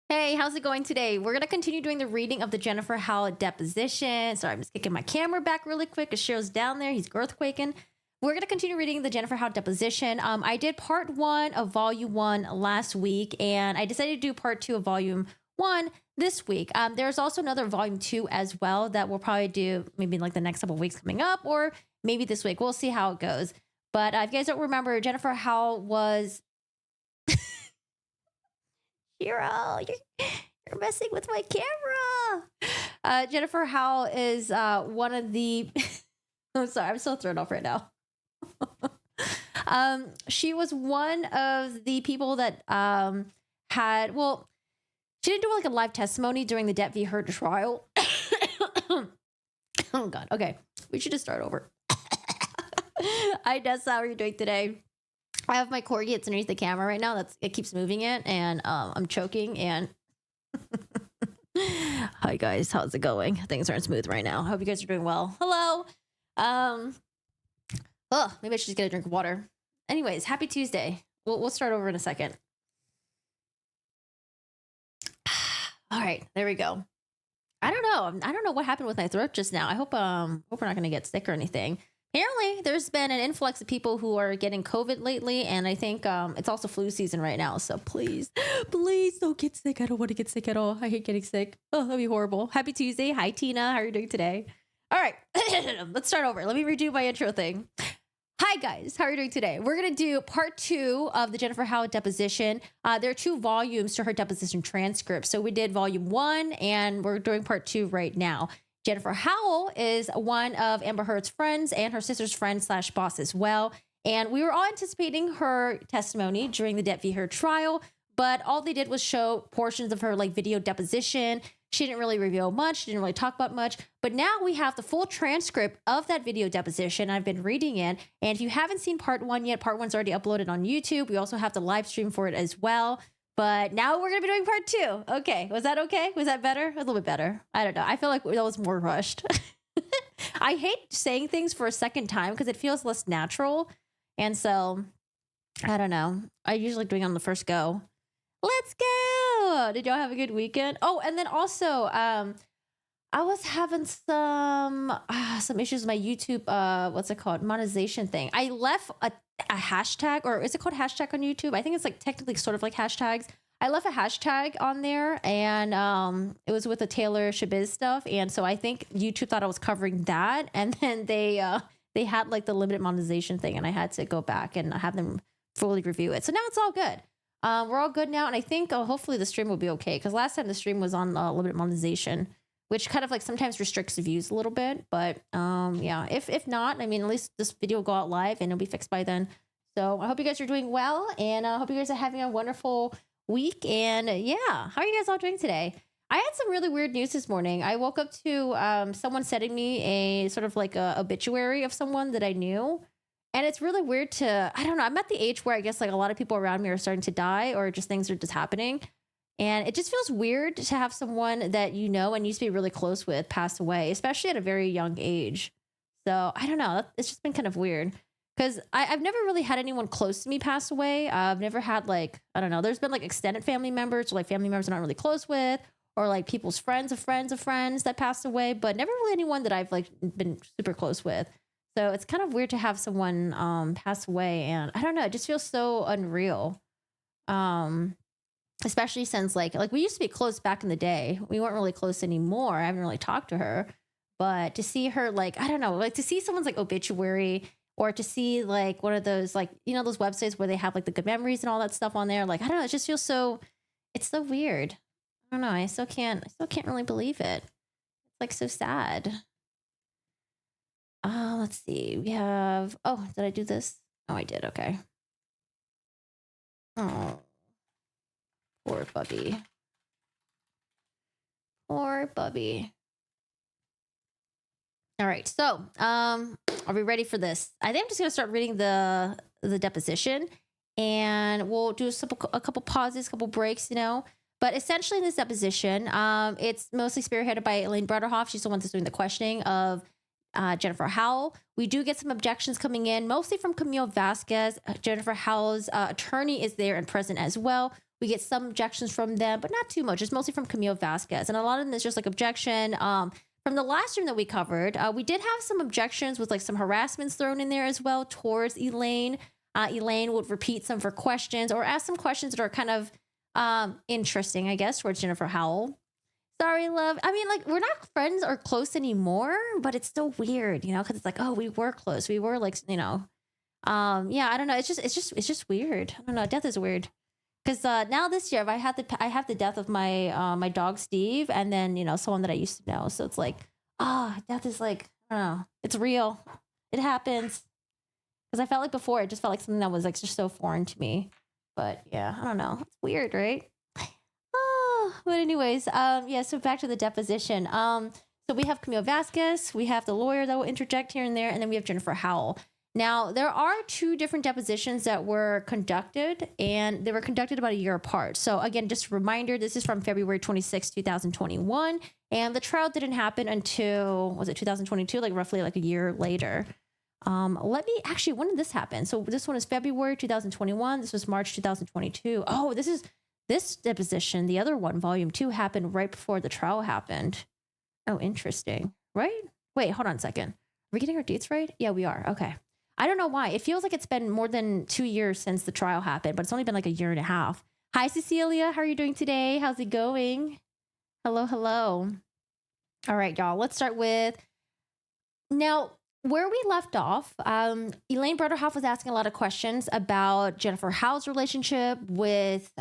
Hey, how's it going today? We're going to continue doing the reading of the Jennifer Howell deposition. Sorry, I'm just kicking my camera back really quick because Cheryl's down there. He's earthquaking. We're going to continue reading the Jennifer Howell deposition. I did part one of volume one last week, and I decided to do part two of volume one this week. There's also another volume two as well that we'll probably do maybe like the next couple of weeks coming up, or maybe this week. We'll see how it goes. But if you guys don't remember, Jennifer Howell was Hero, you're messing with my camera. Jennifer Howell is one of the. I'm sorry, I'm so thrown off right now. She was one of the people that had. Well, she didn't do like a live testimony during the Depp v. Heard trial. Oh God. Okay, we should just start over. Hi, Dessa. How are you doing today? I have my corgi. It's underneath the camera right now. It keeps moving it, and I'm choking. And hi guys, how's it going? Things aren't smooth right now. Hope you guys are doing well. Hello. Maybe I should just get a drink of water. Anyways, happy Tuesday. We'll start over in a second. All right, there we go. I don't know what happened with my throat just now. I hope we're not gonna get sick or anything. Apparently, there's been an influx of people who are getting COVID lately, and I think it's also flu season right now. So please don't get sick. I don't want to get sick at all. I hate getting sick. Oh, that'd be horrible. Happy Tuesday. Hi, Tina. How are you doing today? All right, let's start over. Let me redo my intro thing. Hi, guys. How are you doing today? We're going to do part two of the Jennifer Howell deposition. There are two volumes to her deposition transcript. So we did volume one, and we're doing part two right now. Jennifer Howell is one of Amber Heard's friends and her sister's friend / boss as well. And we were all anticipating her testimony during the Depp v. Heard trial, but all they did was show portions of her like video deposition. She didn't really reveal much, didn't really talk about much, but now we have the full transcript of that video deposition. I've been reading it. And if you haven't seen part one yet, part one's already uploaded on YouTube. We also have the live stream for it as well. But now we're going to be doing part two. Okay. Was that okay? Was that better? A little bit better. I don't know. I feel like that was more rushed. I hate saying things for a second time because it feels less natural. And so, I don't know. I usually doing it on the first go. Let's go. Did y'all have a good weekend? Oh, and then also, I was having some issues with my YouTube, what's it called? Monetization thing. I left a hashtag, or is it called hashtag on YouTube? I think it's like technically sort of like hashtags. I left a hashtag on there, and it was with the Taylor Shabiz stuff. And so I think YouTube thought I was covering that. And then they had like the limited monetization thing, and I had to go back and have them fully review it. So now it's all good. We're all good now. And I think hopefully the stream will be okay. Because last time the stream was on limited monetization, which kind of like sometimes restricts the views a little bit. But yeah, if not, I mean, at least this video will go out live and it'll be fixed by then. So I hope you guys are doing well, and I hope you guys are having a wonderful week. And yeah, how are you guys all doing today? I had some really weird news this morning. I woke up to someone sending me a sort of like a obituary of someone that I knew. And it's really weird to, I don't know, I'm at the age where I guess like a lot of people around me are starting to die, or just things are just happening. And it just feels weird to have someone that you know and used to be really close with pass away, especially at a very young age. So I don't know. It's just been kind of weird because I've never really had anyone close to me pass away. I've never had like, I don't know, there's been like extended family members, or like family members I'm not really close with, or like people's friends of friends of friends that passed away, but never really anyone that I've like been super close with. So it's kind of weird to have someone pass away. And I don't know, it just feels so unreal. Especially since like we used to be close back in the day. We weren't really close anymore. I haven't really talked to her, but to see her, like, I don't know, like to see someone's like obituary, or to see like one of those, like, you know, those websites where they have like the good memories and all that stuff on there. Like, I don't know, it just feels so, it's so weird. I don't know. I still can't really believe it. It's like so sad. Let's see. We have, oh, did I do this? Oh, I did. Okay. Oh. Poor Bubby. Poor Bubby. All right. So, are we ready for this? I think I'm just going to start reading the deposition, and we'll do a couple pauses, a couple breaks, you know. But essentially in this deposition, it's mostly spearheaded by Elaine Brederhoff. She's the one that's doing the questioning of Jennifer Howell. We do get some objections coming in, mostly from Camille Vasquez. Jennifer Howell's attorney is there and present as well. We get some objections from them, but not too much. It's mostly from Camille Vasquez. And a lot of them is just like objection. From the last stream that we covered, we did have some objections with like some harassments thrown in there as well towards Elaine. Elaine would repeat some of her questions or ask some questions that are kind of interesting, I guess, towards Jennifer Howell. Sorry, love. I mean, like, we're not friends or close anymore, but it's still weird, you know, because it's like, oh, we were close. We were like, you know, yeah, I don't know. It's just weird. I don't know. Death is weird. Because now this year, I have the death of my my dog Steve, and then you know someone that I used to know. So it's like, death is like, I don't know, it's real. It happens. Because I felt like before, it just felt like something that was like just so foreign to me. But yeah, I don't know. It's weird, right? But anyways, yeah. So back to the deposition. So we have Camille Vasquez, we have the lawyer that will interject here and there, and then we have Jennifer Howell. Now, there are two different depositions that were conducted, and they were conducted about a year apart. So again, just a reminder, this is from February 26, 2021, and the trial didn't happen until, was it 2022? Like roughly like a year later. Let me actually, when did this happen? So this one is February 2021. This was March 2022. Oh, this deposition, the other one, volume 2, happened right before the trial happened. Oh, interesting. Right? Wait, hold on a second. Are we getting our dates right? Yeah, we are. Okay. I don't know why. It feels like it's been more than 2 years since the trial happened, but it's only been like a year and a half. Hi, Cecilia. How are you doing today? How's it going? Hello, hello. All right, y'all. Let's start with now where we left off. Elaine Brotherhoff was asking a lot of questions about Jennifer Howell's relationship with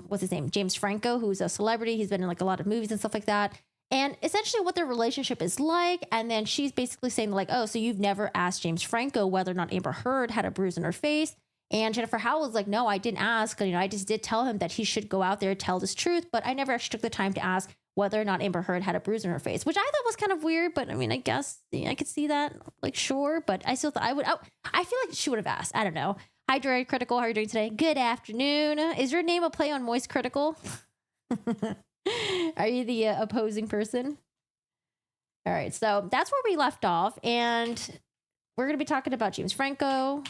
what's his name? James Franco, who's a celebrity. He's been in like a lot of movies and stuff like that. And essentially what their relationship is like. And then she's basically saying like, oh, so you've never asked James Franco whether or not Amber Heard had a bruise on her face. And Jennifer Howell was like, no, I didn't ask. You know, I just did tell him that he should go out there and tell this truth. But I never actually took the time to ask whether or not Amber Heard had a bruise on her face, which I thought was kind of weird. But I mean, I guess I could see that, like, sure. But I still thought I feel like she would have asked. I don't know. Hi, Dry Critical. How are you doing today? Good afternoon. Is your name a play on Moist Critical? Are you the opposing person? All right, so that's where we left off, and we're going to be talking about James Franco,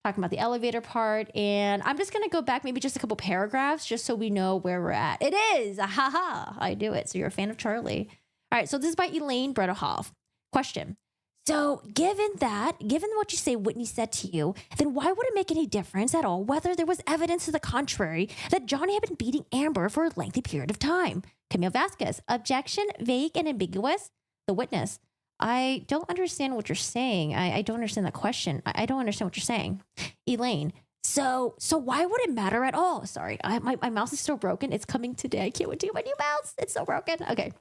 talking about the elevator part, and I'm just going to go back maybe just a couple paragraphs just so we know where we're at. It is! Haha! I do it. So you're a fan of Charlie. All right, so this is by Elaine Brotherhoff. Question. So given what you say Whitney said to you, then why would it make any difference at all whether there was evidence to the contrary that Johnny had been beating Amber for a lengthy period of time? Camille Vasquez. Objection, vague and ambiguous. The witness. I don't understand what you're saying. I don't understand that question. I don't understand what you're saying. Elaine. So why would it matter at all? Sorry, my mouse is still broken. It's coming today. I can't wait to get my new mouse. It's so broken. Okay.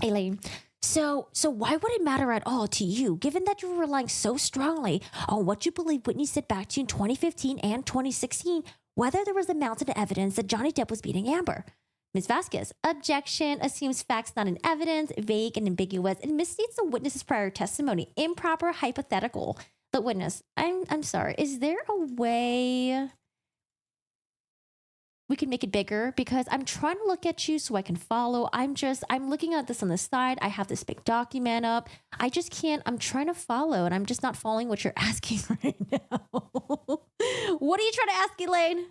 Elaine. So why would it matter at all to you, given that you were relying so strongly on what you believe Whitney said back to you in 2015 and 2016, whether there was a mountain of evidence that Johnny Depp was beating Amber? Ms. Vasquez. Objection, assumes facts not in evidence, vague and ambiguous, and misstates the witness's prior testimony, improper, hypothetical. The witness. I'm sorry. Is there a way we can make it bigger? Because I'm trying to look at you so I can follow. I'm looking at this on the side. I have this big document up. I just can't. I'm trying to follow, and I'm just not following what you're asking right now. What are you trying to ask, Elaine?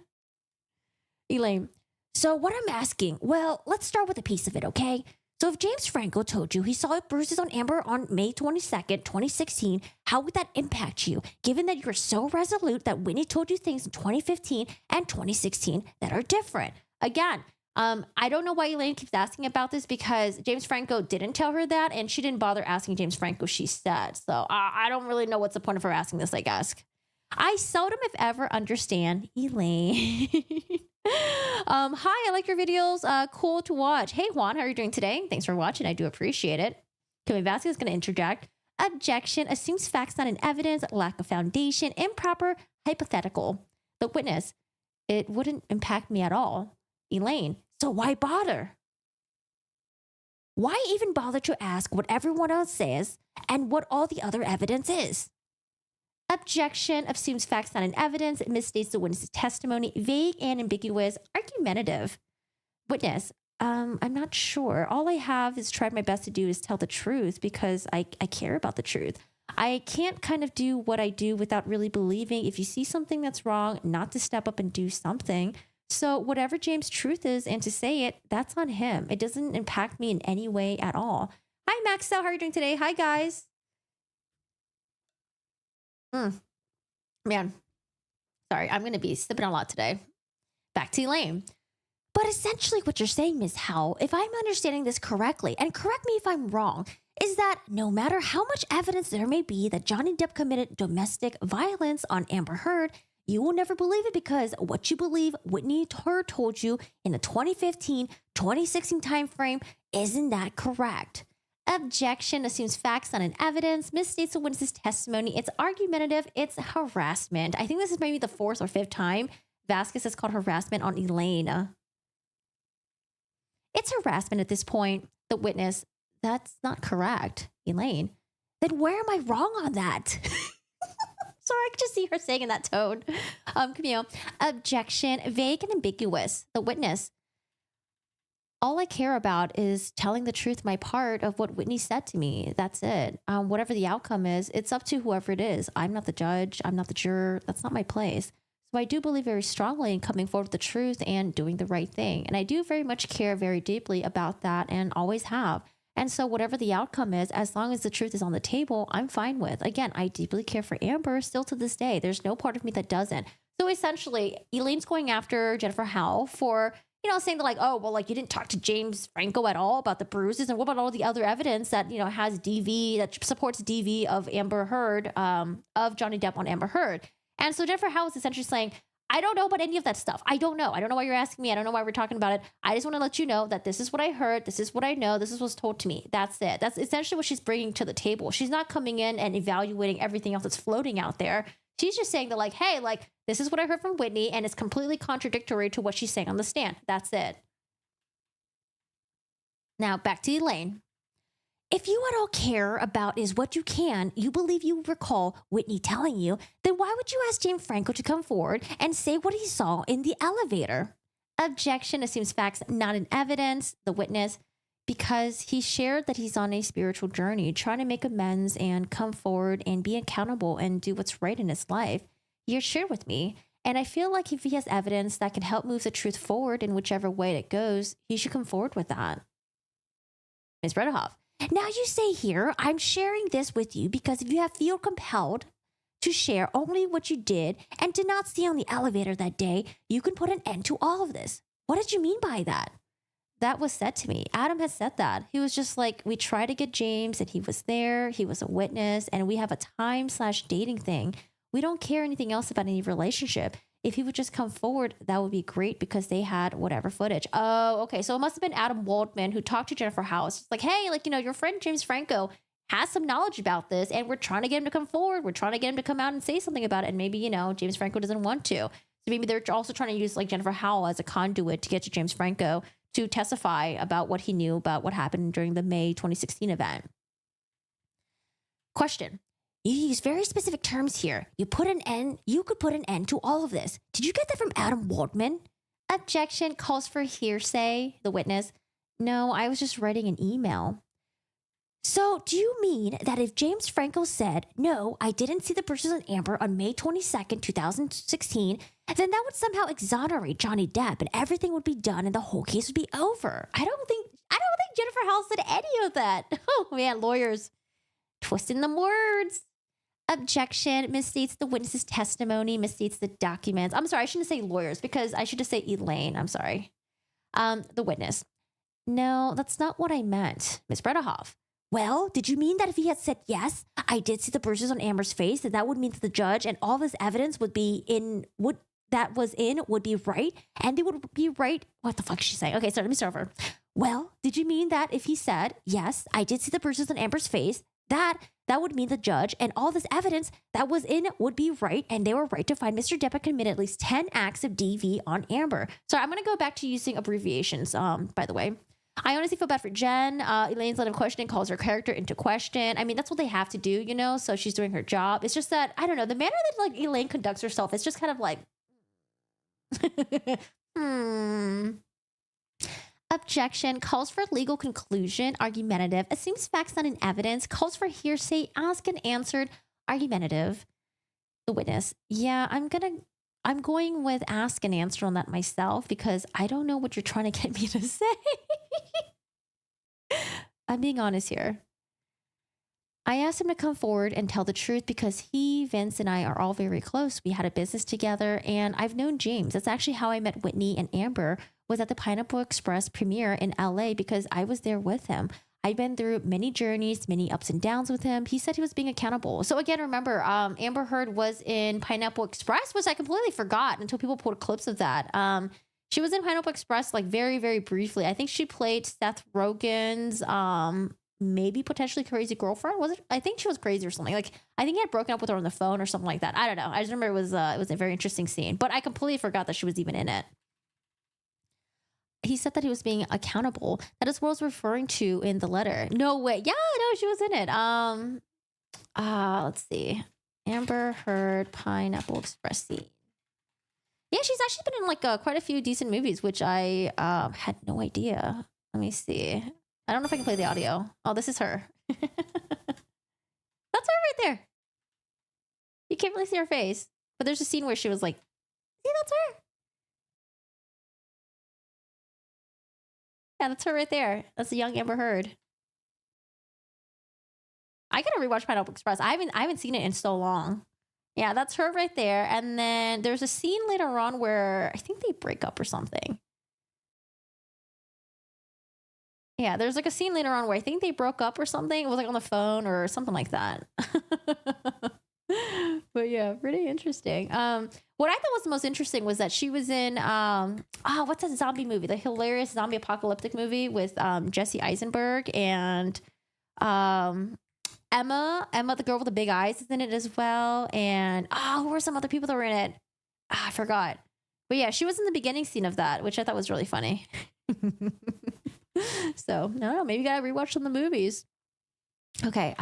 Elaine. So what I'm asking, well, let's start with a piece of it, okay? So if James Franco told you he saw bruises on Amber on May 22nd, 2016, how would that impact you, given that you're so resolute that Whitney told you things in 2015 and 2016 that are different? Again, I don't know why Elaine keeps asking about this, because James Franco didn't tell her that, and she didn't bother asking James Franco, she said. So I don't really know what's the point of her asking this, I guess. I seldom, if ever, understand Elaine. Hi, I like your videos. Cool to watch. Hey, Juan, how are you doing today? Thanks for watching. I do appreciate it. Camille Vasquez is going to interject. Objection, assumes facts not in evidence, lack of foundation, improper, hypothetical. The witness. It wouldn't impact me at all. Elaine. So why bother? Why even bother to ask what everyone else says and what all the other evidence is? Objection, assumes facts not in evidence, misstates the witness's testimony, vague and ambiguous, argumentative. Witness, I'm not sure. All I have is tried my best to do is tell the truth because I care about the truth. I can't kind of do what I do without really believing if you see something that's wrong, not to step up and do something. So whatever James' truth is, and to say it, that's on him. It doesn't impact me in any way at all. Hi, Maxell. How are you doing today? Hi, guys. Man, sorry. I'm going to be sipping a lot today. Back to Elaine. But essentially what you're saying, Ms. Howell, if I'm understanding this correctly, and correct me if I'm wrong, is that no matter how much evidence there may be that Johnny Depp committed domestic violence on Amber Heard, you will never believe it because what you believe Whitney Heard told you in the 2015-2016 timeframe isn't that correct. Objection assumes facts, not an evidence, misstates the witness's testimony. It's argumentative. It's harassment. I think this is maybe the fourth or fifth time Vasquez has called harassment on Elaine. It's harassment at this point. The witness, that's not correct, Elaine. Then where am I wrong on that? Sorry, I could just see her saying in that tone. Camille, objection, vague and ambiguous. The witness, all I care about is telling the truth, my part of what Whitney said to me. That's it. Whatever the outcome is, it's up to whoever it is. I'm not the judge. I'm not the juror. That's not my place. So I do believe very strongly in coming forward with the truth and doing the right thing. And I do very much care very deeply about that and always have. And so whatever the outcome is, as long as the truth is on the table, I'm fine with. Again, I deeply care for Amber still to this day. There's no part of me that doesn't. So essentially, Elaine's going after Jennifer Howell for, saying that like, oh, well, like you didn't talk to James Franco at all about the bruises. And what about all the other evidence that, has DV, that supports DV of Amber Heard, of Johnny Depp on Amber Heard. And so Jennifer Howell is essentially saying, I don't know about any of that stuff. I don't know. I don't know why you're asking me. I don't know why we're talking about it. I just want to let you know that this is what I heard. This is what I know. This is what's told to me. That's it. That's essentially what she's bringing to the table. She's not coming in and evaluating everything else that's floating out there. She's just saying that like, hey, like, this is what I heard from Whitney, and it's completely contradictory to what she's saying on the stand. That's it. Now, back to Elaine. If you at all care about is what you believe you recall Whitney telling you, then why would you ask James Franco to come forward and say what he saw in the elevator? Objection assumes facts, not an evidence. The witness, because he shared that he's on a spiritual journey, trying to make amends and come forward and be accountable and do what's right in his life. He shared with me. And I feel like if he has evidence that can help move the truth forward in whichever way it goes, he should come forward with that. Ms. Bredehoff. Now you say here, I'm sharing this with you because if you feel compelled to share only what you did and did not see on the elevator that day, you can put an end to all of this. What did you mean by that? That was said to me. Adam has said that. He was just like, we tried to get James and he was there. He was a witness and we have a time/dating thing. We don't care anything else about any relationship. If he would just come forward, that would be great because they had whatever footage. Oh, okay. So it must have been Adam Waldman who talked to Jennifer Howell. It's like, hey, like, your friend James Franco has some knowledge about this and we're trying to get him to come forward. We're trying to get him to come out and say something about it. And maybe, James Franco doesn't want to. So maybe they're also trying to use like Jennifer Howell as a conduit to get to James Franco to testify about what he knew about what happened during the May 2016 event. Question. You use very specific terms here. You could put an end to all of this. Did you get that from Adam Waldman? Objection calls for hearsay. The witness. No, I was just writing an email. So do you mean that if James Franco said, no, I didn't see the bruises on Amber on May 22nd, 2016, then that would somehow exonerate Johnny Depp and everything would be done and the whole case would be over? I don't think Jennifer Howell said any of that. Oh man, lawyers twisting them words. Objection misstates the witness's testimony, misstates the documents. I'm sorry, I shouldn't say lawyers because I should just say Elaine. I'm sorry. The witness. No, that's not what I meant, Ms. Bredehoff. Well, did you mean that if he had said, yes, I did see the bruises on Amber's face, that would mean that the judge and all this evidence would be would be right? And they would be right. What the fuck is she saying? Okay, so let me start over. Well, did you mean that if he said, yes, I did see the bruises on Amber's face, that would mean the judge and all this evidence that was in would be right, and they were right to find Mr. Depp had committed at least 10 acts of DV on Amber. So I'm going to go back to using abbreviations, by the way. I honestly feel bad for Jen. Elaine's line of questioning calls her character into question. I mean, that's what they have to do, so she's doing her job. It's just that, I don't know, the manner that like Elaine conducts herself, it's just kind of like, Objection calls for legal conclusion, argumentative, assumes facts not in evidence, calls for hearsay, asked and answered, argumentative. The witness. Yeah, I'm gonna I'm going with ask and answer on that myself because I don't know what you're trying to get me to say. I'm being honest here. I asked him to come forward and tell the truth because he, Vince, and I are all very close. We had a business together, and I've known James. That's actually how I met Whitney and Amber, was at the Pineapple Express premiere in LA because I was there with him. I'd been through many journeys, many ups and downs with him. He said he was being accountable. So again, remember, Amber Heard was in Pineapple Express, which I completely forgot until people pulled clips of that. She was in Pineapple Express like very, very briefly. I think she played Seth Rogen's maybe potentially crazy girlfriend. Was it? I think she was crazy or something. Like I think he had broken up with her on the phone or something like that. I don't know. I just remember it was a very interesting scene, but I completely forgot that she was even in it. He said that he was being accountable. That is what I was referring to in the letter. No way. Yeah, no, she was in it. Let's see. Amber Heard Pineapple Express scene. Yeah, she's actually been in like quite a few decent movies, which I had no idea. Let me see. I don't know if I can play the audio. Oh, this is her. That's her right there. You can't really see her face, but there's a scene where she was like, see, that's her. Yeah, that's her right there. That's the young Amber Heard. I gotta rewatch Pineapple Express. I haven't seen it in so long. Yeah, that's her right there. And then there's a scene later on where I think they break up or something. Yeah, there's like a scene later on where I think they broke up or something. It was like on the phone or something like that. But yeah, pretty interesting. What I thought was the most interesting was that she was in what's that zombie movie? The hilarious zombie apocalyptic movie with Jesse Eisenberg and Emma, the girl with the big eyes, is in it as well. And who were some other people that were in it? I forgot. But yeah, she was in the beginning scene of that, which I thought was really funny. So, no, maybe you gotta rewatch some of the movies. Okay.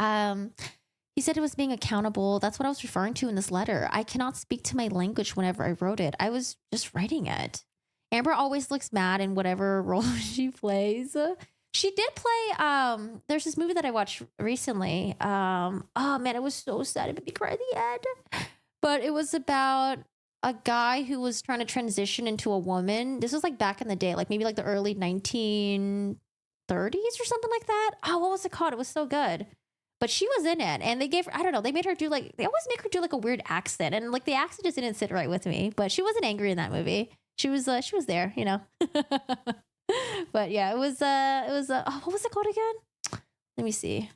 He said it was being accountable. That's what I was referring to in this letter. I cannot speak to my language whenever I wrote it. I was just writing it. Amber always looks mad in whatever role she plays. She did play, there's this movie that I watched recently. Oh man, it was so sad. It made me cry at the end. But it was about a guy who was trying to transition into a woman. This was like back in the day, like maybe like the early 1930s or something like that. Oh, what was it called? It was so good. But she was in it, and they gave her, I don't know, they made her do like, they always make her do like a weird accent, and like the accent just didn't sit right with me, but she wasn't angry in that movie. She was there, you know. But yeah, it was what was it called again? Let me see.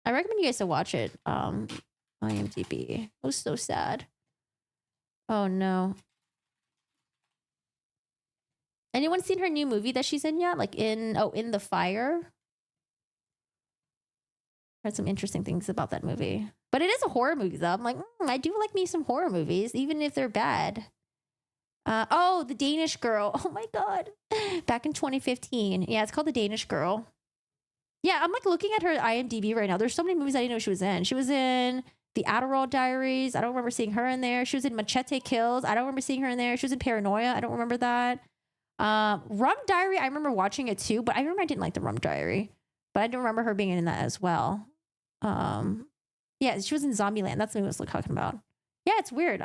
I recommend you guys to watch it. IMDb. It was so sad. Oh no. Anyone seen her new movie that she's in yet? Like In the Fire? Heard some interesting things about that movie. But it is a horror movie though. I'm like, I do like me some horror movies, even if they're bad. The Danish Girl. Oh my God. Back in 2015. Yeah, it's called The Danish Girl. Yeah, I'm like looking at her IMDb right now. There's so many movies I didn't know she was in. She was in The Adderall Diaries. I don't remember seeing her in there. She was in Machete Kills. I don't remember seeing her in there. She was in Paranoia. I don't remember that. Rum Diary. I remember watching it too, but I remember I didn't like the Rum Diary. But I don't remember her being in that as well. Yeah, she was in Zombieland. That's the movie I was talking about. Yeah, it's weird.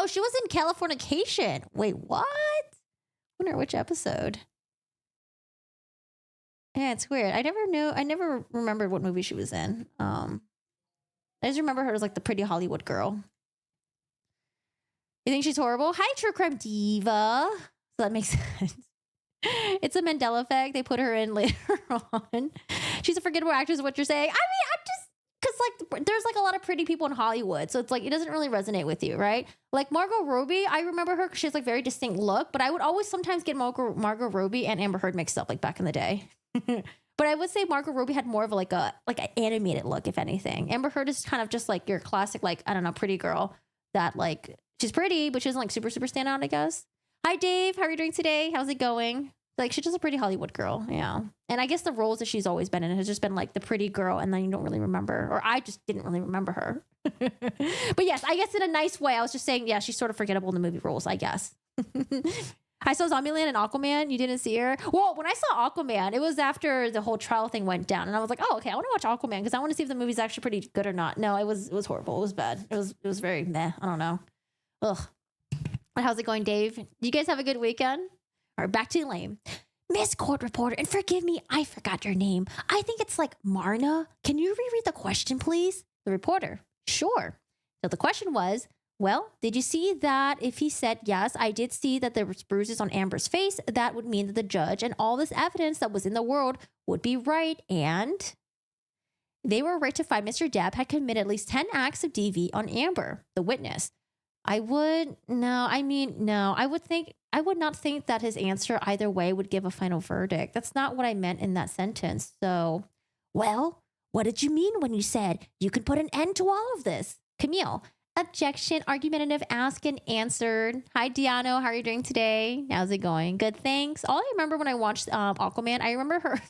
She was in Californication. Wait, what? I wonder which episode. Yeah, it's weird. I never remembered what movie she was in. I just remember her as like the pretty Hollywood girl. You think she's horrible? Hi, True Crime Diva. So that makes sense. It's a Mandela effect. They put her in later on. She's a forgettable actress, is what you're saying. I mean, I'm just, because like there's like a lot of pretty people in Hollywood, so it's like it doesn't really resonate with you, right? Like Margot Robbie, I remember her because she has like very distinct look, but I would always sometimes get Margot Robbie and Amber Heard mixed up, like back in the day. But I would say Margot Robbie had more of like an animated look, if anything. Amber Heard is kind of just like your classic, like, I don't know, pretty girl that like she's pretty, but she doesn't like super stand out, I guess. Hi, Dave. How are you doing today? How's it going? Like, she's just a pretty Hollywood girl. Yeah. And I guess the roles that she's always been in has just been like the pretty girl, and then you don't really remember, or I just didn't really remember her. But yes, I guess in a nice way, I was just saying, yeah, she's sort of forgettable in the movie roles, I guess. I saw Zombieland and Aquaman. You didn't see her? Well, when I saw Aquaman, it was after the whole trial thing went down, and I was like, oh, okay, I want to watch Aquaman because I want to see if the movie's actually pretty good or not. No, it was horrible. It was bad. It was very meh. I don't know. Ugh. How's it going, Dave? You guys have a good weekend? All right, back to Elaine. Miss Court Reporter, and forgive me, I forgot your name. I think it's like Marna. Can you reread the question, please? The reporter, sure. So the question was, well, did you see that if he said, yes, I did see that there was bruises on Amber's face, that would mean that the judge and all this evidence that was in the world would be right, and they were right to find Mr. Depp had committed at least 10 acts of DV on Amber, the witness. I would not think that his answer either way would give a final verdict. That's not what I meant in that sentence. So, well, what did you mean when you said you could put an end to all of this? Camille, objection, argumentative, asked and answered. Hi, Diano. How are you doing today? How's it going? Good, thanks. All I remember when I watched Aquaman, I remember her.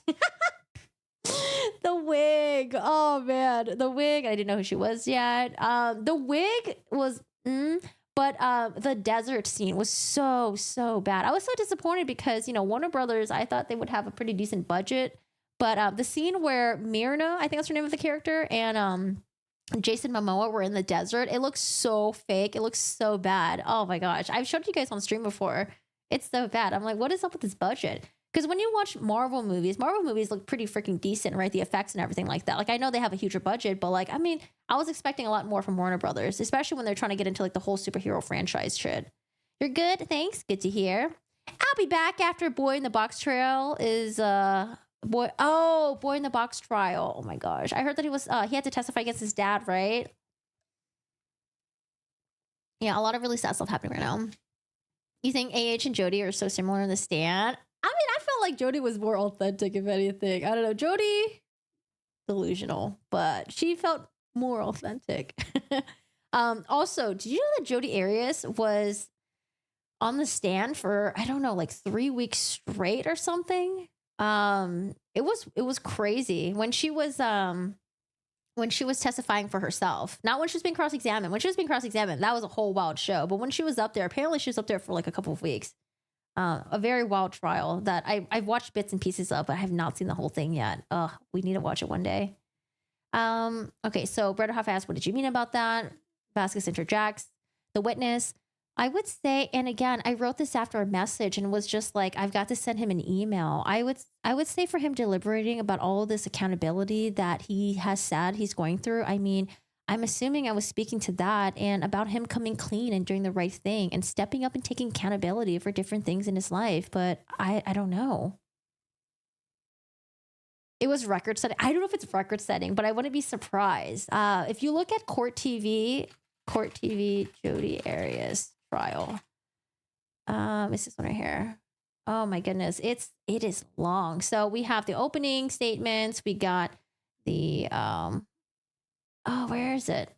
The wig. Oh, man. The wig. I didn't know who she was yet. The wig was... But the desert scene was so bad. I was so disappointed because, Warner Brothers, I thought they would have a pretty decent budget. But the scene where Myrna, I think that's her name of the character, and Jason Momoa were in the desert, it looks so fake. It looks so bad. Oh my gosh. I've showed you guys on stream before. It's so bad. I'm like, what is up with this budget? Because when you watch Marvel movies look pretty freaking decent, right? The effects and everything like that. Like, I know they have a huger budget, but I was expecting a lot more from Warner Brothers, especially when they're trying to get into the whole superhero franchise shit. You're good? Thanks. Good to hear. I'll be back after Boy in the Box trial is, Boy in the Box trial. Oh my gosh. I heard that he had to testify against his dad, right? Yeah, a lot of really sad stuff happening right now. You think AH and Jody are so similar in the stand? I felt like Jody was more authentic, if anything. I don't know. Jody, delusional, but she felt more authentic. Also, did you know that Jodi Arias was on the stand for, 3 weeks straight or something? It was crazy when she was testifying for herself, not when she was being cross-examined. When she was being cross-examined, that was a whole wild show. But when she was up there, apparently she was up there for a couple of weeks. A very wild trial that I've watched bits and pieces of, but I have not seen the whole thing yet. We need to watch it one day. Okay, so Brett Huff asked, what did you mean about that? Vasquez interjects. The witness, I would say, and again, I wrote this after a message and was just like, I've got to send him an email. I would say for him deliberating about all of this accountability that he has said he's going through. I'm assuming I was speaking to that and about him coming clean and doing the right thing and stepping up and taking accountability for different things in his life. But I don't know. It was record setting. I don't know if it's record setting, but I wouldn't be surprised. If you look at Court TV, Jodi Arias trial. It's this one right here. Oh my goodness. It is long. So we have the opening statements. We got the, where is it?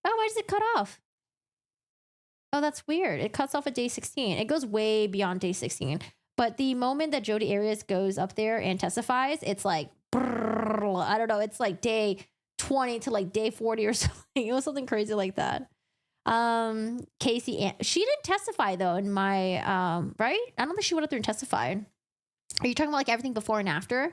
Oh, why does it cut off? Oh, that's weird. It cuts off at day 16. It goes way beyond day 16. But the moment that Jodi Arias goes up there and testifies, it's like, I don't know. It's like day 20 to day 40 or something. It was something crazy like that. Casey, she didn't testify though in my, right? I don't think she went up there and testified. Are you talking about everything before and after?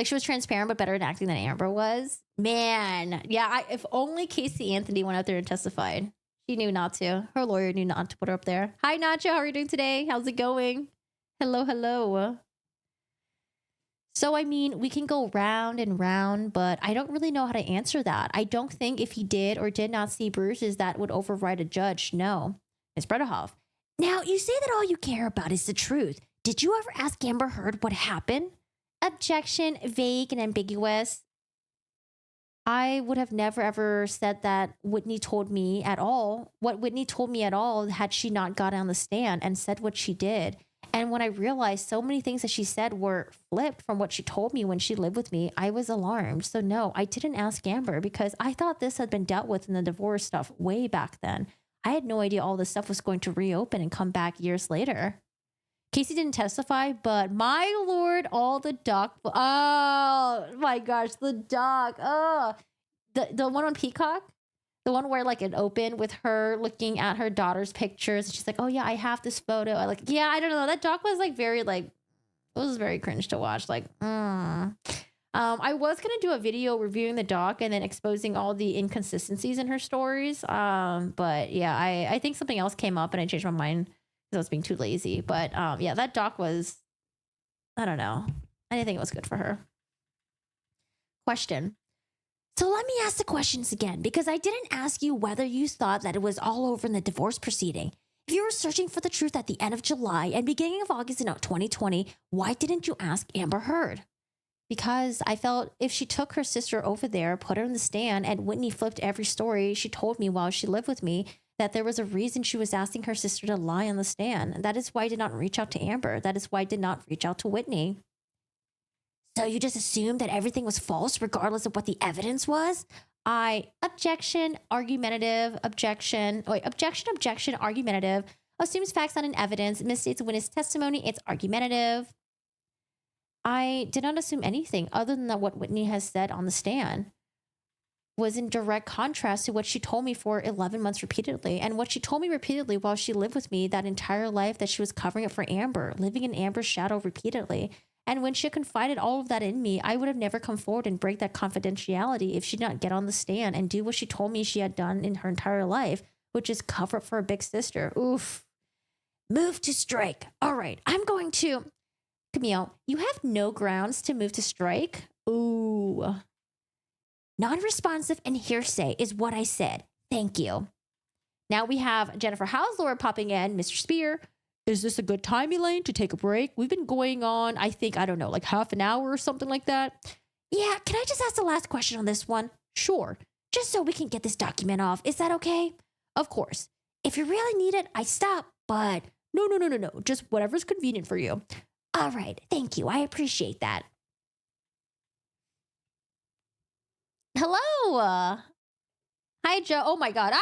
She was transparent, but better at acting than Amber was. Man, yeah. If only Casey Anthony went out there and testified. She knew not to. Her lawyer knew not to put her up there. Hi, Nacho. How are you doing today? How's it going? Hello. So, we can go round and round, but I don't really know how to answer that. I don't think if he did or did not see bruises, that would override a judge. No. Ms. Bredehoff. Now, you say that all you care about is the truth. Did you ever ask Amber Heard what happened? Objection, vague and ambiguous. I would have never ever said that Whitney told me at all. What Whitney told me at all had she not got on the stand and said what she did. And when I realized so many things that she said were flipped from what she told me when she lived with me, I was alarmed. So no, I didn't ask Amber because I thought this had been dealt with in the divorce stuff way back then. I had no idea all this stuff was going to reopen and come back years later. Casey didn't testify, but my lord, all the doc. Oh my gosh, the doc. Oh, the one on Peacock, the one where it opened with her looking at her daughter's pictures. And she's like, oh yeah, I have this photo. I don't know. That doc was very it was very cringe to watch. I was gonna do a video reviewing the doc and then exposing all the inconsistencies in her stories. But yeah, I think something else came up and I changed my mind because I was being too lazy. But yeah, that doc was, I don't know. I didn't think it was good for her. Question. So let me ask the questions again, because I didn't ask you whether you thought that it was all over in the divorce proceeding. If you were searching for the truth at the end of July and beginning of August in 2020, why didn't you ask Amber Heard? Because I felt if she took her sister over there, put her in the stand, and Whitney flipped every story she told me while she lived with me, that there was a reason she was asking her sister to lie on the stand. That is why I did not reach out to Amber. That is why I did not reach out to Whitney. So you just assumed that everything was false regardless of what the evidence was? Objection, argumentative, objection, argumentative, assumes facts not in evidence, misstates a witness testimony, it's argumentative. I did not assume anything other than that what Whitney has said on the stand was in direct contrast to what she told me for 11 months repeatedly, and what she told me repeatedly while she lived with me that entire life, that she was covering it for Amber, living in Amber's shadow repeatedly. And when she confided all of that in me, I would have never come forward and break that confidentiality if she did not get on the stand and do what she told me she had done in her entire life, which is cover up for a big sister. Oof. Move to strike. All right, I'm going to... Camille, you have no grounds to move to strike. Ooh. Non-responsive and hearsay is what I said. Thank you. Now we have Jennifer Howell's lawyer popping in. Mr. Spear, is this a good time, Elaine, to take a break? We've been going on, I think, I don't know, like half an hour or something like that. Yeah, can I just ask the last question on this one? Sure. Just so we can get this document off. Is that okay? Of course. If you really need it, I stop. But no. Just whatever's convenient for you. All right. Thank you. I appreciate that. Hello. Hi, Joe. Oh, my God.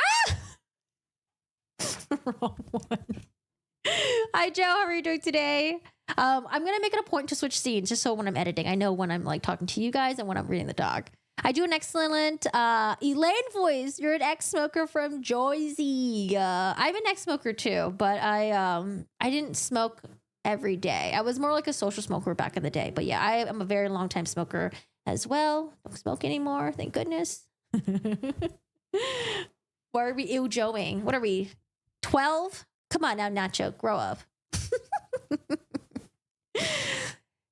Wrong one. Hi, Joe. How are you doing today? I'm going to make it a point to switch scenes just so when I'm editing, I know when I'm like talking to you guys and when I'm reading the doc. I do an excellent Elaine voice. You're an ex-smoker from Jersey. I'm an ex-smoker too, but I didn't smoke every day. I was more like a social smoker back in the day. But yeah, I am a very long time smoker as well. Don't smoke anymore. Thank goodness. Why are we ew-joing? What are we? 12? Come on now, Nacho, grow up.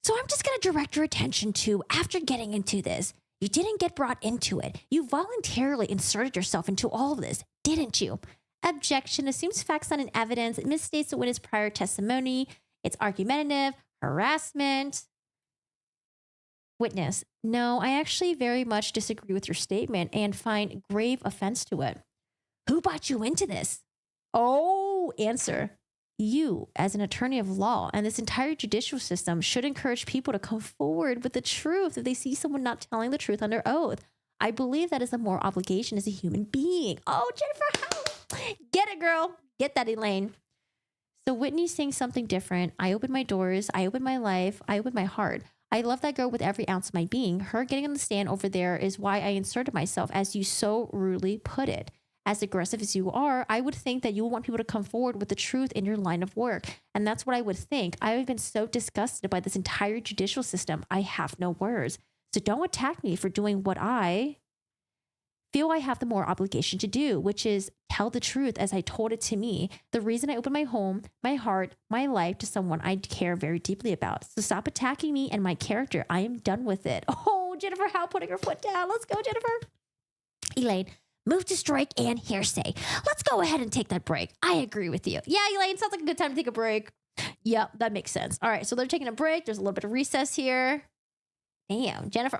So I'm just going to direct your attention to, after getting into this, you didn't get brought into it. You voluntarily inserted yourself into all of this, didn't you? Objection, assumes facts not in evidence, misstates the witness prior testimony, it's argumentative, harassment. Witness, no, I actually very much disagree with your statement and find grave offense to it. Who brought you into this? Oh, answer. You, as an attorney of law, and this entire judicial system should encourage people to come forward with the truth if they see someone not telling the truth under oath. I believe that is a moral obligation as a human being. Oh, Jennifer, how? Get it, girl. Get that, Elaine. So Whitney's saying something different. I opened my doors. I opened my life. I opened my heart. I love that girl with every ounce of my being. Her getting on the stand over there is why I inserted myself, as you so rudely put it. As aggressive as you are, I would think that you want people to come forward with the truth in your line of work. And that's what I would think. I've been so disgusted by this entire judicial system. I have no words. So don't attack me for doing what I feel I have the moral obligation to do, which is tell the truth as I told it to me. The reason I opened my home, my heart, my life to someone I care very deeply about. So stop attacking me and my character. I am done with it. Oh, Jennifer Howe putting her foot down. Let's go, Jennifer. Elaine. Move to strike and hearsay. Let's go ahead and take that break. I agree with you. Yeah, Elaine, sounds like a good time to take a break. Yep, that makes sense. All right, so they're taking a break. There's a little bit of recess here. Damn, Jennifer.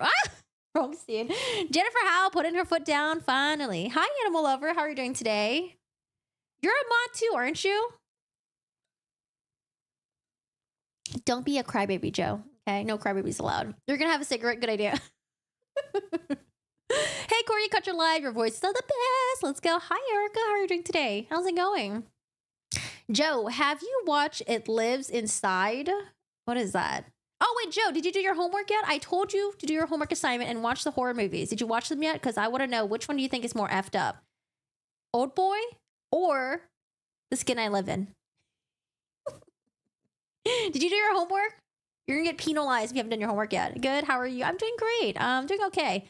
Wrong scene. Jennifer Howell putting her foot down finally. Hi, animal lover. How are you doing today? You're a mod too, aren't you? Don't be a crybaby, Joe. Okay, no crybabies allowed. You're going to have a cigarette. Good idea. Hey, Corey, cut your live. Your voice is the best. Let's go. Hi, Erica. How are you doing today? How's it going? Joe, have you watched It Lives Inside? What is that? Oh, wait, Joe, did you do your homework yet? I told you to do your homework assignment and watch the horror movies. Did you watch them yet? Because I want to know, which one do you think is more effed up? Old Boy or The Skin I Live In? Did you do your homework? You're gonna get penalized if you haven't done your homework yet. Good. How are you? I'm doing great. I'm doing okay.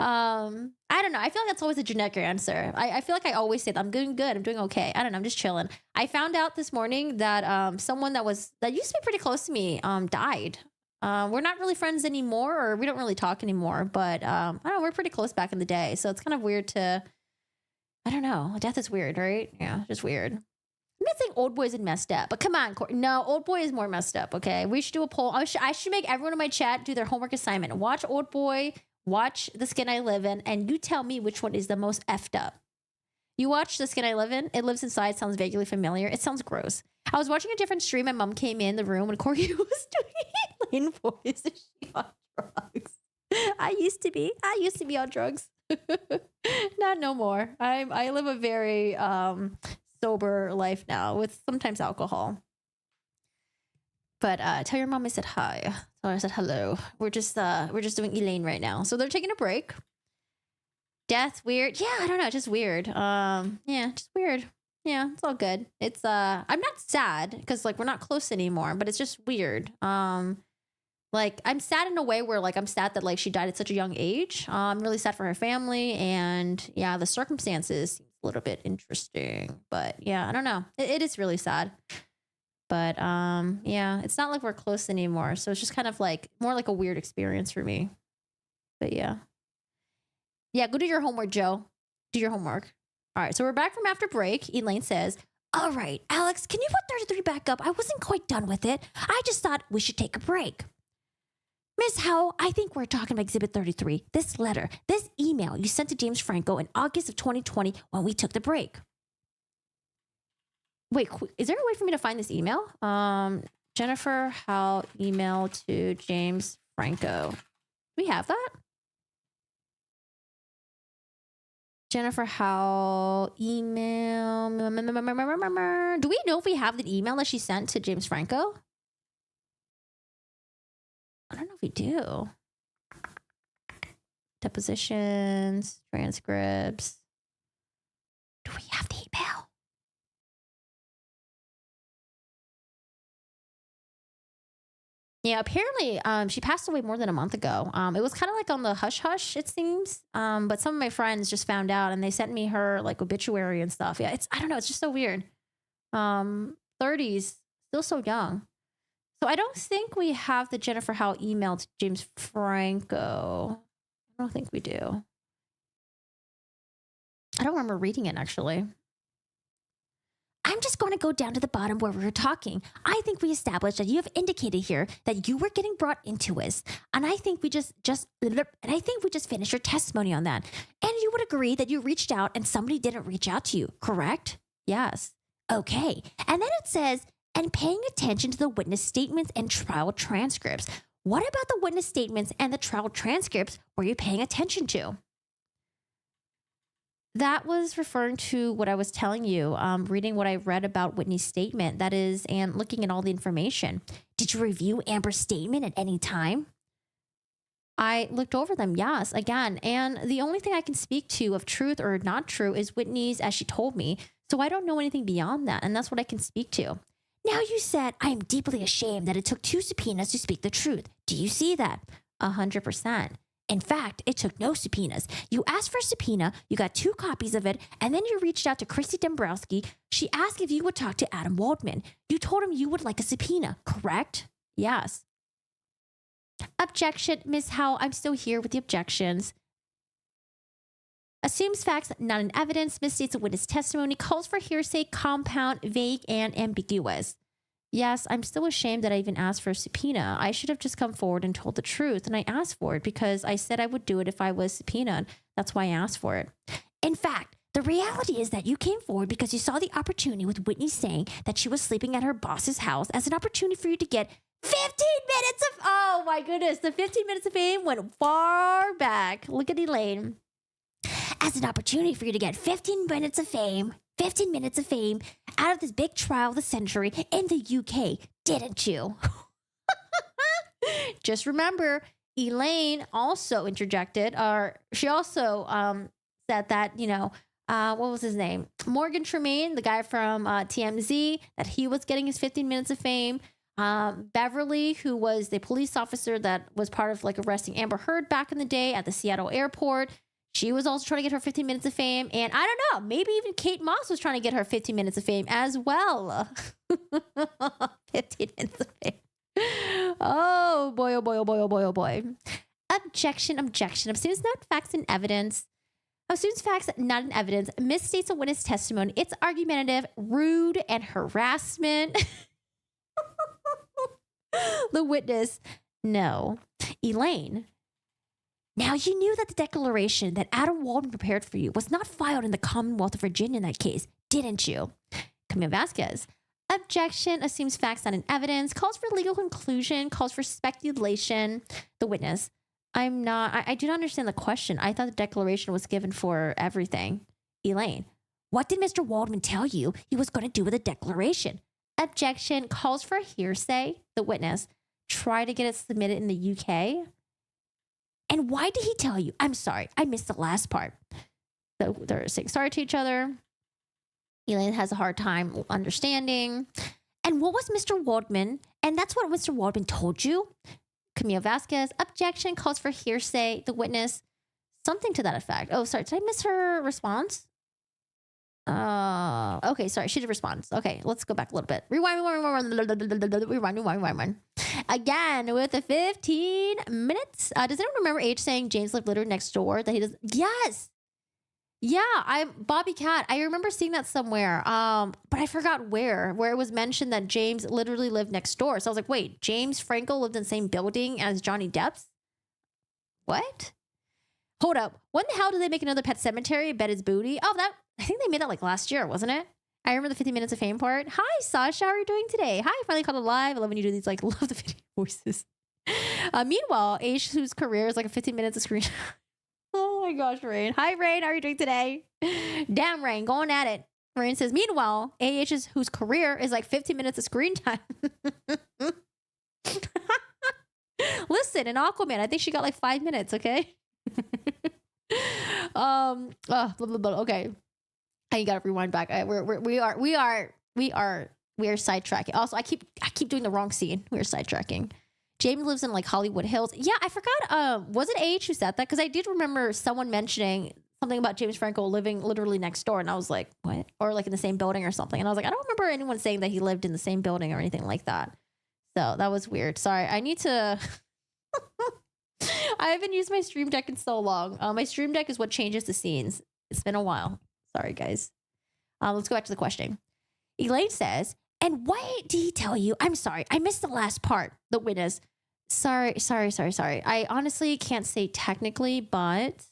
I don't know. I feel like that's always a generic answer. I feel like I always say that I'm doing good. I'm doing okay. I don't know. I'm just chilling. I found out this morning that someone that used to be pretty close to me died. We're not really friends anymore, or we don't really talk anymore. But I don't know. We're pretty close back in the day, so it's kind of weird to. I don't know. Death is weird, right? Yeah, just weird. I'm not saying old boy isn't messed up, but come on, no, old boy is more messed up. Okay, we should do a poll. I should make everyone in my chat do their homework assignment. Watch Old Boy. Watch The Skin I Live In, and you tell me which one is the most effed up. You watch The Skin I Live In. It Lives Inside sounds vaguely familiar. It sounds gross. I was watching a different stream. My mom came in the room when Corey was doing Elaine voice. Is she on drugs? I used to be on drugs. Not no more. I live a very sober life now with sometimes alcohol. But tell your mom I said hi. So I said hello. We're just doing Elaine right now. So they're taking a break. Death, weird. Yeah, I don't know, just weird. Yeah, just weird. Yeah, it's all good. It's I'm not sad because like we're not close anymore, but it's just weird. Like I'm sad in a way where like I'm sad that like she died at such a young age. I'm really sad for her family, and yeah, the circumstances seem a little bit interesting. But yeah, I don't know. It is really sad. But yeah, it's not like we're close anymore. So it's just kind of like more like a weird experience for me. But yeah. Yeah, go do your homework, Joe. Do your homework. All right, so we're back from after break. Elaine says, all right, Alex, can you put 33 back up? I wasn't quite done with it. I just thought we should take a break. Miss Howell, I think we're talking about Exhibit 33. This letter, this email you sent to James Franco in August of 2020 when we took the break. Wait, is there a way for me to find this email? Jennifer Howell email to James Franco. Do we have that? Jennifer Howell email. Do we know if we have the email that she sent to James Franco? I don't know if we do. Depositions, transcripts. Do we have the email? Yeah, apparently she passed away more than a month ago. It was kind of like on the hush hush, it seems. But some of my friends just found out and they sent me her like obituary and stuff. Yeah, I don't know, it's just so weird. 30s, still so young. So I don't think we have the Jennifer Howell email to James Franco. I don't think we do. I don't remember reading it actually. I'm just going to go down to the bottom where we were talking. I think we established that you have indicated here that you were getting brought into us, and I think we just finished your testimony on that. And you would agree that you reached out and somebody didn't reach out to you, correct? Yes. Okay. And then it says, and paying attention to the witness statements and trial transcripts. What about the witness statements and the trial transcripts were you paying attention to? That was referring to what I was telling you, reading what I read about Whitney's statement, that is, and looking at all the information. Did you review Amber's statement at any time? I looked over them, yes, again. And the only thing I can speak to of truth or not true is Whitney's as she told me. So I don't know anything beyond that. And that's what I can speak to. Now you said, I am deeply ashamed that it took 2 subpoenas to speak the truth. Do you see that? 100%. In fact, it took no subpoenas. You asked for a subpoena, you got 2 copies of it, and then you reached out to Christy Dombrowski. She asked if you would talk to Adam Waldman. You told him you would like a subpoena, correct? Yes. Objection, Ms. Howell, I'm still here with the objections. Assumes facts, not in evidence, misstates a witness testimony, calls for hearsay, compound, vague, and ambiguous. Yes, I'm still ashamed that I even asked for a subpoena. I should have just come forward and told the truth, and I asked for it because I said I would do it if I was subpoenaed. That's why I asked for it. In fact, the reality is that you came forward because you saw the opportunity with Whitney saying that she was sleeping at her boss's house as an opportunity for you to get 15 minutes of, oh my goodness, the 15 minutes of fame went far back. Look at Elaine. As an opportunity for you to get 15 minutes of fame out of this big trial of the century in the UK, didn't you? Just remember, Elaine also interjected, or she also said that, what was his name? Morgan Tremaine, the guy from TMZ, that he was getting his 15 minutes of fame. Beverly, who was the police officer that was part of like arresting Amber Heard back in the day at the Seattle airport. She was also trying to get her 15 minutes of fame. And I don't know, maybe even Kate Moss was trying to get her 15 minutes of fame as well. 15 minutes of fame. Oh boy, oh boy, oh boy, oh boy, oh boy. Objection. Assumes not facts and evidence. Assumes facts, not in evidence. Misstates a witness testimony. It's argumentative, rude, and harassment. The witness, no. Elaine. Now, you knew that the declaration that Adam Waldman prepared for you was not filed in the Commonwealth of Virginia in that case, didn't you? Camille Vasquez. Objection. Assumes facts, not in evidence. Calls for legal conclusion. Calls for speculation. The witness. I do not understand the question. I thought the declaration was given for everything. Elaine. What did Mr. Waldman tell you he was going to do with the declaration? Objection. Calls for hearsay. The witness. Try to get it submitted in the UK. And why did he tell you? I'm sorry, I missed the last part. So they're saying sorry to each other. Elaine has a hard time understanding. And what was Mr. Waldman? And that's what Mr. Waldman told you? Camille Vasquez. Objection. Calls for hearsay. The witness. Something to that effect. Oh, sorry. Did I miss her response? Okay, sorry. She did response. Okay, let's go back a little bit. Rewind. Again, with the 15 minutes. Does anyone remember H saying James lived literally next door? That he does. Yes. Yeah, Bobby Cat. I remember seeing that somewhere. But I forgot where it was mentioned that James literally lived next door. So I was like, wait, James Franco lived in the same building as Johnny Depp's? What? Hold up. When the hell did they make another Pet Cemetery? Bet his booty. Oh, I think they made that like last year, wasn't it? I remember the 15 minutes of fame part. Hi, Sasha. How are you doing today? Hi, finally caught it live. I love when you do these, like, love the video voices. Meanwhile, H, whose career is like a 15 minutes of screen. Oh my gosh, Rain. Hi, Rain. How are you doing today? Damn, Rain. Going at it. Rain says, meanwhile, AH's whose career is like 15 minutes of screen time. Listen, in Aquaman, I think she got like 5 minutes, okay? Blah, blah, blah. Okay. You gotta rewind back. We are sidetracking. Also, I keep doing the wrong scene. We are sidetracking. James lives in like Hollywood Hills. Yeah, I forgot. Was it AH who said that? Because I did remember someone mentioning something about James Franco living literally next door, and I was like, what? Or like in the same building or something. And I was like, I don't remember anyone saying that he lived in the same building or anything like that. So that was weird. Sorry, I need to. I haven't used my Stream Deck in so long. My Stream Deck is what changes the scenes. It's been a while. Sorry, guys. Let's go back to the question. Elaine says, and why did he tell you? I'm sorry, I missed the last part. The witness. Sorry. I honestly can't say technically, but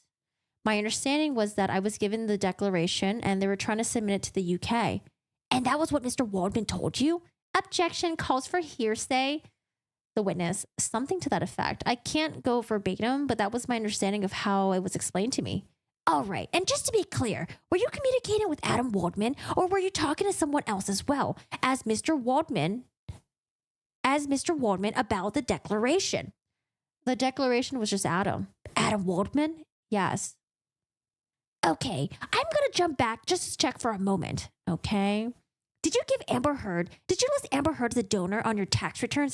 my understanding was that I was given the declaration and they were trying to submit it to the UK. And that was what Mr. Waldman told you? Objection. Calls for hearsay. The witness. Something to that effect. I can't go verbatim, but that was my understanding of how it was explained to me. All right. And just to be clear, were you communicating with Adam Waldman or were you talking to someone else as well as Mr. Waldman about the declaration? The declaration was just Adam. Adam Waldman? Yes. Okay. I'm going to jump back just to check for a moment. Okay. Did you list Amber Heard as a donor on your tax returns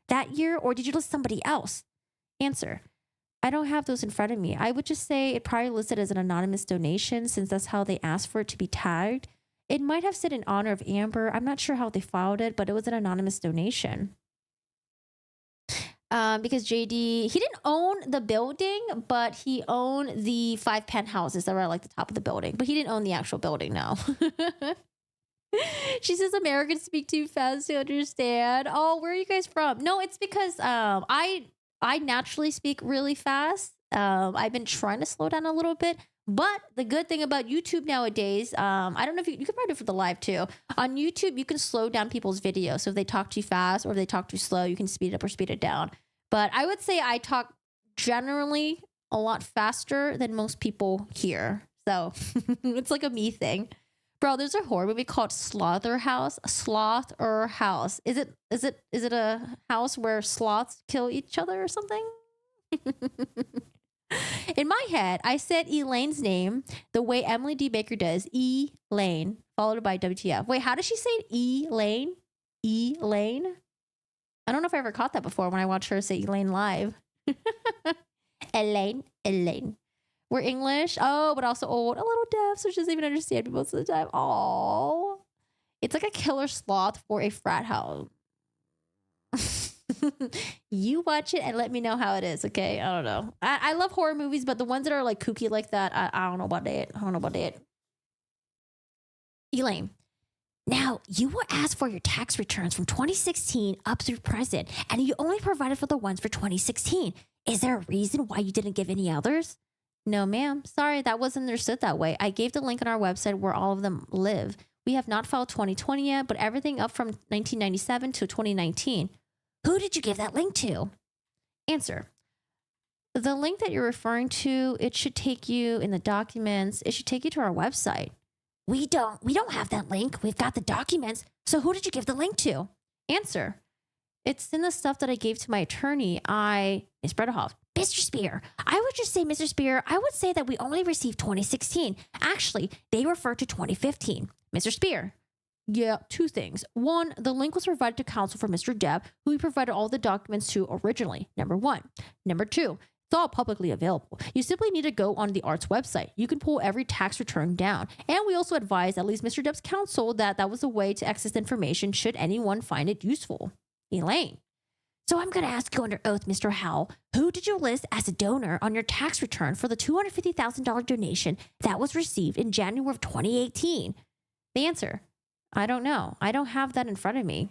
that year, or did you list somebody else? Answer. I don't have those in front of me. I would just say it probably listed as an anonymous donation since that's how they asked for it to be tagged. It might have said in honor of Amber. I'm not sure how they filed it, but it was an anonymous donation. Because JD, he didn't own the building, but he owned the 5 penthouses that were at like the top of the building. But he didn't own the actual building, no. She says Americans speak too fast to understand. Oh, where are you guys from? No, it's because I naturally speak really fast. I've been trying to slow down a little bit. But the good thing about YouTube nowadays, I don't know if you can probably do it for the live too. On YouTube, you can slow down people's videos. So if they talk too fast or if they talk too slow, you can speed it up or speed it down. But I would say I talk generally a lot faster than most people here. So it's like a me thing. Bro, there's a horror movie called Slaughterhouse. Slaughterhouse. Is it a house where sloths kill each other or something? In my head, I said Elaine's name the way Emily D. Baker does. Elaine, followed by WTF. Wait, how does she say it? Elaine? Elaine? I don't know if I ever caught that before when I watched her say Elaine live. Elaine. We're English. Oh, but also old. A little deaf, so she doesn't even understand me most of the time. Oh, it's like a killer sloth for a frat house. You watch it and let me know how it is, okay? I don't know. I love horror movies, but the ones that are like kooky like that, I don't know about it. I don't know about it. Elaine. Now, you were asked for your tax returns from 2016 up through present, and you only provided for the ones for 2016. Is there a reason why you didn't give any others? No, ma'am. Sorry, that wasn't understood that way. I gave the link on our website where all of them live. We have not filed 2020 yet, but everything up from 1997 to 2019. Who did you give that link to? Answer. The link that you're referring to, it should take you in the documents. It should take you to our website. We don't have that link. We've got the documents. So who did you give the link to? Answer. It's in the stuff that I gave to my attorney. Ms. Bredehoff. Mr. Spear, I would just say, Mr. Spear, I would say that we only received 2016. Actually, they refer to 2015. Mr. Spear. Yeah, two things. One, the link was provided to counsel for Mr. Depp, who we provided all the documents to originally. Number one. Number two, it's all publicly available. You simply need to go on the Arts website. You can pull every tax return down. And we also advise at least Mr. Depp's counsel that was a way to access information should anyone find it useful. Elaine. So I'm going to ask you under oath, Mr. Howell, who did you list as a donor on your tax return for the $250,000 donation that was received in January of 2018? The answer, I don't know. I don't have that in front of me.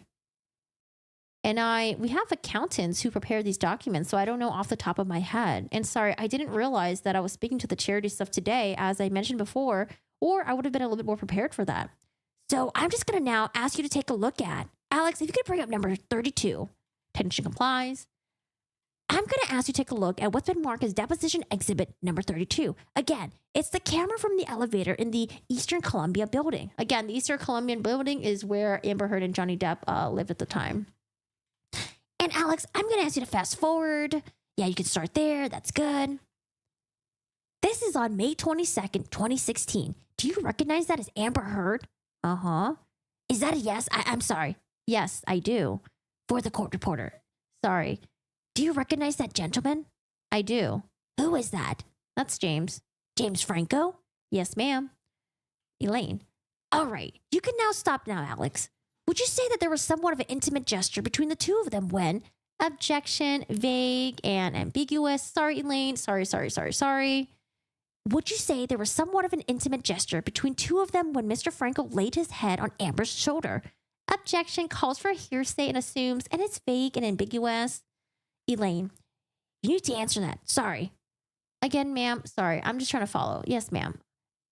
And we have accountants who prepare these documents, so I don't know off the top of my head. And sorry, I didn't realize that I was speaking to the charity stuff today, as I mentioned before, or I would have been a little bit more prepared for that. So I'm just going to now ask you to take a look at, Alex, if you could bring up number 32, tension complies. I'm going to ask you to take a look at what's been marked as deposition exhibit number 32. Again, it's the camera from the elevator in the Eastern Columbia building. Again, the Eastern Columbian building is where Amber Heard and Johnny Depp lived at the time. And Alex, I'm going to ask you to fast forward. Yeah, you can start there. That's good. This is on May 22nd, 2016. Do you recognize that as Amber Heard? Uh-huh. Is that a yes? I'm sorry. Yes, I do. For the court reporter. Sorry. Do you recognize that gentleman? I do. Who is that? That's James. James Franco? Yes, ma'am. Elaine. All right. You can now stop now, Alex. Would you say that there was somewhat of an intimate gesture between the two of them when? Objection, vague, and ambiguous. Sorry, Elaine. Sorry. Would you say there was somewhat of an intimate gesture between two of them when Mr. Franco laid his head on Amber's shoulder? Objection calls for hearsay and assumes, and it's vague and ambiguous. Elaine, you need to answer that. Sorry. Again, ma'am. Sorry. I'm just trying to follow. Yes, ma'am.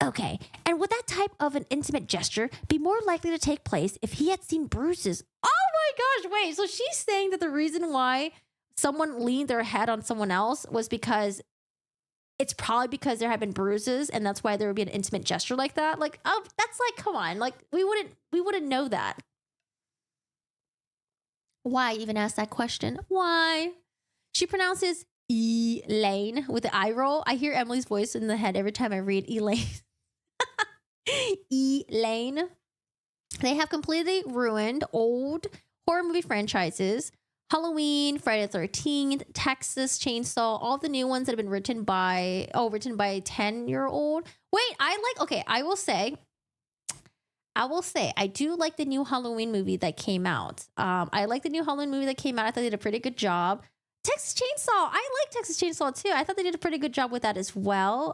Okay. And would that type of an intimate gesture be more likely to take place if he had seen bruises? Oh my gosh. Wait. So she's saying that the reason why someone leaned their head on someone else was because it's probably because there had been bruises and that's why there would be an intimate gesture like that. Like, oh, that's like, come on. Like we wouldn't know that. Why even ask that question? Why? She pronounces Elaine with the eye roll. I hear Emily's voice in the head every time I read Elaine. Elaine. They have completely ruined old horror movie franchises. Halloween, Friday the 13th, Texas Chainsaw, all the new ones that have been written by a 10-year-old. Wait, I will say, I do like the new Halloween movie that came out. I like the new Halloween movie that came out. I thought they did a pretty good job. Texas Chainsaw. I like Texas Chainsaw too. I thought they did a pretty good job with that as well.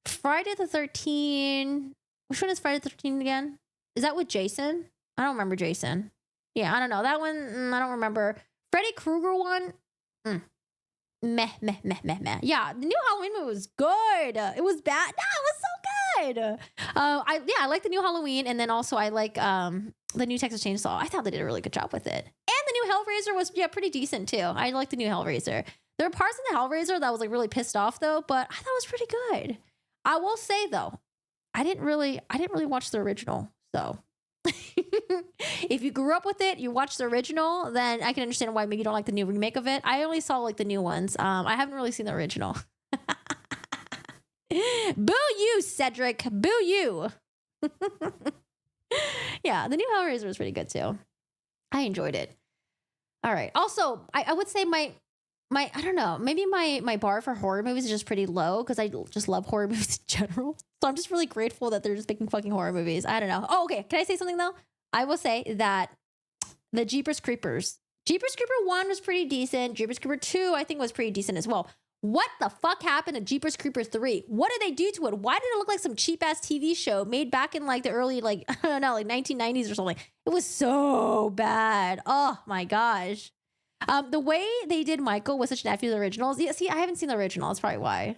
Friday the 13th. Which one is Friday the 13th again? Is that with Jason? I don't remember Jason. Yeah, I don't know. That one, I don't remember. Freddy Krueger one? Meh. Yeah, the new Halloween movie was good. It was bad. No, it was so good. I like the new Halloween, and then also I like the new Texas Chainsaw. I thought they did a really good job with it. And the new Hellraiser was pretty decent too. I like the new Hellraiser. There are parts in the Hellraiser that was like really pissed off though, but I thought it was pretty good. I will say though, I didn't really watch the original. So if you grew up with it, you watched the original, then I can understand why maybe you don't like the new remake of it. I only saw like the new ones. I haven't really seen the original. Boo you, Cedric. Boo you. Yeah, the new Hellraiser was pretty good too. I enjoyed it. All right. Also, I would say my I don't know, maybe my bar for horror movies is just pretty low because I just love horror movies in general. So I'm just really grateful that they're just making fucking horror movies. I don't know. Oh, okay. Can I say something though? I will say that the Jeepers Creepers 1 was pretty decent. Jeepers Creeper 2, I think, was pretty decent as well. What the fuck happened to Jeepers Creepers 3? What did they do to it? Why did it look like some cheap ass TV show made back in like the early, like, I don't know, like 1990s or something? It was so bad. Oh my gosh. The way they did Michael with such nephew the originals. Yeah, see, I haven't seen the original. That's probably why.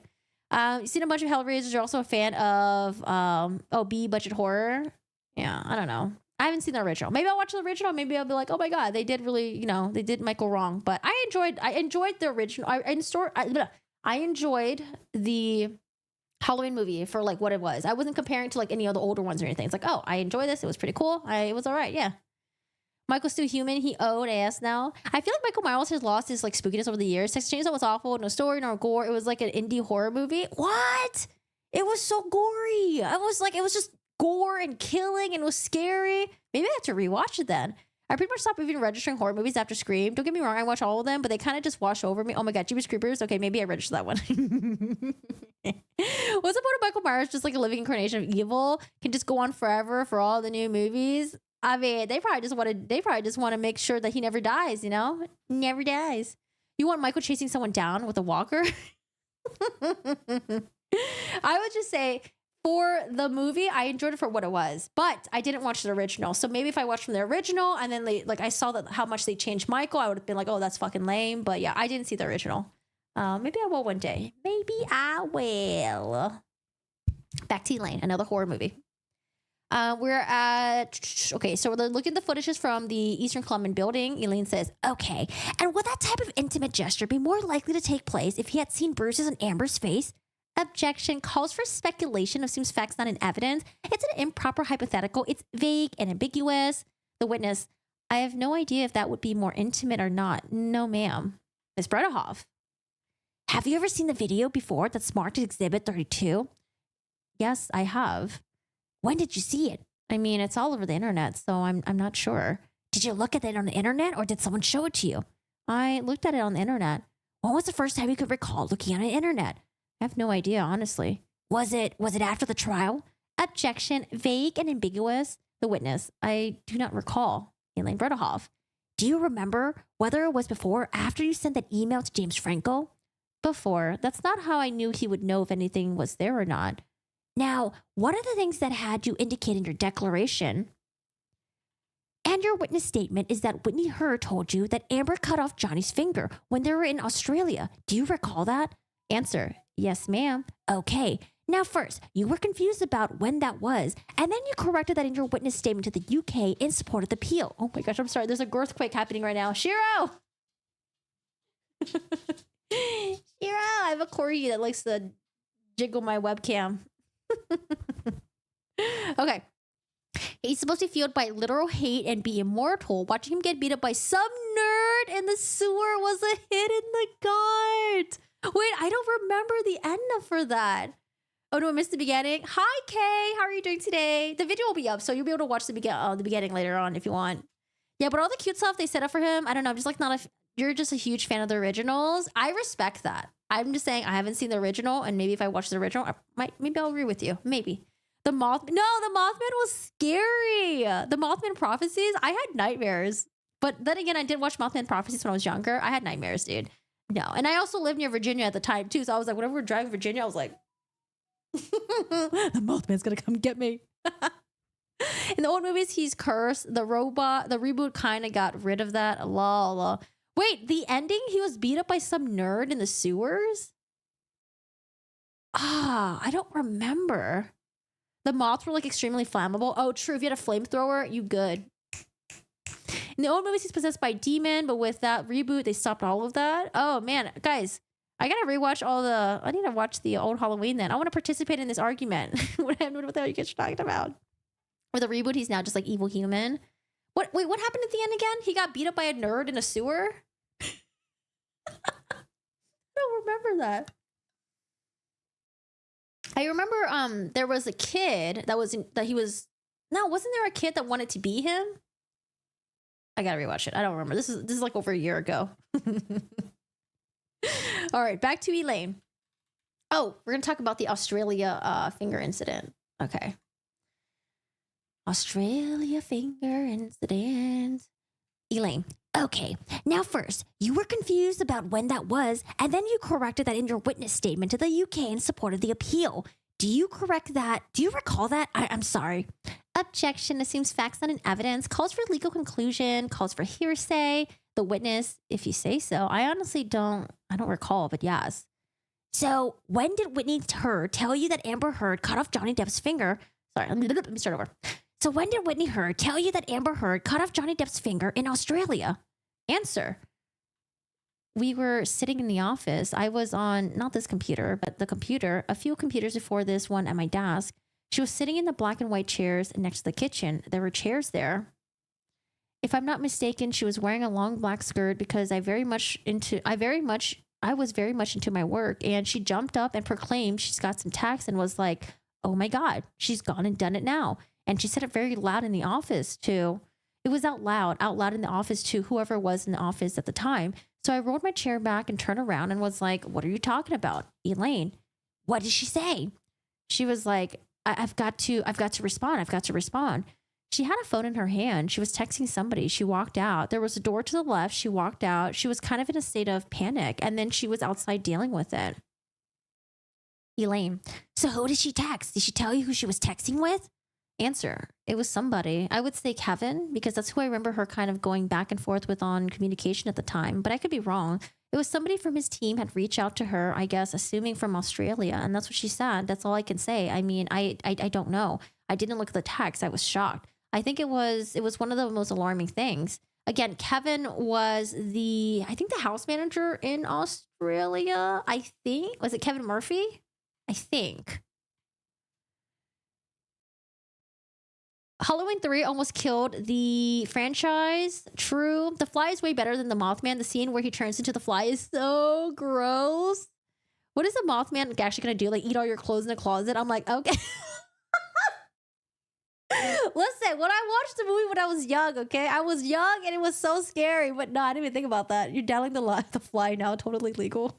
You've seen a bunch of Hellraisers. You're also a fan of B budget horror. Yeah, I don't know. I haven't seen the original. Maybe I'll watch the original. Maybe I'll be like, oh my god, they did really, they did Michael wrong. But I enjoyed the original. I enjoyed the Halloween movie for like what it was. I wasn't comparing to like any of the older ones or anything. It's like, oh, I enjoyed this. It was pretty cool. It was all right. Yeah. Michael's still human. He owed ass now. I feel like Michael Myers has lost his like spookiness over the years. Texas Chainsaw was awful. No story, no gore. It was like an indie horror movie. What? It was so gory. I was like, it was just gore and killing and it was scary. Maybe I have to rewatch it then. I pretty much stopped even registering horror movies after Scream. Don't get me wrong, I watch all of them, but they kind of just wash over me. Oh my god, Jeepers Creepers. Okay, maybe I register that one. What's the point of Michael Myers just like a living incarnation of evil? Can just go on forever for all the new movies? I mean, they probably just want to make sure that he never dies, Never dies. You want Michael chasing someone down with a walker? I would just say for the movie, I enjoyed it for what it was, but I didn't watch the original. So maybe if I watched from the original and then I saw that how much they changed Michael, I would have been like, oh, that's fucking lame. But yeah, I didn't see the original. Maybe I will one day. Maybe I will. Back to Elaine, another horror movie. We're at, okay, so we're looking at the footages from the Eastern Clubman building. Elaine says, okay, and would that type of intimate gesture be more likely to take place if he had seen bruises on Amber's face? Objection. Calls for speculation, assumes facts not in evidence. It's an improper hypothetical. It's vague and ambiguous. The witness, I have no idea if that would be more intimate or not. No, ma'am. Ms. Bredehoff, have you ever seen the video before that's marked as Exhibit 32? Yes, I have. When did you see it? I mean, it's all over the internet, so I'm not sure. Did you look at it on the internet or did someone show it to you? I looked at it on the internet. When was the first time you could recall looking on the internet? I have no idea, honestly. Was it after the trial? Objection. Vague and ambiguous. The witness, I do not recall. Elaine Bredehoff, do you remember whether it was before or after you sent that email to James Franco? Before. That's not how I knew he would know if anything was there or not. Now, what are the things that had you indicate in your declaration and your witness statement is that Whitney Herr told you that Amber cut off Johnny's finger when they were in Australia. Do you recall that? Answer, yes, ma'am. Okay. Now, first, you were confused about when that was, and then you corrected that in your witness statement to the UK in support of the appeal. Oh my gosh, I'm sorry. There's a earthquake happening right now. Shiro! Shiro, I have a corgi that likes to jiggle my webcam. Okay. He's supposed to be fueled by literal hate and be immortal. Watching him get beat up by some nerd in the sewer was a hit in the gut. Wait, I don't remember the end for that. Oh no, I missed the beginning. Hi, Kay. How are you doing today? The video will be up, so you'll be able to watch the beginning later on if you want. Yeah, but all the cute stuff they set up for him, I don't know. I'm just like you're just a huge fan of the originals. I respect that. I'm just saying I haven't seen the original, and maybe if I watch the original, maybe I'll agree with you. Maybe. The Mothman was scary. The Mothman prophecies, I had nightmares. But then again, I did watch Mothman prophecies when I was younger. I had nightmares, dude. No. And I also lived near Virginia at the time, too. So I was like, whenever we're driving Virginia, I was like, the Mothman's going to come get me. In the old movies, he's cursed. The reboot kind of got rid of that. Wait, the ending? He was beat up by some nerd in the sewers? I don't remember. The moths were like extremely flammable. Oh, true. If you had a flamethrower, you good. In the old movies, he's possessed by a demon, but with that reboot, they stopped all of that. Oh, man. Guys, I gotta rewatch I need to watch the old Halloween then. I want to participate in this argument. What the hell you guys talking about? With the reboot, he's now just like evil human. Wait, what happened at the end again? He got beat up by a nerd in a sewer? I don't remember that. I remember there was a kid wasn't there a kid that wanted to be him? I gotta rewatch it. I don't remember. This is like over a year ago. All right, back to Elaine. Oh, we're gonna talk about the Australia finger incident. Okay. Australia finger incident. Elaine. Okay, now first, you were confused about when that was, and then you corrected that in your witness statement to the UK in support of the appeal. Do you correct that? Do you recall that? I'm sorry. Objection assumes facts not in evidence, calls for legal conclusion, calls for hearsay. The witness, if you say so. I honestly don't recall, but yes. So when did Whitney Heard tell you that Amber Heard cut off Johnny Depp's finger? Sorry, let me start over. So when did Whitney Heard tell you that Amber Heard cut off Johnny Depp's finger in Australia? Answer. We were sitting in the office. I was on, not this computer, but the computer, a few computers before this one at my desk. She was sitting in the black and white chairs next to the kitchen. There were chairs there. If I'm not mistaken, she was wearing a long black skirt because I was very much into my work, and she jumped up and proclaimed she's got some tax and was like, oh my God, she's gone and done it now. And she said it very loud in the office too. It was out loud in the office to whoever was in the office at the time. So I rolled my chair back and turned around and was like, what are you talking about? Elaine, what did she say? She was like, I've got to respond. She had a phone in her hand. She was texting somebody. She walked out. There was a door to the left. She walked out. She was kind of in a state of panic. And then she was outside dealing with it. Elaine, so who did she text? Did she tell you who she was texting with? Answer, it was somebody. I would say Kevin, because that's who I remember her kind of going back and forth with on communication at the time. But I could be wrong. It was somebody from his team had reached out to her, I guess, assuming from Australia. And that's what she said. That's all I can say. I mean, I don't know. I didn't look at the text. I was shocked. I think it was one of the most alarming things. Again, Kevin was the house manager in Australia. I think. Was it Kevin Murphy? I think. Halloween 3 almost killed the franchise. True. The Fly is way better than the Mothman. The scene where he turns into the Fly is so gross. What is the Mothman actually going to do? Like eat all your clothes in the closet? I'm like, okay. Listen, when I watched the movie when I was young, okay? I was young and it was so scary. But no, I didn't even think about that. You're downloading the Fly now. Totally legal.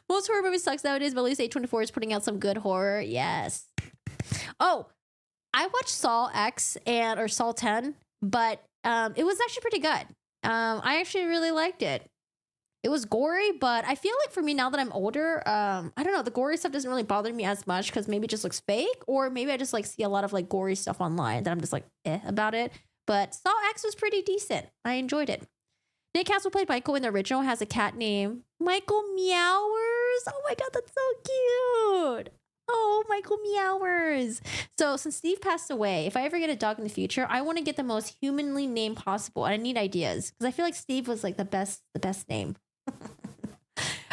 Most horror movies sucks nowadays, but at least A24 is putting out some good horror. Yes. Oh, I watched Saw X or Saw 10, but it was actually pretty good. I actually really liked it. It was gory, but I feel like for me now that I'm older, I don't know, the gory stuff doesn't really bother me as much because maybe it just looks fake, or maybe I just like see a lot of like gory stuff online that I'm just like about it. But Saw X was pretty decent. I enjoyed it. Nick Castle played Michael in the original, has a cat named Michael Meowers. Oh my God, that's so cute. Oh, Michael Meowers. So since Steve passed away, if I ever get a dog in the future, I want to get the most humanly named possible. And I need ideas because I feel like Steve was like the best name.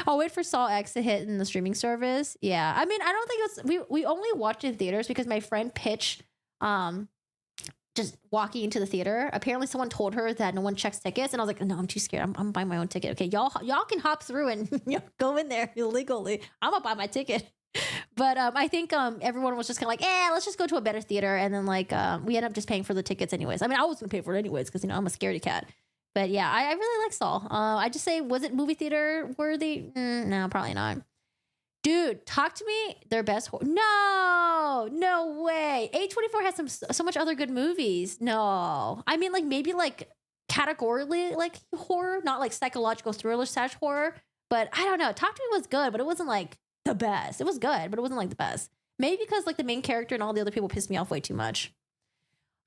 I'll wait for Saw X to hit in the streaming service. Yeah. I mean, I don't think it's, we only watched it in theaters because my friend pitched just walking into the theater. Apparently someone told her that no one checks tickets. And I was like, no, I'm too scared. I'm buying my own ticket. Okay. Y'all can hop through and go in there illegally. I'm gonna buy my ticket. But I think everyone was just kind of like, let's just go to a better theater. And then like we ended up just paying for the tickets anyways. I mean, I was going to pay for it anyways because, I'm a scaredy cat. But yeah, I really like Saw. I just say, was it movie theater worthy? No, probably not. Dude, talk to me. Their best horror. No way. A24 has so much other good movies. No. I mean, like maybe like categorically like horror, not like psychological thriller / horror. But I don't know. Talk to Me was good, but it wasn't like the best. It was good, but it wasn't like the best. Maybe because like the main character and all the other people pissed me off way too much.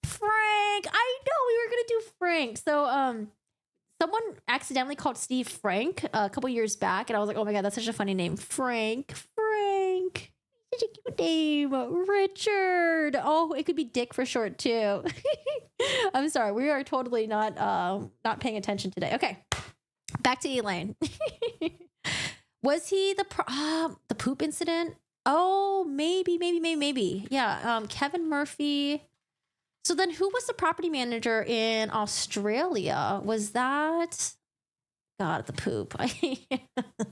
Frank, I know we were gonna do Frank. So someone accidentally called Steve Frank a couple years back, and I was like, oh my God, that's such a funny name. Frank. Such a cute name. Richard. Oh, it could be Dick for short too. I'm sorry, we are totally not paying attention today. Okay, back to Elaine. Was he the poop incident? Oh, maybe. Yeah, Kevin Murphy. So then who was the property manager in Australia? Was that... God, the poop.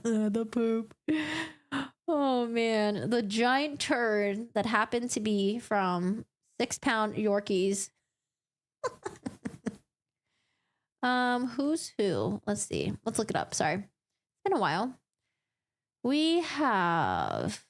The poop. Oh, man. The giant turd that happened to be from 6-pound Yorkies. Who's who? Let's see. Let's look it up. Sorry. It's been a while. We have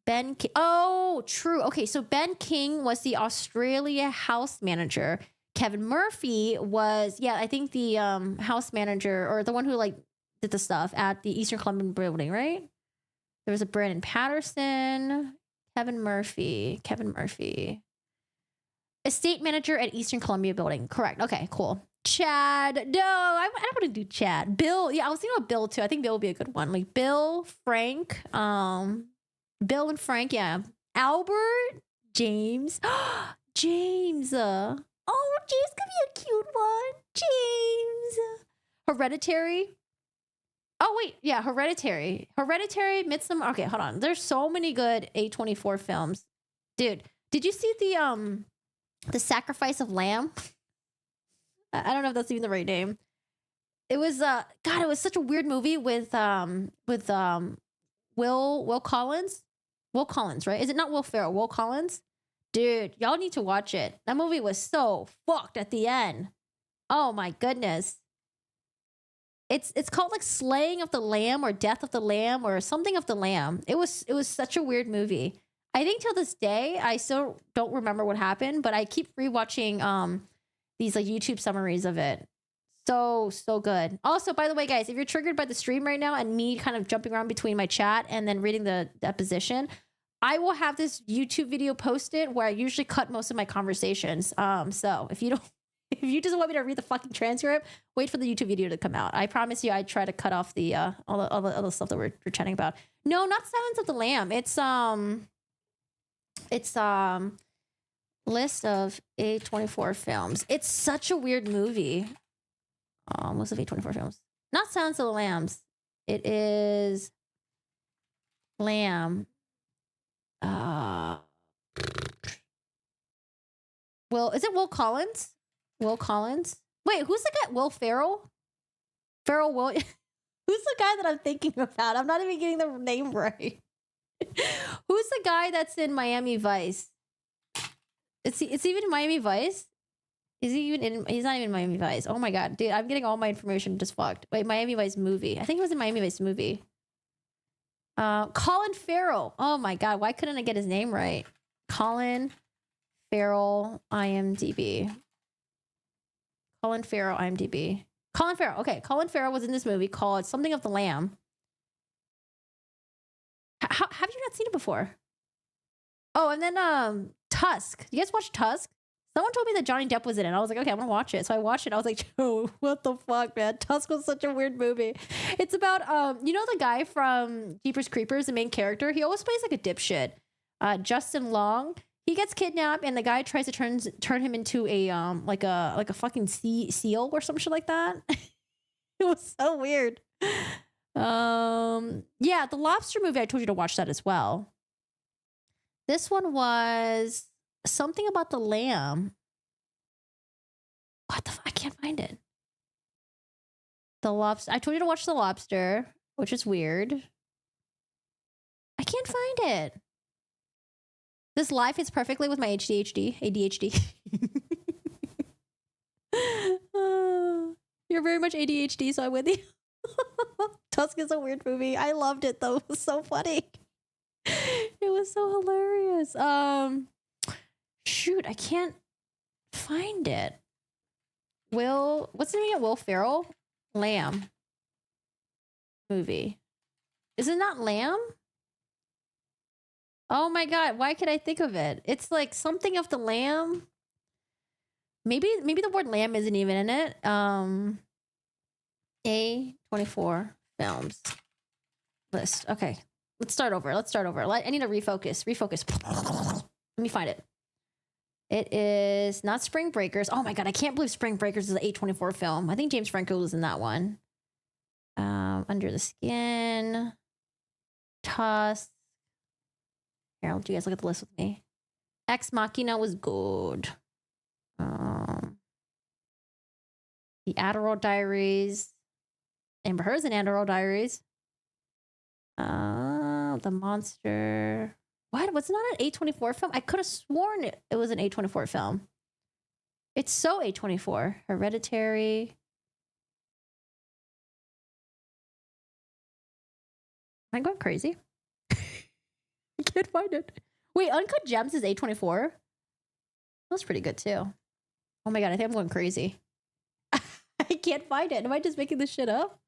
Ben King. Oh, true. Okay, so Ben King was the Australia house manager. Kevin Murphy was, I think the house manager, or the one who like did the stuff at the Eastern Columbia building, right? There was a Brandon Patterson, Kevin Murphy. Estate manager at Eastern Columbia building. Correct. Okay, cool. Chad. No, I don't want to do Chad. Bill. Yeah, I was thinking about Bill too. I think Bill would be a good one. Like Bill, Frank, Bill and Frank. Yeah. Albert, James. James. Oh, James could be a cute one. James. Hereditary. Oh, wait. Yeah, Hereditary. Midsommar. Okay, hold on. There's so many good A24 films. Dude, did you see the Sacrifice of Lamb? I don't know if that's even the right name. It was God, it was such a weird movie with Will Collins. Will Collins, right? Is it not Will Ferrell? Will Collins? Dude, y'all need to watch it. That movie was so fucked at the end. Oh my goodness. It's called like Slaying of the Lamb or Death of the Lamb or something of the Lamb. It was such a weird movie. I think till this day I still don't remember what happened, but I keep rewatching these like YouTube summaries of it. So good. Also, by the way, guys, if you're triggered by the stream right now and me kind of jumping around between my chat and then reading the deposition, I will have this YouTube video posted where I usually cut most of my conversations. So if you just want me to read the fucking transcript, wait for the YouTube video to come out. I promise you, I try to cut off the all the other stuff that we're chatting about. No, not Silence of the Lamb. It's list of A24 films. It's such a weird movie. List of A24 films. Not Silence of the Lambs. It is Lamb. Is it Will Collins? Will Collins? Wait, who's the guy? Will Ferrell? Ferrell Will. Who's the guy that I'm thinking about? I'm not even getting the name right. Who's the guy that's in Miami Vice? It's even in Miami Vice? Is he even in? He's not even in Miami Vice. Oh my god, dude! I'm getting all my information just fucked. Wait, Miami Vice movie. I think it was in Miami Vice movie. Colin Farrell. Oh my god, why couldn't I get his name right? Colin Farrell, IMDb. Colin Farrell, IMDb. Colin Farrell. Okay, Colin Farrell was in this movie called Something of the Lamb. Have you not seen it before? Oh, and then Tusk. You guys watch Tusk? Someone told me that Johnny Depp was in it. I was like, okay, I'm gonna watch it. So I watched it. I was like, Joe, what the fuck, man? Tusk was such a weird movie. It's about you know the guy from Jeepers Creepers, the main character? He always plays like a dipshit. Justin Long. He gets kidnapped and the guy tries to turn him into a like a fucking seal or some shit like that. It was so weird. Yeah, the Lobster movie, I told you to watch that as well. This one was something about the lamb. What the I can't find it. The Lobster. I told you to watch The Lobster, which is weird. I can't find it. This live fits perfectly with my ADHD. You're very much ADHD, so I'm with you. Tusk is a weird movie. I loved it though. It was so funny. It was so hilarious. Shoot, I can't find it. What's the name of Will Ferrell? Lamb movie. Is it not Lamb? Oh my god, why could I think of it? It's like something of the lamb. Maybe the word lamb isn't even in it. A24 films list. Okay. Let's start over. I need to refocus. Let me find it. It is not Spring Breakers. Oh my god, I can't believe Spring Breakers is an A24 film. I think James Franco was in that one. Under the Skin. Tusk. Here, I'll let you guys look at the list with me. Ex Machina was good. The Adderall Diaries. Amber Heard's in Adderall Diaries. The Monster. What? Was it not an A24 film? I could have sworn it was an A24 film. It's so A24. Hereditary. Am I going crazy? I can't find it. Wait, Uncut Gems is A24? That's pretty good too. Oh my god, I think I'm going crazy. I can't find it. Am I just making this shit up?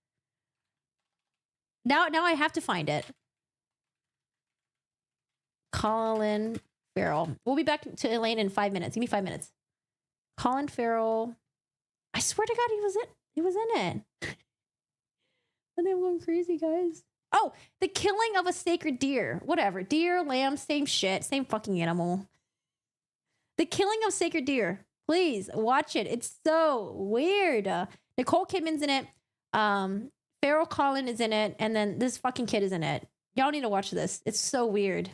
Now I have to find it. Colin Farrell. We'll be back to Elaine in 5 minutes. Give me 5 minutes. Colin Farrell. I swear to God, he was in it. I think I'm going crazy, guys. Oh, the killing of a sacred deer. Whatever. Deer, lamb, same shit. Same fucking animal. The killing of sacred deer. Please watch it. It's so weird. Nicole Kidman's in it. Farrell Colin is in it. And then this fucking kid is in it. Y'all need to watch this. It's so weird.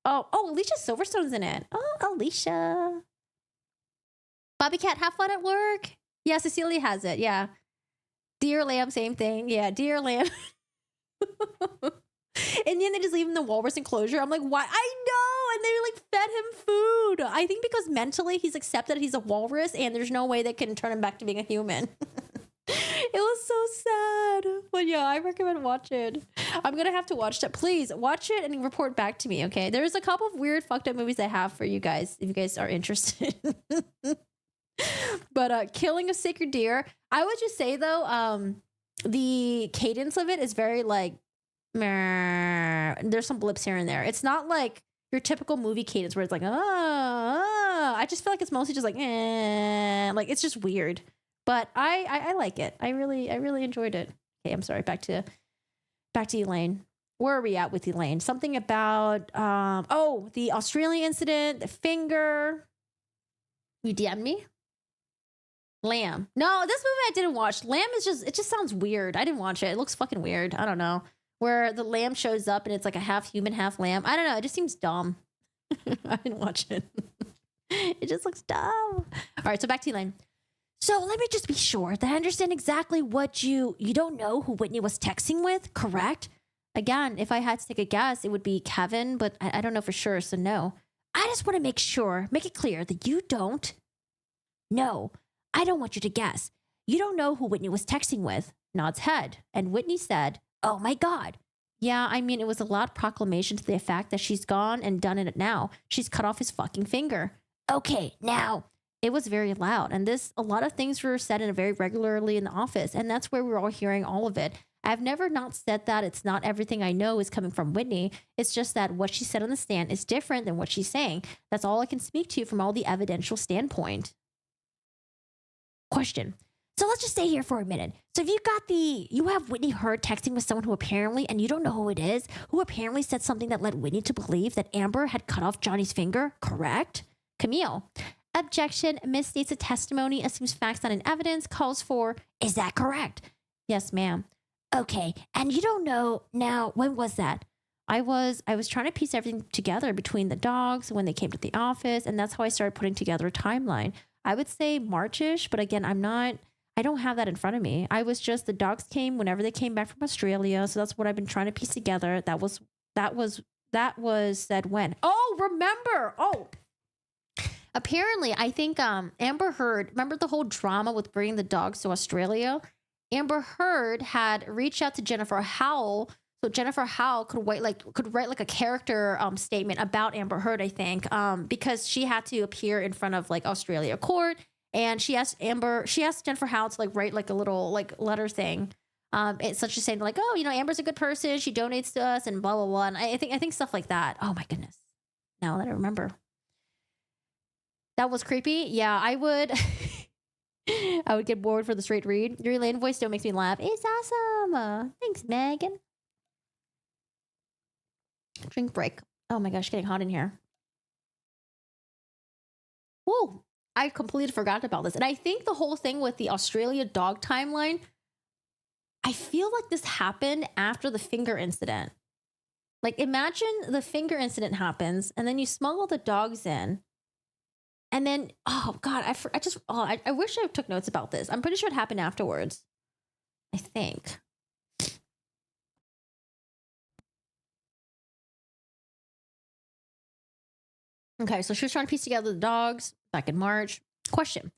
Oh, Alicia Silverstone's in it. Oh, Alicia. Bobby Cat, have fun at work. Yeah, Cecilia has it. Yeah. Deer, lamb, same thing. Yeah, deer, lamb. And then they just leave him in the walrus enclosure. I'm like, why? I know. And they like fed him food. I think because mentally he's accepted he's a walrus and there's no way they can turn him back to being a human. It was so sad. But yeah, I recommend watching. I'm going to have to watch that. Please watch it and report back to me, okay? There's a couple of weird fucked up movies I have for you guys if you guys are interested. But Killing of Sacred Deer, I would just say though, the cadence of it is very like, meh. There's some blips here and there. It's not like your typical movie cadence where it's like, I just feel like it's mostly just like, like it's just weird. But I like it. I really enjoyed it. Okay, I'm sorry. Back to Elaine. Where are we at with Elaine? Something about the Australian incident, the finger. You DM'd me? Lamb. No, this movie I didn't watch. Lamb is it just sounds weird. I didn't watch it. It looks fucking weird. I don't know. Where the lamb shows up and it's like a half human, half lamb. I don't know. It just seems dumb. I didn't watch it. It just looks dumb. All right, so back to Elaine. So let me just be sure that I understand exactly what you don't know who Whitney was texting with, correct? Again, if I had to take a guess, it would be Kevin, but I don't know for sure, so no. I just want to make it clear that you don't know. I don't want you to guess. You don't know who Whitney was texting with. Nods head. And Whitney said, oh my God. Yeah, I mean, it was a loud proclamation to the effect that she's gone and done it now. She's cut off his fucking finger. Okay, now. It was very loud. And a lot of things were said very regularly in the office. And that's where we're all hearing all of it. I've never not said that. It's not everything I know is coming from Whitney. It's just that what she said on the stand is different than what she's saying. That's all I can speak to from all the evidential standpoint. Question. So let's just stay here for a minute. So if you have Whitney Heard texting with someone who apparently, and you don't know who it is, who apparently said something that led Whitney to believe that Amber had cut off Johnny's finger, correct? Camille. Objection. Misstates a testimony, assumes facts not in evidence, calls for, is that correct? Yes, ma'am. Okay. And you don't know now, when was that? I was trying to piece everything together between the dogs, when they came to the office, and that's how I started putting together a timeline. I would say March-ish, but again, I don't have that in front of me. The dogs came whenever they came back from Australia. So that's what I've been trying to piece together. That was said when. Oh, remember. Oh, apparently I think, Amber Heard, remember the whole drama with bringing the dogs to Australia? Amber Heard had reached out to Jennifer Howell. So Jennifer Howell could write like a character statement about Amber Heard, I think, because she had to appear in front of like Australia court, and she asked Jennifer Howell to like write like a little like letter thing, it's such as saying like, oh, you know, Amber's a good person, she donates to us, and blah blah blah. And I think stuff like that. Oh my goodness, now that I remember, that was creepy. Yeah, I would. I would get bored for the straight read. Your Elaine voice still makes me laugh. It's awesome. Thanks, Megan. Drink break. Oh my gosh, getting hot in here. Whoa, I completely forgot about this. And I think the whole thing with the Australia dog timeline, I feel like this happened after the finger incident. Like imagine the finger incident happens and then you smuggle the dogs in. And then, oh God, I wish I took notes about this. I'm pretty sure it happened afterwards. I think. Okay, so she was trying to piece together the dogs back in March. Question.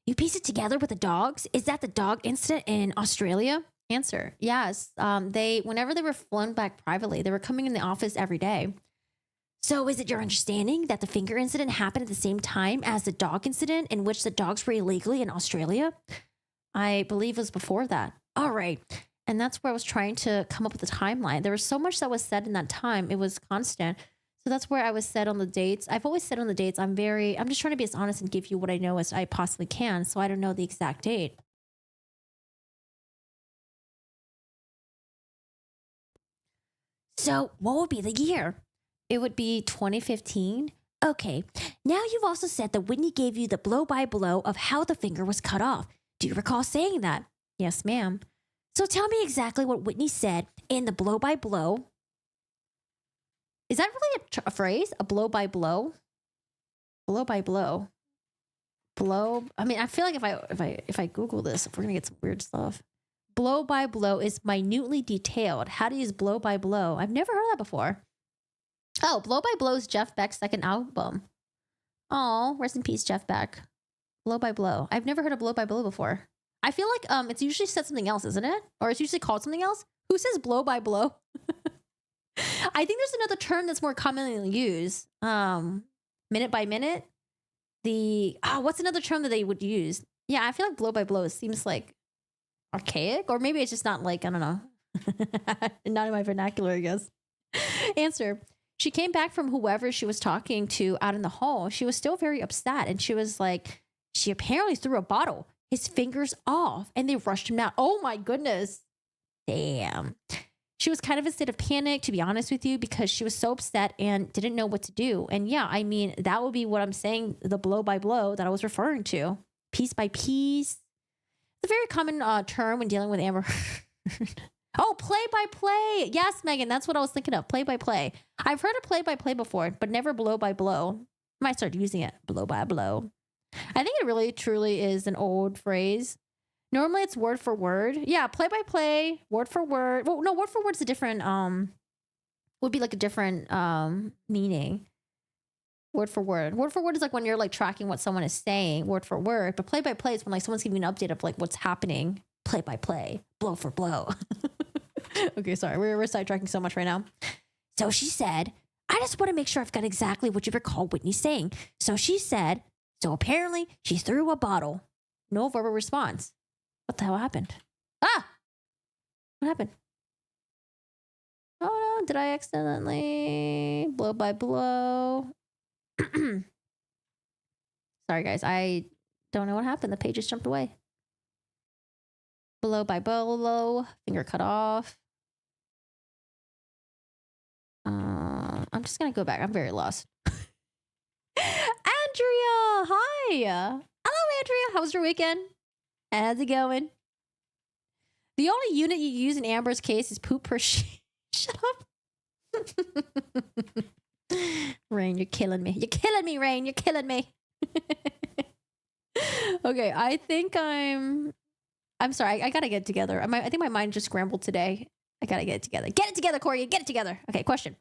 You piece it together with the dogs? Is that the dog incident in Australia? Answer. Yes. Whenever they were flown back privately, they were coming in the office every day. So is it your understanding that the finger incident happened at the same time as the dog incident in which the dogs were illegally in Australia? I believe it was before that. All right. And that's where I was trying to come up with a timeline. There was so much that was said in that time. It was constant. So that's where I was said on the dates. I've always said on the dates, I'm just trying to be as honest and give you what I know as I possibly can. So I don't know the exact date. So what would be the year? It would be 2015. Okay. Now you've also said that Whitney gave you the blow by blow of how the finger was cut off. Do you recall saying that? Yes, ma'am. So tell me exactly what Whitney said in the blow by blow. Is that really a phrase? A blow by blow? Blow by blow. Blow. I mean, I feel like if I Google this, we're gonna get some weird stuff. Blow by blow is minutely detailed. How to use blow by blow? I've never heard that before. Oh, Blow by Blow is Jeff Beck's second album. Oh, rest in peace, Jeff Beck. Blow by Blow. I've never heard of Blow by Blow before. I feel like it's usually said something else, isn't it? Or it's usually called something else. Who says blow by blow? I think there's another term that's more commonly used. Minute by minute. What's another term that they would use? Yeah, I feel like blow by blow seems like archaic, or maybe it's just not like, I don't know. Not in my vernacular, I guess. Answer. She came back from whoever she was talking to out in the hall. She was still very upset, and she was like, she apparently threw a bottle, his fingers off, and they rushed him out. Oh my goodness. Damn. She was kind of in a state of panic, to be honest with you, because she was so upset and didn't know what to do. And yeah, I mean, that would be what I'm saying, the blow by blow that I was referring to. Piece by piece. It's a very common term when dealing with Amber. Oh, play by play. Yes, Megan, that's what I was thinking of. Play by play. I've heard of play by play before, but never blow by blow. Might start using it. Blow by blow. I think it really truly is an old phrase. Normally it's word for word. Yeah, play by play, word for word. Well, no, word for word's a different, would be like a different meaning. Word for word. Word for word is like when you're like tracking what someone is saying, word for word. But play by play is when like someone's giving you an update of like what's happening. Play by play, blow for blow. Okay, sorry. We're sidetracking so much right now. So she said, I just want to make sure I've got exactly what you recall Whitney saying. So she said, so apparently she threw a bottle. No verbal response. What the hell happened? Ah! What happened? Oh no, did I accidentally blow by blow? Sorry guys, I don't know what happened. The page just jumped away. Blow by blow, finger cut off. I'm just gonna go back. I'm very lost. Andrea, hi. Hello, Andrea. How was your weekend? How's it going? The only unit you use in Amber's case is poop per sheet. Shut up. Rain, you're killing me. You're killing me, Rain. You're killing me. Okay, I think I'm sorry. I gotta get it together. I think my mind just scrambled today. I gotta get it together. Get it together, Corey. Get it together. Okay, question.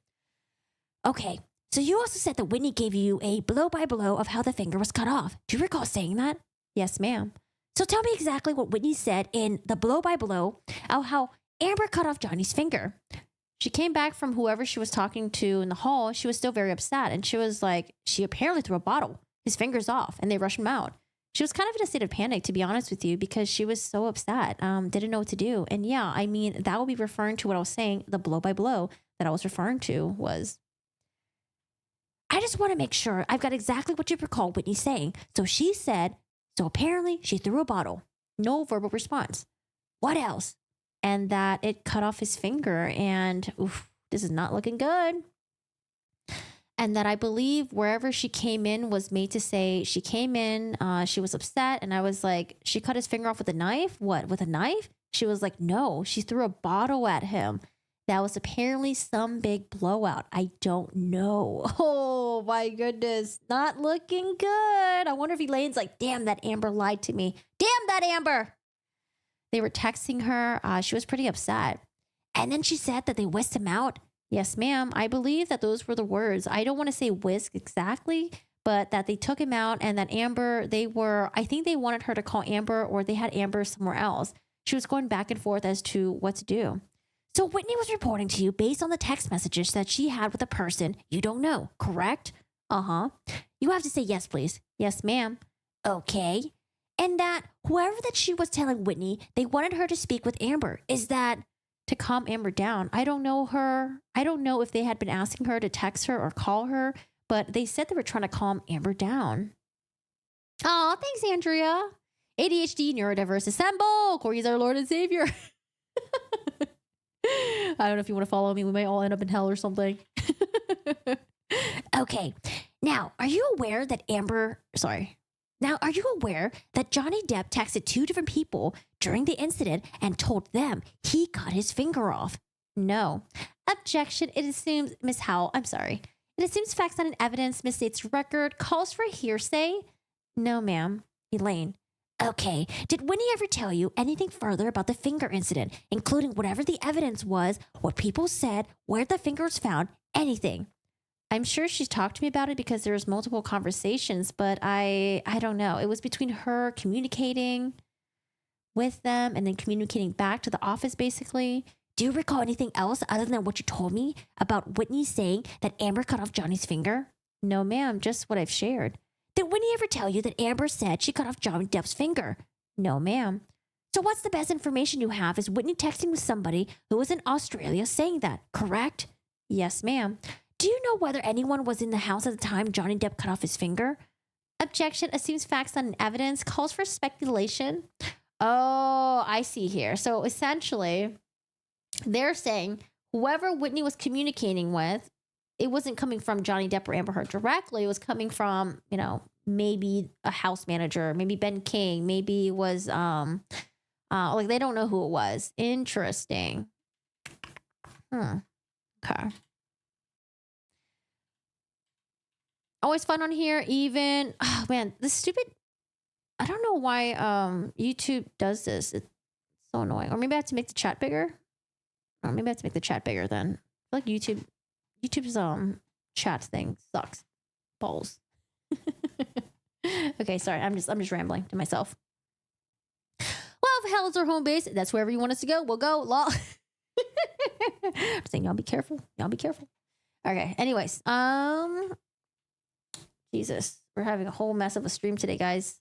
Okay, so you also said that Whitney gave you a blow by blow of how the finger was cut off. Do you recall saying that? Yes, ma'am. So tell me exactly what Whitney said in the blow by blow of how Amber cut off Johnny's finger. She came back from whoever she was talking to in the hall. She was still very upset. And she was like, she apparently threw a bottle, his fingers off, and they rushed him out. She was kind of in a state of panic, to be honest with you, because she was so upset, didn't know what to do. And yeah, I mean, that would be referring to what I was saying. The blow by blow that I was referring to was, I just want to make sure I've got exactly what you recall Whitney saying. So she said, so apparently she threw a bottle. No verbal response. What else? And that it cut off his finger. And oof, this is not looking good. And that I believe wherever she came in was made to say she came in, she was upset. And I was like, she cut his finger off with a knife? What, with a knife? She was like, no, she threw a bottle at him. That was apparently some big blowout. I don't know. Oh my goodness. Not looking good. I wonder if Elaine's like, damn, that Amber lied to me. Damn that Amber. They were texting her. She was pretty upset. And then she said that they whisked him out. Yes, ma'am. I believe that those were the words. I don't want to say whisk exactly, but that they took him out and that Amber, I think they wanted her to call Amber or they had Amber somewhere else. She was going back and forth as to what to do. So Whitney was reporting to you based on the text messages that she had with a person you don't know, correct? Uh-huh. You have to say yes, please. Yes, ma'am. Okay. And that whoever that she was telling Whitney, they wanted her to speak with Amber. Is that to calm Amber down? I don't know her. I don't know if they had been asking her to text her or call her, but they said they were trying to calm Amber down. Oh, thanks, Andrea. ADHD, neurodiverse, assemble. Corey's our Lord and Savior. I don't know if you want to follow me. We might all end up in hell or something. Okay. Now, are you aware that Johnny Depp texted 2 different people during the incident and told them he cut his finger off? No. Objection. It assumes, Miss Howell, I'm sorry. It assumes facts not in evidence, misstates record, calls for hearsay? No, ma'am. Elaine. Okay. Did Whitney ever tell you anything further about the finger incident, including whatever the evidence was, what people said, where the finger was found, anything? I'm sure she's talked to me about it because there's multiple conversations, but I don't know. It was between her communicating with them and then communicating back to the office, basically. Do you recall anything else other than what you told me about Whitney saying that Amber cut off Johnny's finger? No, ma'am, just what I've shared. Did Whitney ever tell you that Amber said she cut off Johnny Depp's finger? No, ma'am. So what's the best information you have is Whitney texting with somebody who was in Australia saying that, correct? Yes, ma'am. Do you know whether anyone was in the house at the time Johnny Depp cut off his finger? Objection. Assumes facts not in evidence. Calls for speculation. Oh, I see here. So essentially, they're saying whoever Whitney was communicating with, it wasn't coming from Johnny Depp or Amber Heard directly. It was coming from, maybe a house manager, maybe Ben King, maybe it was, like they don't know who it was. Interesting. Okay. Always fun on here, even, oh man, this stupid, I don't know why YouTube does this. It's so annoying. Or maybe I have to make the chat bigger. Or maybe I have to make the chat bigger then. I feel like YouTube's chat thing sucks. Balls. Okay, sorry. I'm just rambling to myself. Well, if hell is our home base, that's wherever you want us to go. We'll go. Law. I'm saying y'all be careful. Y'all be careful. Okay. Anyways, Jesus, we're having a whole mess of a stream today, guys.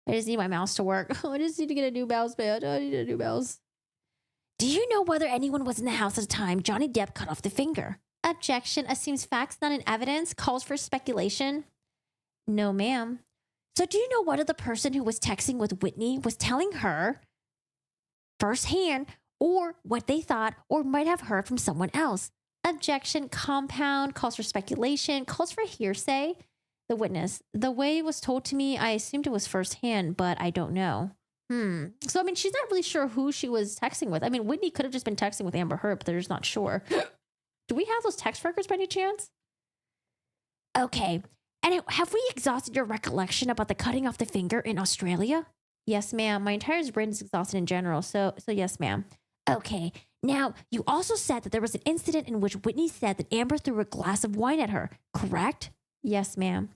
I just need my mouse to work. I just need to get a new mouse, man. I need a new mouse. Do you know whether anyone was in the house at the time Johnny Depp cut off the finger? Objection. Assumes facts not in evidence. Calls for speculation. No, ma'am. So do you know whether the person who was texting with Whitney was telling her firsthand or what they thought or might have heard from someone else? Objection. Compound. Calls for speculation. Calls for hearsay. The witness. The way it was told to me, I assumed it was firsthand, but I don't know. So, I mean, she's not really sure who she was texting with. I mean, Whitney could have just been texting with Amber Heard, but they're just not sure. Do we have those text records by any chance? Okay. And have we exhausted your recollection about the cutting off the finger in Australia? Yes, ma'am. My entire brain is exhausted in general. So yes, ma'am. Okay. Now, you also said that there was an incident in which Whitney said that Amber threw a glass of wine at her, correct? Yes, ma'am.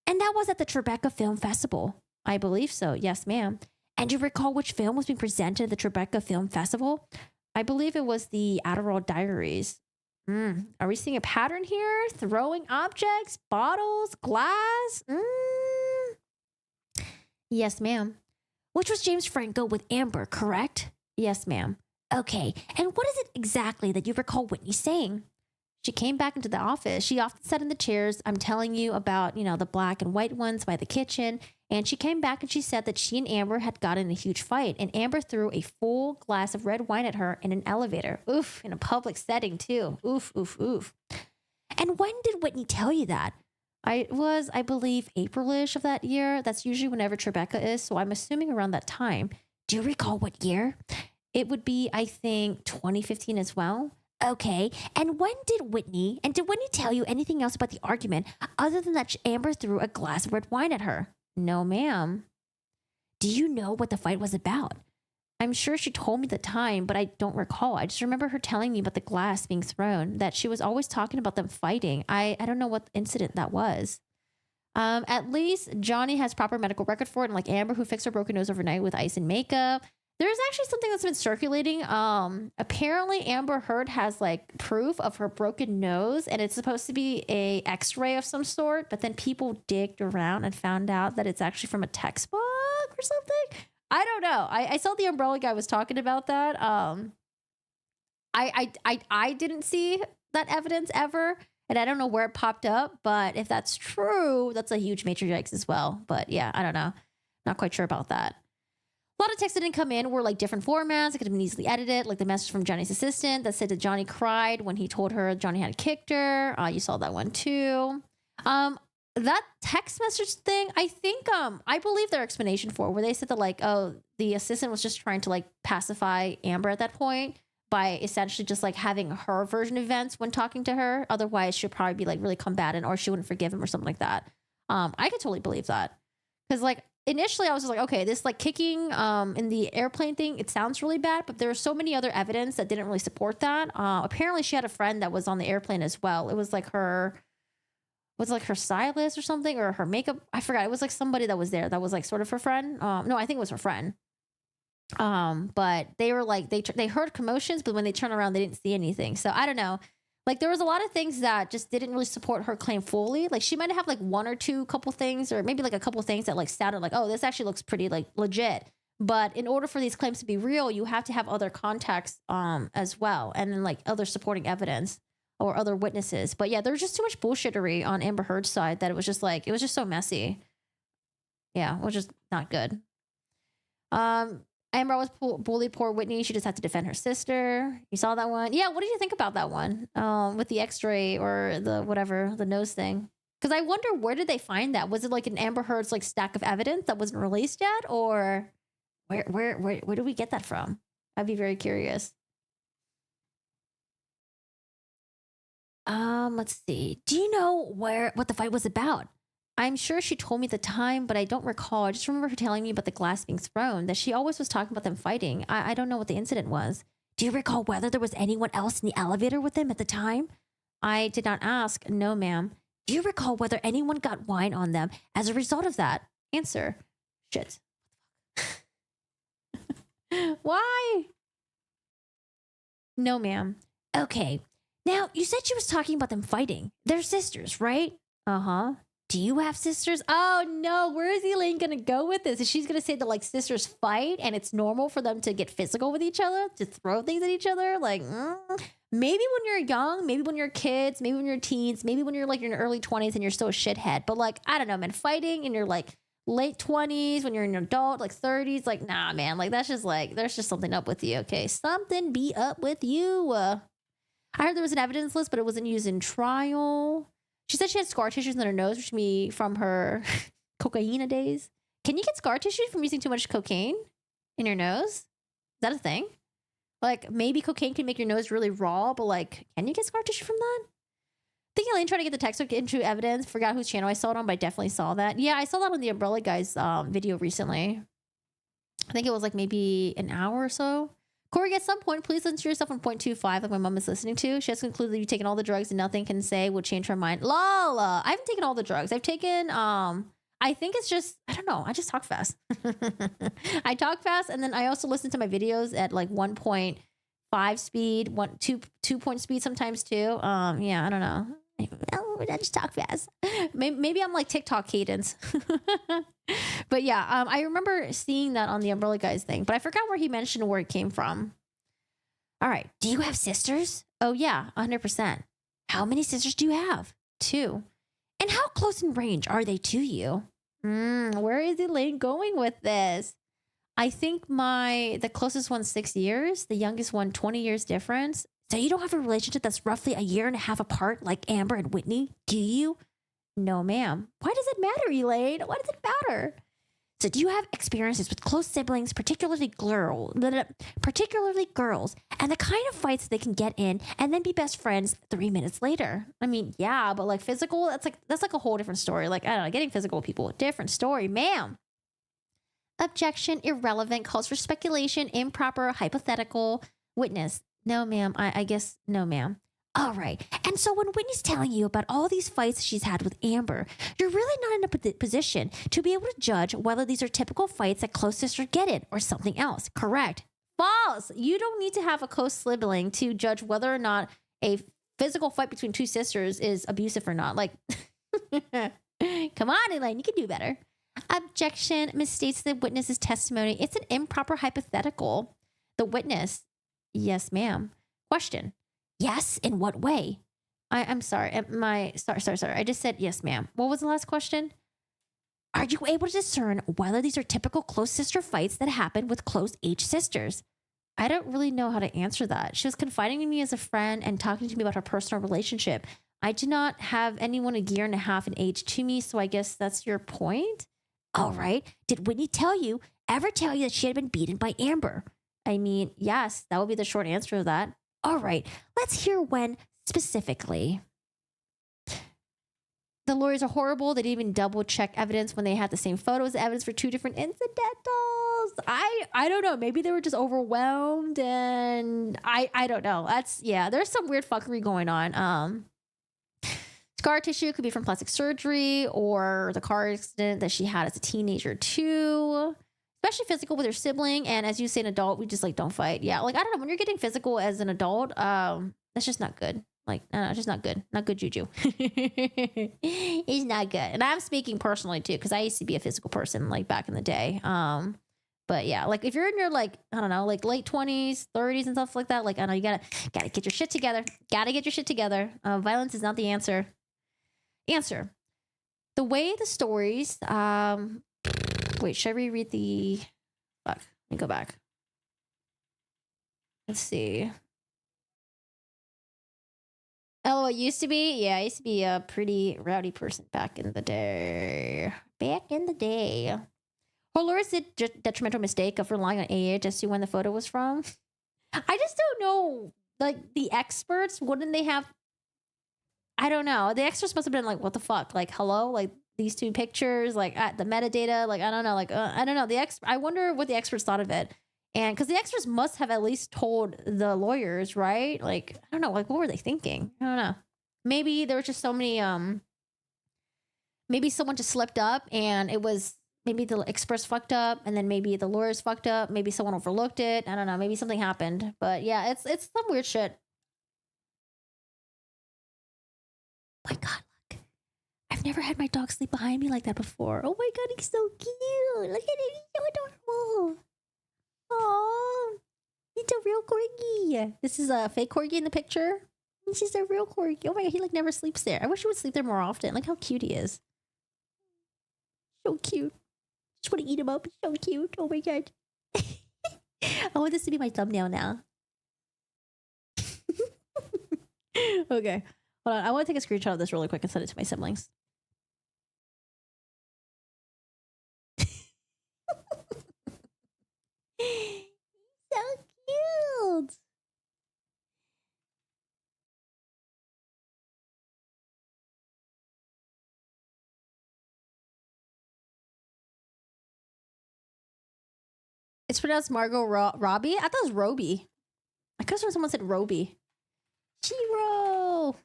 And that was at the Tribeca Film Festival. I believe so. Yes, ma'am. And do you recall which film was being presented at the Tribeca Film Festival? I believe it was the Adderall Diaries. Are we seeing a pattern here? Throwing objects, bottles, glass? Yes, ma'am. Which was James Franco with Amber, correct? Yes, ma'am. Okay, and what is it exactly that you recall Whitney saying? She came back into the office. She often sat in the chairs. I'm telling you about, the black and white ones by the kitchen. And she came back and she said that she and Amber had gotten in a huge fight. And Amber threw a full glass of red wine at her in an elevator. Oof, in a public setting too. Oof, oof, oof. And when did Whitney tell you that? I believe, April-ish of that year. That's usually whenever Tribeca is. So I'm assuming around that time. Do you recall what year? It would be, I think, 2015 as well. Okay. And did Whitney tell you anything else about the argument other than that Amber threw a glass of red wine at her? No, ma'am. Do you know what the fight was about? I'm sure she told me the time, but I don't recall. I just remember her telling me about the glass being thrown, that she was always talking about them fighting. I don't know what incident that was. At least Johnny has proper medical record for it, and like Amber, who fixed her broken nose overnight with ice and makeup. There's actually something that's been circulating. Apparently Amber Heard has like proof of her broken nose, and it's supposed to be a X-ray of some sort, but then people digged around and found out that it's actually from a textbook or something. I don't know. I saw the umbrella guy was talking about that. I didn't see that evidence ever, and I don't know where it popped up, but if that's true, that's a huge major yikes as well. But yeah, I don't know. Not quite sure about that. A lot of texts that didn't come in were like different formats. It could have been easily edited, like the message from Johnny's assistant that said that Johnny cried when he told her Johnny had kicked her. You saw that one too. That text message thing, I think, I believe their explanation for it, where they said that like, oh, the assistant was just trying to like pacify Amber at that point by essentially just like having her version of events when talking to her. Otherwise, she'll probably be like really combatant, or she wouldn't forgive him or something like that. I could totally believe that, because like, initially, I was just like, okay, this like kicking in the airplane thing, it sounds really bad, but there was so many other evidence that didn't really support that. Apparently, she had a friend that was on the airplane as well. It was like her stylist or something, or her makeup. I forgot. It was like somebody that was there that was like sort of her friend. No, I think it was her friend. But they were like, they heard commotions, but when they turned around, they didn't see anything. So I don't know. Like there was a lot of things that just didn't really support her claim fully. Like she might have like one or two couple things, or maybe like a couple things that like sounded like, oh, this actually looks pretty like legit. But in order for these claims to be real, you have to have other context as well, and then like other supporting evidence or other witnesses. But yeah, there was just too much bullshittery on Amber Heard's side that it was just so messy. Yeah, it was just not good. Amber always bullied poor Whitney. She just had to defend her sister. You saw that one? Yeah, what did you think about that one? With the x-ray or the whatever, the nose thing? Because I wonder, where did they find that? Was it like an Amber Heard's like stack of evidence that wasn't released yet? Or where do we get that from? I'd be very curious. Let's see. Do you know what the fight was about? I'm sure she told me the time, but I don't recall. I just remember her telling me about the glass being thrown, that she always was talking about them fighting. I don't know what the incident was. Do you recall whether there was anyone else in the elevator with them at the time? I did not ask. No, ma'am. Do you recall whether anyone got wine on them as a result of that? Answer. Shit. Why? No, ma'am. Okay. Now, you said she was talking about them fighting. They're sisters, right? Uh-huh. Do you have sisters? Oh no, where is Elaine gonna go with this? Is she gonna say that like sisters fight and it's normal for them to get physical with each other, to throw things at each other? Like, maybe when you're young, maybe when you're kids, maybe when you're teens, maybe when you're like in your early 20s and you're still a shithead. But like, I don't know, man, fighting in your like late 20s, when you're an adult, like 30s, like, nah, man, like that's just like, there's just something up with you, okay? Something be up with you. I heard there was an evidence list, but it wasn't used in trial. She said she had scar tissues in her nose, which me from her cocaine days. Can you get scar tissue from using too much cocaine in your nose? Is that a thing? Like maybe cocaine can make your nose really raw, but like, can you get scar tissue from that? I think Elaine tried to get the textbook into evidence. Forgot whose channel I saw it on, but I definitely saw that. Yeah, I saw that on the Umbrella Guys video recently. I think it was like maybe an hour or so. Corey, at some point, please listen to yourself on 0.25 like my mom is listening to. She has concluded that you've taken all the drugs and nothing can say would change her mind. Lol, I haven't taken all the drugs. I've taken, I think it's just, I don't know. I just talk fast. I talk fast, and then I also listen to my videos at like 1.5 speed, 2 point speed sometimes too. Yeah, I don't know. I just talk fast. Maybe I'm like TikTok cadence. But yeah, I remember seeing that on the Umbrella Guys thing, but I forgot where he mentioned where it came from. All right. Do you have sisters? Oh yeah, 100%. How many sisters do you have? 2. And how close in range are they to you? Where is Elaine going with this? I think the closest one's 6 years, the youngest one 20 years difference. So you don't have a relationship that's roughly a year and a half apart like Amber and Whitney, do you? No, ma'am. Why does it matter, Elaine? Why does it matter? So do you have experiences with close siblings, particularly girls, and the kind of fights they can get in and then be best friends 3 minutes later? I mean, yeah, but like physical, that's like a whole different story. Like, I don't know, getting physical with people, different story, ma'am. Objection, irrelevant, calls for speculation, improper, hypothetical. Witness. No, ma'am. I guess no, ma'am. All right. And so when Whitney's telling you about all these fights she's had with Amber, you're really not in a position to be able to judge whether these are typical fights that close sisters get in or something else. Correct. False. You don't need to have a close sibling to judge whether or not a physical fight between two sisters is abusive or not. Like, come on, Elaine, you can do better. Objection misstates the witness's testimony. It's an improper hypothetical. The witness, yes, ma'am. Question. Yes, in what way? I'm sorry. Sorry. I just said yes, ma'am. What was the last question? Are you able to discern whether these are typical close sister fights that happen with close age sisters? I don't really know how to answer that. She was confiding in me as a friend and talking to me about her personal relationship. I do not have anyone a year and a half in age to me, so I guess that's your point? All right. Did Whitney ever tell you that she had been beaten by Amber? I mean, yes, that would be the short answer to that. All right, let's hear when specifically. The lawyers are horrible. They didn't even double check evidence when they had the same photos as evidence for two different incidentals. I don't know. Maybe they were just overwhelmed and I don't know. There's some weird fuckery going on. Scar tissue could be from plastic surgery or the car accident that she had as a teenager too. Especially physical with her sibling, and as you say, an adult, we just like don't fight. Yeah, like I don't know, when you're getting physical as an adult, that's just not good. Like, no, it's just not good. Not good juju. It's not good. And I'm speaking personally too, because I used to be a physical person like back in the day. But yeah, like if you're in your like, I don't know, like late 20s, 30s and stuff like that, like I know you gotta get your shit together. Gotta get your shit together. Violence is not the answer. The way the stories, wait, should I reread the... Fuck, let me go back. Let's see. LOL used to be? Yeah, I used to be a pretty rowdy person back in the day. Her lawyers did detrimental mistake of relying on age as to when the photo was from. I just don't know. Like, the experts, wouldn't they have... I don't know. The experts must have been like, what the fuck? Like, hello? Like, these two pictures, like the metadata, like I don't know, I don't know. I wonder what the experts thought of it, and because the experts must have at least told the lawyers, right? Like I don't know, like what were they thinking? I don't know. Maybe there were just so many. Maybe someone just slipped up, and it was maybe the experts fucked up, and then maybe the lawyers fucked up. Maybe someone overlooked it. I don't know. Maybe something happened, but yeah, it's some weird shit. My God. I've never had my dog sleep behind me like that before. Oh my God, he's so cute. Look at it, he's so adorable. Oh, he's a real corgi. This is a fake corgi in the picture. This is a real corgi. Oh my God, he like never sleeps there. I wish he would sleep there more often. Like how cute he is. So cute. Just want to eat him up. He's so cute. Oh my God. I want this to be my thumbnail now. Okay. Hold on. I want to take a screenshot of this really quick and send it to my siblings. So cute. It's pronounced Margot Robbie. I thought it was Roby. I could have sworn someone said Roby. Chiro.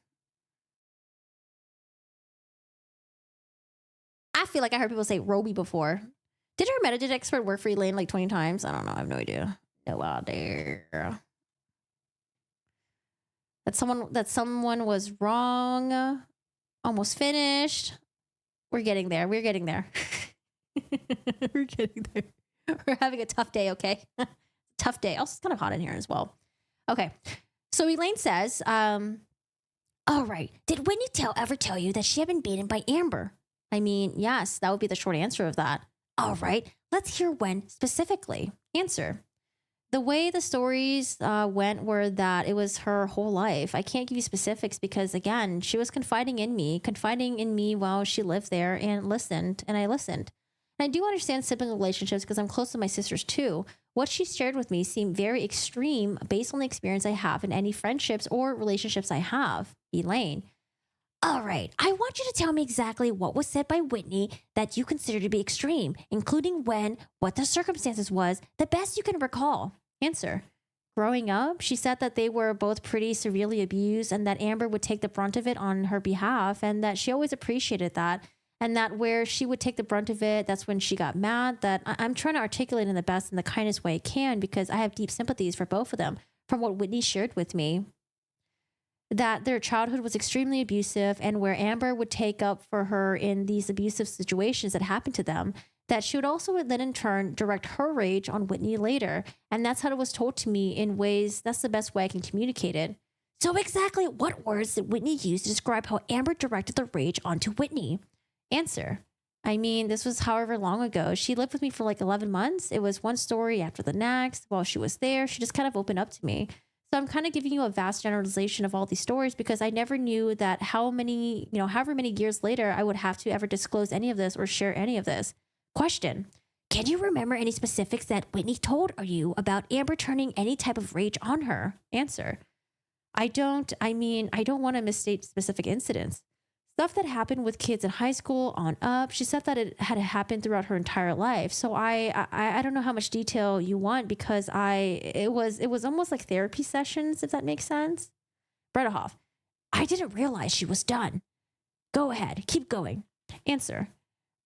I feel like I heard people say Roby before. Did her metadata expert work for Elaine like 20 times? I don't know. I have no idea. No idea. That someone was wrong. Almost finished. We're getting there. We're getting there. We're getting there. We're having a tough day, okay? Tough day. Also, it's kind of hot in here as well. Okay. So Elaine says, all right. Did Whitney ever tell you that she had been beaten by Amber? I mean, yes, that would be the short answer of that. All right. Let's hear when specifically. Answer. The way the stories went were that it was her whole life. I can't give you specifics because, again, she was confiding in me while she lived there and listened, and I listened. And I do understand sibling relationships because I'm close to my sisters too. What she shared with me seemed very extreme based on the experience I have in any friendships or relationships I have. Elaine. All right, I want you to tell me exactly what was said by Whitney that you consider to be extreme, including when, what the circumstances was, the best you can recall. Answer. growing up, she said that they were both pretty severely abused and that Amber would take the brunt of it on her behalf and that she always appreciated that. And that where she would take the brunt of it, that's when she got mad. That I'm trying to articulate in the best and the kindest way I can because I have deep sympathies for both of them from what Whitney shared with me. That their childhood was extremely abusive and where Amber would take up for her in these abusive situations that happened to them, that she would also then in turn direct her rage on Whitney later. And that's how it was told to me in ways, that's the best way I can communicate it. So exactly what words did Whitney use to describe how Amber directed the rage onto Whitney? Answer. I mean, this was however long ago. She lived with me for like 11 months. It was one story after the next. While she was there, she just kind of opened up to me. So I'm kind of giving you a vast generalization of all these stories because I never knew that however many years later, I would have to ever disclose any of this or share any of this. Question. Can you remember any specifics that Whitney told you about Amber turning any type of rage on her? Answer. I don't want to misstate specific incidents. Stuff that happened with kids in high school on up. She said that it had happened throughout her entire life. So I don't know how much detail you want because it was almost like therapy sessions, if that makes sense. Bredehoff. I didn't realize she was done. Go ahead. Keep going. Answer.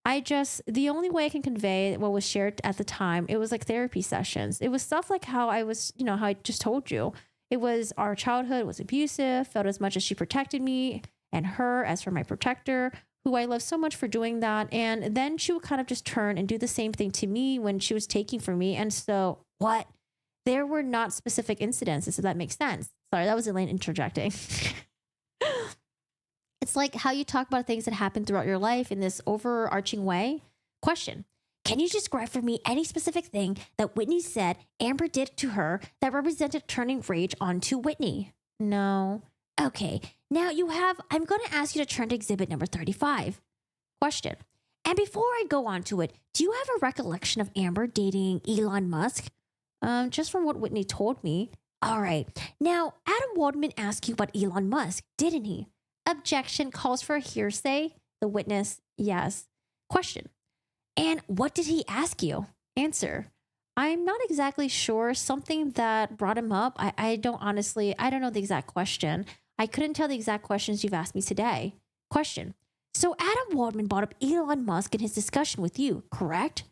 The only way I can convey what was shared at the time, it was like therapy sessions. It was stuff like how I was, how I just told you. It was our childhood was abusive, felt as much as she protected me and her as for my protector, who I love so much for doing that. And then she would kind of just turn and do the same thing to me when she was taking from me. And so what? There were not specific incidences, if that makes sense. Sorry, that was Elaine interjecting. It's like how you talk about things that happen throughout your life in this overarching way. Question. Can you describe for me any specific thing that Whitney said Amber did to her that represented turning rage onto Whitney? No. Okay. Now I'm going to ask you to turn to exhibit number 35. Question. And before I go on to it, do you have a recollection of Amber dating Elon Musk? Just from what Whitney told me. All right. Now, Adam Waldman asked you about Elon Musk, didn't he? Objection calls for a hearsay. The witness, yes. Question. And what did he ask you? Answer. I'm not exactly sure. Something that brought him up. I don't know the exact question. I couldn't tell the exact questions you've asked me today. Question. So Adam Waldman brought up Elon Musk in his discussion with you, correct?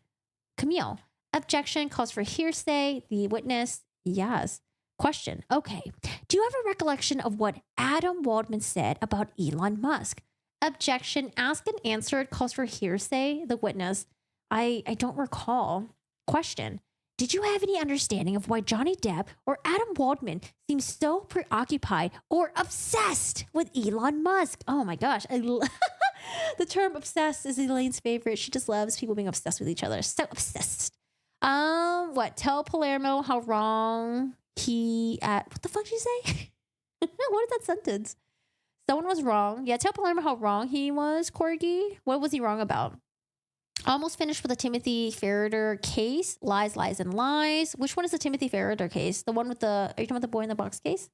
Camille. Objection calls for hearsay. The witness, yes. Question. Okay. Do you have a recollection of what Adam Waldman said about Elon Musk? Objection. Asked and answered calls for hearsay. The witness. I don't recall. Question. Did you have any understanding of why Johnny Depp or Adam Waldman seems so preoccupied or obsessed with Elon Musk? Oh my gosh. The term obsessed is Elaine's favorite. She just loves people being obsessed with each other. So obsessed. Tell Palermo how wrong what the fuck did you say? What is that sentence? Someone was wrong. Yeah, tell Palermo how wrong he was, Corgi. What was he wrong about? Almost finished with the Timothy Ferrider case. Lies, lies, and lies. Which one is the Timothy Ferrider case? The one with are you talking about the boy in the box case?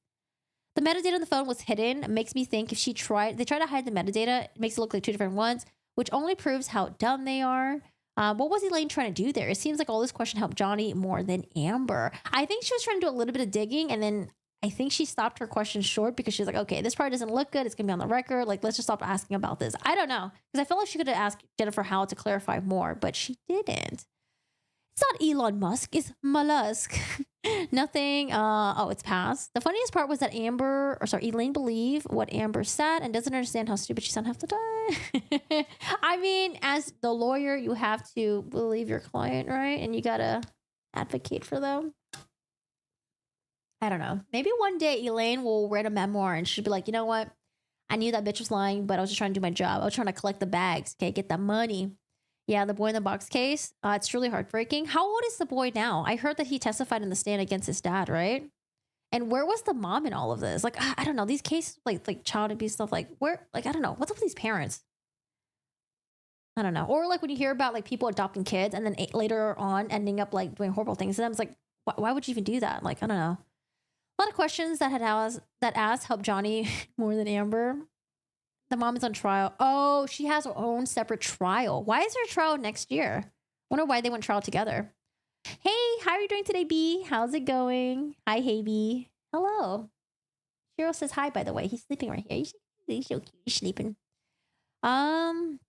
The metadata on the phone was hidden. It makes me think if they try to hide the metadata, it makes it look like two different ones, which only proves how dumb they are. What was Elaine trying to do there? It seems like all this question helped Johnny more than Amber. I think she was trying to do a little bit of digging, and then I think she stopped her question short because she's like, okay, this part doesn't look good. It's going to be on the record. Like, let's just stop asking about this. I don't know. Because I feel like she could have asked Jennifer Howell to clarify more, but she didn't. It's not Elon Musk. It's Mollusk. Nothing. It's past. The funniest part was that Elaine believed what Amber said and doesn't understand how stupid she sounded half the time. I mean, as the lawyer, you have to believe your client, right? And you got to advocate for them. I don't know. Maybe one day Elaine will write a memoir and she'll be like, you know what? I knew that bitch was lying, but I was just trying to do my job. I was trying to collect the bags. Okay, get that money. Yeah, the boy in the box case. It's really heartbreaking. How old is the boy now? I heard that he testified in the stand against his dad, right? And where was the mom in all of this? Like, I don't know. These cases, like child abuse stuff, I don't know. What's up with these parents? I don't know. Or like when you hear about like people adopting kids and then later on ending up like doing horrible things to them. It's like, why would you even do that? Like, I don't know. A lot of questions that asked helped Johnny more than Amber. The mom is on trial. Oh, she has her own separate trial. Why is there a trial next year? I wonder why they went trial together. Hey, how are you doing today, B? How's it going? Hi, hey, B. Hello. Cheryl says hi, by the way. He's sleeping right here. He's so cute. He's sleeping. Um,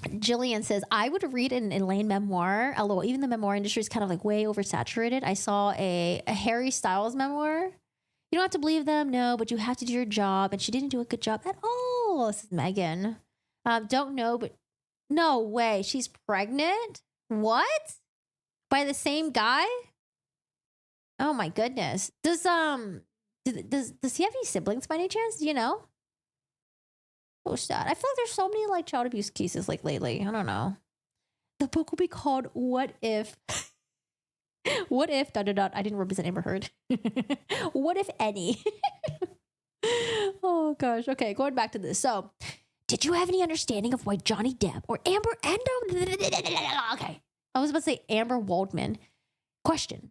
Jillian says, I would read an Elaine memoir. Although even the memoir industry is kind of like way oversaturated. I saw a Harry Styles memoir. You don't have to believe them, no, but you have to do your job. And she didn't do a good job at all. This is Megan. Don't know, but no way. She's pregnant? What? By the same guy? Oh my goodness. Does he have any siblings by any chance? Do you know? So sad. I feel like there's so many like child abuse cases like lately. I don't know. The book will be called What If What If ... I didn't represent Amber Heard. What if any? Oh gosh. Okay, going back to this. So, did you have any understanding of why Johnny Depp or Amber okay. I was about to say Amber Waldman. Question.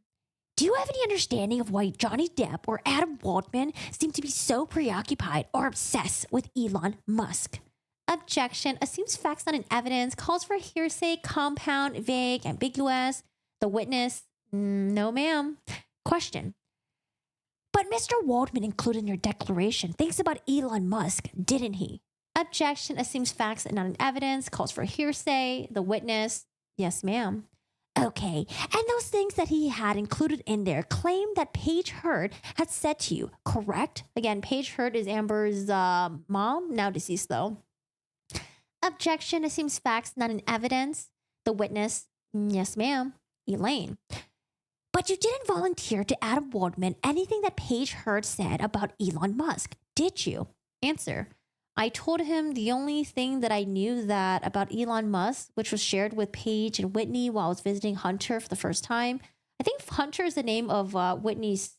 Do you have any understanding of why Johnny Depp or Adam Waldman seem to be so preoccupied or obsessed with Elon Musk? Objection. Assumes facts not in evidence. Calls for hearsay, compound, vague, ambiguous. The witness. No, ma'am. Question. But Mr. Waldman included in your declaration things about Elon Musk, didn't he? Objection. Assumes facts and not in evidence. Calls for hearsay. The witness. Yes, ma'am. Okay, and those things that he had included in there claim that Paige Heard had said to you, correct? Again, Paige Heard is Amber's mom, now deceased though. Objection. Assumes facts not in evidence. The witness. Yes, ma'am. Elaine. But you didn't volunteer to Adam Waldman anything that Paige Heard said about Elon Musk, did you? Answer. I told him the only thing that I knew that about Elon Musk, which was shared with Paige and Whitney while I was visiting Hunter for the first time. I think Hunter is the name of Whitney's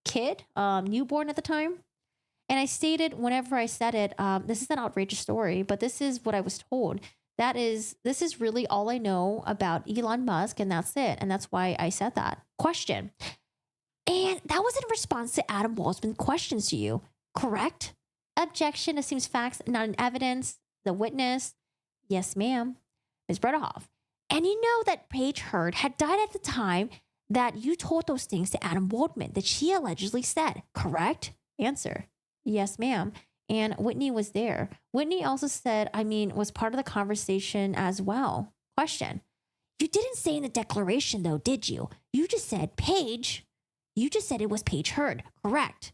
kid, newborn at the time. And I stated whenever I said it, this is an outrageous story, but this is what I was told. This is really all I know about Elon Musk, and that's it. And that's why I said that. Question. And that was in response to Adam Waldman's questions to you, correct? Objection. Assumes facts not in evidence. The witness. Yes, ma'am. Ms. Bredehoff. And you know that Paige Heard had died at the time that you told those things to Adam Waldman that she allegedly said, correct? Answer. Yes, ma'am. And Whitney was there. Whitney also said, was part of the conversation as well. Question. You didn't say in the declaration though, did you? You just said Paige. You just said it was Paige Heard, correct?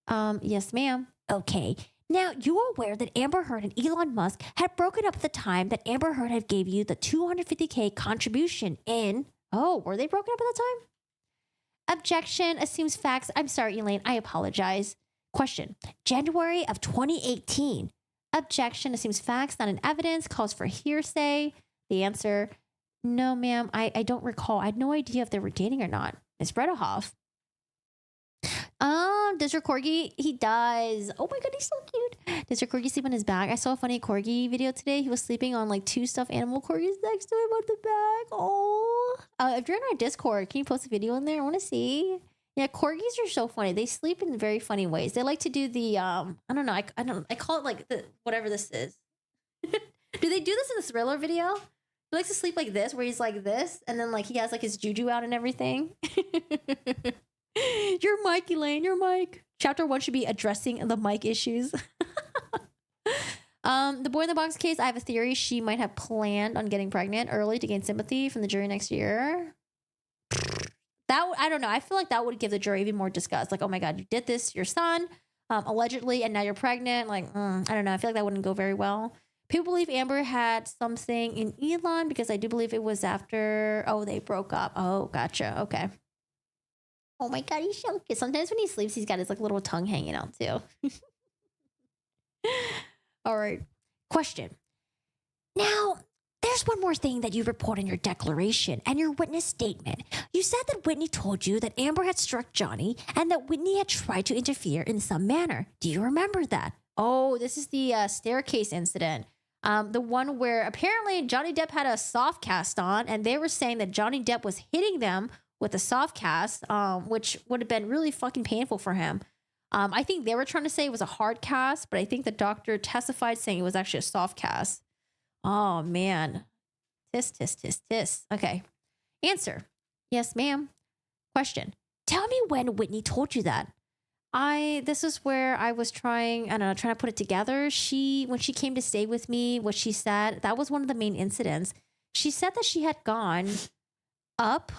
Yes, ma'am. Okay. Now, you are aware that Amber Heard and Elon Musk had broken up at the time that Amber Heard had gave you the $250K contribution in... Oh, were they broken up at the time? Objection. Assumes facts. I'm sorry, Elaine. I apologize. Question. January of 2018. Objection. Assumes facts, not in evidence. Calls for hearsay. The answer. No, ma'am. I don't recall. I had no idea if they were dating or not. Ms. Bredehoff. Does your corgi? He does. Oh my god, he's so cute. Does your corgi sleep on his back? I saw a funny corgi video today. He was sleeping on like 2 stuffed animal corgis next to him on the back. Oh, if you're in our Discord, can you post a video in there? I want to see. Yeah, corgis are so funny. They sleep in very funny ways. They like to do the I don't know. I call it like the whatever this is. Do they do this in the Thriller video? He likes to sleep like this, where he's like this, and then like he has like his juju out and everything. Your mic, Elaine, your mic. Chapter 1 should be addressing the mic issues. The boy in the box case, I have a theory she might have planned on getting pregnant early to gain sympathy from the jury next year. I don't know. I feel like that would give the jury even more disgust. Like, oh my God, you did this to your son, allegedly, and now you're pregnant. Like, I don't know. I feel like that wouldn't go very well. People believe Amber had something in Elon because I do believe it was after, they broke up. Oh, gotcha. Okay. Oh my God, he's so cute. Sometimes when he sleeps, he's got his like little tongue hanging out too. All right. Question. Now, there's one more thing that you report in your declaration and your witness statement. You said that Whitney told you that Amber had struck Johnny and that Whitney had tried to interfere in some manner. Do you remember that? Oh, this is the staircase incident. The one where apparently Johnny Depp had a soft cast on and they were saying that Johnny Depp was hitting them with a soft cast, which would have been really fucking painful for him. I think they were trying to say it was a hard cast, but I think the doctor testified saying it was actually a soft cast. Oh, man. Tisk, tisk, tisk, tisk. Okay. Answer. Yes, ma'am. Question. Tell me when Whitney told you that. This is where I was trying, I don't know, trying to put it together. When she came to stay with me, what she said, that was one of the main incidents. She said that she had gone up.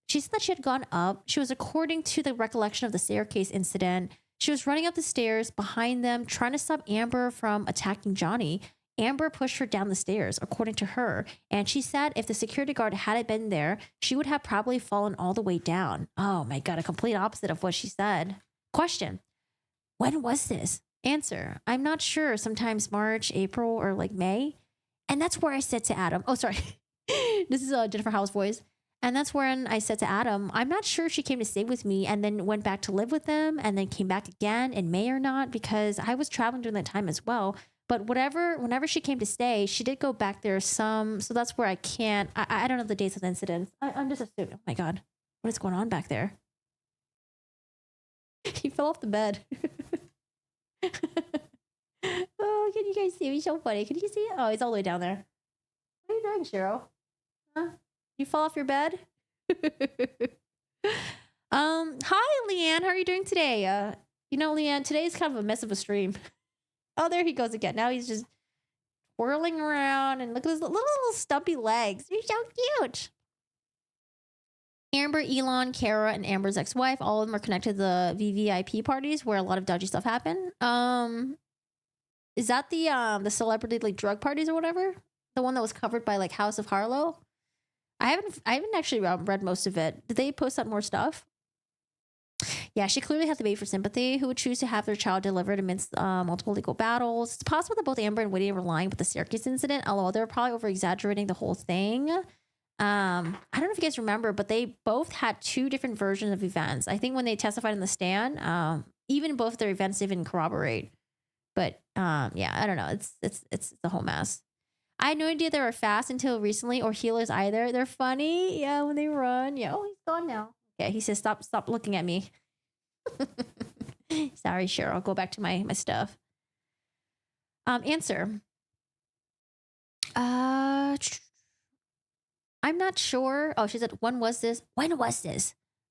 She said that she had gone up. She was, according to the recollection of the staircase incident, she was running up the stairs behind them, trying to stop Amber from attacking Johnny. Amber pushed her down the stairs, according to her. And she said if the security guard hadn't been there, she would have probably fallen all the way down. Oh my God, a complete opposite of what she said. Question. When was this? Answer. I'm not sure. Sometimes March, April, or like May. And that's where I said to Adam, oh, sorry. This is Jennifer Howell's voice. And that's when I said to Adam, I'm not sure if she came to stay with me and then went back to live with them and then came back again in May or not, because I was traveling during that time as well. But whenever she came to stay, she did go back there some. So that's where I can't, I don't know the dates of the incidents. I'm just assuming, oh my God, what is going on back there? He fell off the bed. Oh, can you guys see? He's so funny. Can you see it? Oh, he's all the way down there. What are you doing, Cheryl? Huh? You fall off your bed? Hi, Leanne. How are you doing today? Leanne, today's kind of a mess of a stream. Oh, there he goes again. Now he's just whirling around, and look at his little stumpy legs. You're so cute. Amber, Elon, Kara, and Amber's ex-wife, all of them are connected to the VVIP parties where a lot of dodgy stuff happened. Is that the celebrity like drug parties or whatever? The one that was covered by like House of Harlow? I haven't actually read most of it. Did they post out more stuff? Yeah, she clearly had the baby for sympathy. Who would choose to have their child delivered amidst multiple legal battles? It's possible that both Amber and Whitney were lying with the staircase incident, although they're probably over-exaggerating the whole thing. I don't know if you guys remember, but they both had two different versions of events. I think when they testified in the stand, even both of their events didn't corroborate. But yeah, I don't know. It's the whole mess. I had no idea they were fast until recently, or healers either. They're funny. Yeah, when they run. Yeah. Oh, he's gone now. Yeah, he says, stop looking at me. Sorry, Cheryl. I'll go back to my stuff. Answer. I'm not sure. Oh, she said, when was this?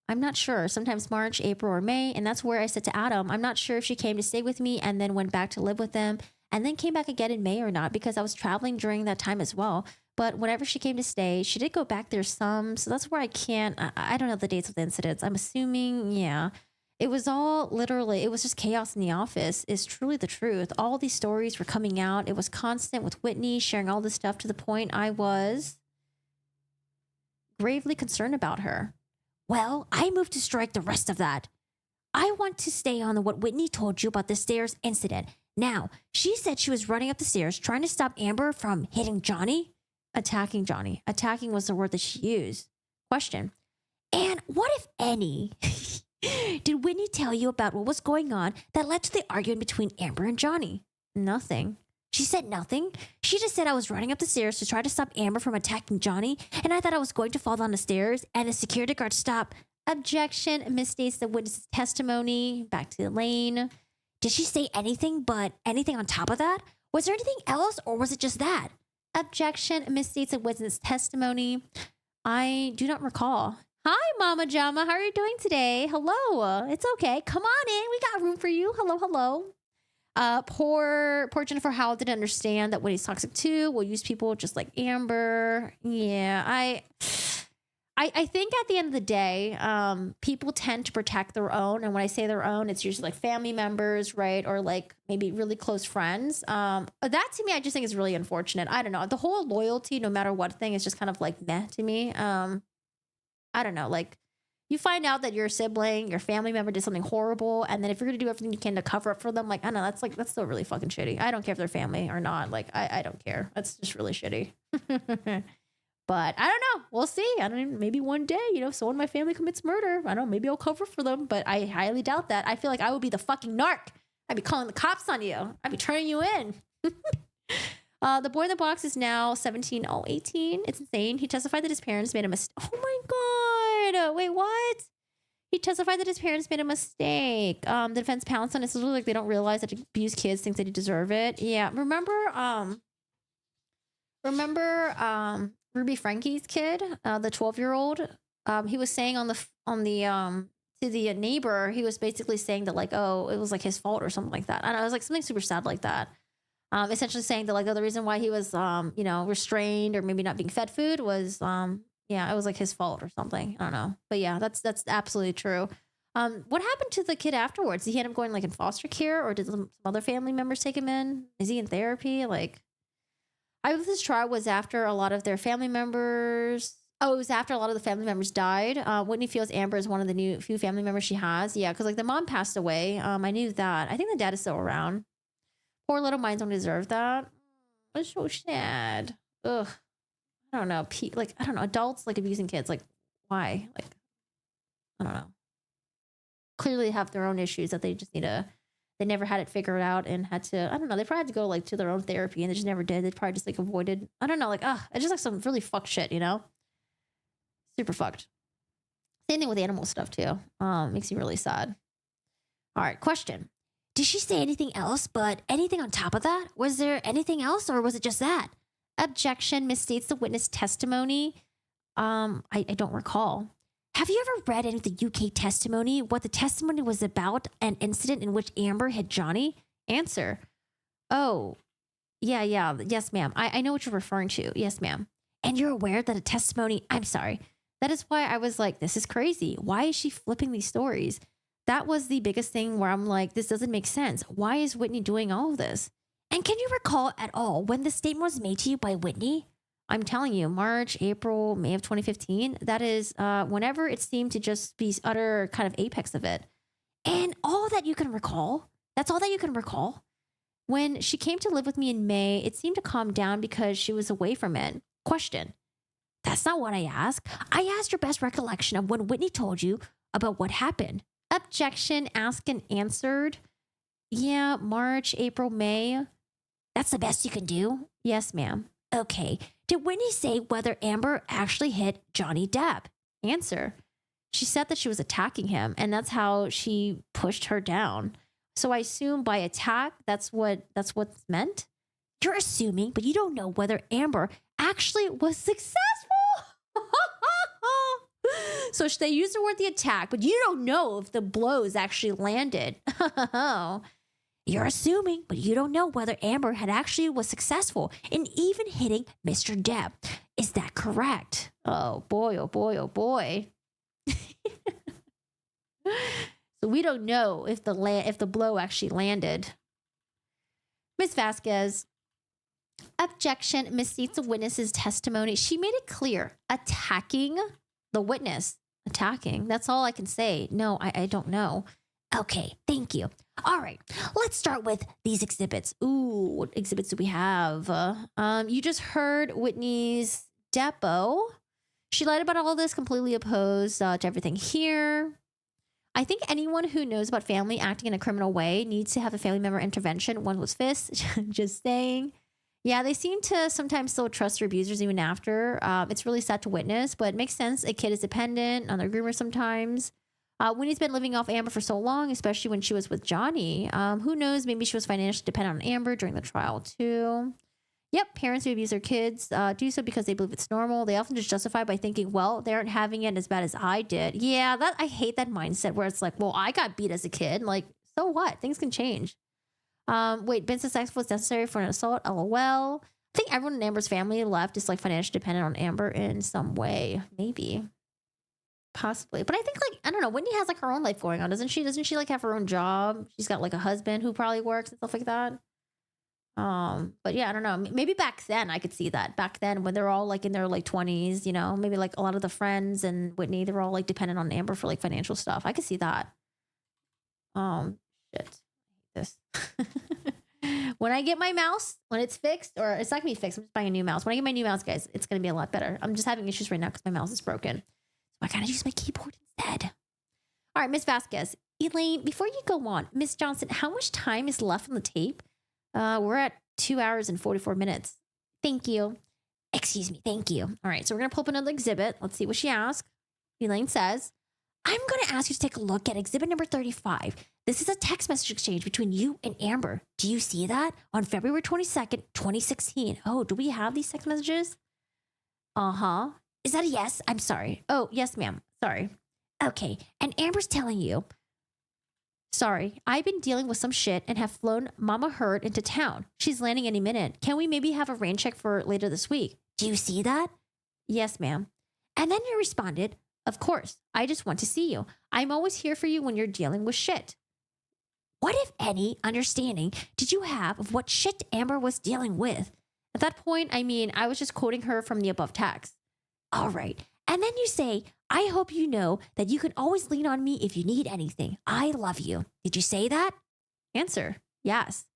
I'm not sure. Sometimes March, April, or May. And that's where I said to Adam, I'm not sure if she came to stay with me and then went back to live with them and then came back again in May or not, because I was traveling during that time as well. But whenever she came to stay, she did go back there some. So that's where I can't, I don't know the dates of the incidents. I'm assuming, yeah. It was all literally, it was just chaos in the office, is truly the truth. All these stories were coming out. It was constant with Whitney sharing all this stuff to the point I was gravely concerned about her. Well, I moved to strike the rest of that. I want to stay on what Whitney told you about the stairs incident. Now, she said she was running up the stairs trying to stop Amber from hitting Johnny. Attacking Johnny. Attacking was the word that she used. Question. And what, if any, did Whitney tell you about what was going on that led to the argument between Amber and Johnny? Nothing. She said nothing. She just said I was running up the stairs to try to stop Amber from attacking Johnny, and I thought I was going to fall down the stairs, and the security guard stopped. Objection. Misstates the witness's testimony. Back to Elaine. Did she say anything but anything on top of that? Was there anything else, or was it just that? Objection. Misstates the witness's testimony. I do not recall. Hi, Mama Jama. How are you doing today? Hello. It's okay. Come on in. We got room for you. Hello, hello. Poor Jennifer Howell didn't understand that Whitney's toxic too. We'll use people just like Amber. Yeah, I think at the end of the day, people tend to protect their own. And when I say their own, it's usually like family members, right? Or like maybe really close friends. That to me, I just think is really unfortunate. I don't know. The whole loyalty, no matter what thing, is just kind of like meh to me. I don't know. Like, you find out that your sibling, your family member did something horrible, and then if you're gonna do everything you can to cover up for them, like, I don't know, that's still really fucking shitty. I don't care if they're family or not. Like, I don't care. That's just really shitty. But I don't know. We'll see. I don't even, maybe one day, if someone in my family commits murder, I don't know, maybe I'll cover for them, but I highly doubt that. I feel like I would be the fucking narc. I'd be calling the cops on you. I'd be turning you in. The boy in the box is now 17, 18. It's insane. He testified that his parents made a mistake. Oh my God. Wait, what? He testified that his parents made a mistake. The defense pounced on it. It's literally like they don't realize that abused kids think that they deserve it. Yeah. Remember Ruby Frankie's kid, the 12-year-old? he was saying on the to the neighbor, he was basically saying that like, oh, it was like his fault or something like that. And I was like something super sad like that. Essentially saying that like, oh, the reason why he was restrained or maybe not being fed food was yeah, it was like his fault or something. I don't know. But yeah, that's absolutely true. What happened to the kid afterwards? Did he end up going like in foster care, or did some other family members take him in? Is he in therapy? Like, I believe this trial was after a lot of their family members. Oh, it was after a lot of the family members died. Whitney feels Amber is one of the few family members she has. Yeah, because like the mom passed away. I knew that. I think the dad is still around. Poor little minds don't deserve that. It's so sad. Ugh. I don't know. I don't know. Adults like abusing kids. Like, why? Like, I don't know. Clearly have their own issues that they just need to. They never had it figured out and had to. I don't know. They probably had to go like to their own therapy and they just never did. They probably just like avoided. I don't know. Like, it's just like some really fucked shit. Super fucked. Same thing with animal stuff too. Makes me really sad. All right. Question. Did she say anything else, but anything on top of that? Was there anything else or was it just that? Objection misstates the witness testimony. I don't recall. Have you ever read any of the UK testimony? What the testimony was about an incident in which Amber hit Johnny? Answer. Oh, yeah. Yes, ma'am. I know what you're referring to. Yes, ma'am. And you're aware that a testimony, I'm sorry. That is why I was like, this is crazy. Why is she flipping these stories? That was the biggest thing where I'm like, this doesn't make sense. Why is Whitney doing all of this? And can you recall at all when the statement was made to you by Whitney? I'm telling you, March, April, May of 2015. That is whenever it seemed to just be utter kind of apex of it. And all that you can recall, that's all that you can recall. When she came to live with me in May, it seemed to calm down because she was away from it. Question. That's not what I asked. I asked your best recollection of when Whitney told you about what happened. Objection, asked and answered. Yeah, March, April, May. That's the best you can do? Yes, ma'am. Okay. Did Whitney say whether Amber actually hit Johnny Depp? Answer. She said that she was attacking him, and that's how she pushed her down. So I assume by attack, that's what's meant. You're assuming, but you don't know whether Amber actually was successful. So they use the word the attack, but you don't know if the blows actually landed. You're assuming, but you don't know whether Amber had actually was successful in even hitting Mr. Depp. Is that correct? Oh boy, oh boy, oh boy. So we don't know if the blow actually landed. Ms. Vasquez. Objection misstates the witness's testimony. She made it clear. Attacking the witness. Attacking. That's all I can say. No, I don't know. Okay, thank you. All right, let's start with these exhibits. Ooh, what exhibits do we have? You just heard Whitney's depo. She lied about all this, completely opposed to everything here. I think anyone who knows about family acting in a criminal way needs to have a family member intervention. One was fists, just saying. Yeah, they seem to sometimes still trust their abusers even after. It's really sad to witness, but it makes sense. A kid is dependent on their groomer sometimes. Winnie's been living off Amber for so long, especially when she was with Johnny. Who knows? Maybe she was financially dependent on Amber during the trial too. Yep, parents who abuse their kids do so because they believe it's normal. They often just justify by thinking, well, they aren't having it as bad as I did. Yeah, I hate that mindset where it's like, well, I got beat as a kid. Like, so what? Things can change. Wait, Benson's sex was necessary for an assault? LOL. I think everyone in Amber's family left is like financially dependent on Amber in some way. Maybe. Possibly. But I think like, I don't know, Whitney has like her own life going on, doesn't she? Doesn't she like have her own job? She's got like a husband who probably works and stuff like that. But yeah, I don't know. Maybe back then I could see that. Back then when they're all like in their like 20s, you know, maybe like a lot of the friends and Whitney, they're all like dependent on Amber for like financial stuff. I could see that. Shit. This. When I get my mouse, when it's fixed, or it's not gonna be fixed, I'm just buying a new mouse. When I get my new mouse, guys, it's gonna be a lot better. I'm just having issues right now because my mouse is broken. So I gotta use my keyboard instead. All right, Miss Vasquez. Elaine, before you go on, Miss Johnson, how much time is left on the tape? We're at 2 hours and 44 minutes. Thank you. Excuse me. Thank you. All right. So we're going to pull up another exhibit. Let's see what she asked. Elaine says, I'm going to ask you to take a look at exhibit number 35. This is a text message exchange between you and Amber. Do you see that? On February 22nd, 2016. Oh, do we have these text messages? Uh-huh. Is that a yes? I'm sorry. Oh, yes, ma'am. Sorry. Okay. And Amber's telling you, sorry, I've been dealing with some shit and have flown Mama Heard into town. She's landing any minute. Can we maybe have a rain check for later this week? Do you see that? Yes, ma'am. And then you responded, of course, I just want to see you. I'm always here for you when you're dealing with shit. What, if any, understanding did you have of what shit Amber was dealing with? At that point, I mean, I was just quoting her from the above text. All right. And then you say, I hope you know that you can always lean on me if you need anything. I love you. Did you say that? Answer, yes.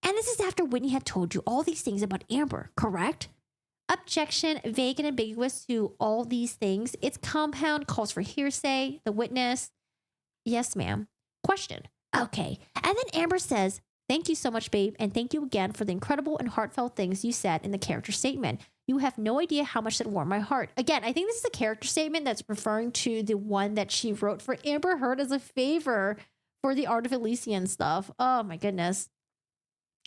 And this is after Whitney had told you all these things about Amber, correct? Objection, vague and ambiguous to all these things. It's compound, calls for hearsay, the witness. Yes, ma'am. Question. Okay. And then Amber says, thank you so much, babe. And thank you again for the incredible and heartfelt things you said in the character statement. You have no idea how much that warmed my heart. Again, I think this is a character statement that's referring to the one that she wrote for Amber Heard as a favor for the Art of Elysian stuff. Oh my goodness.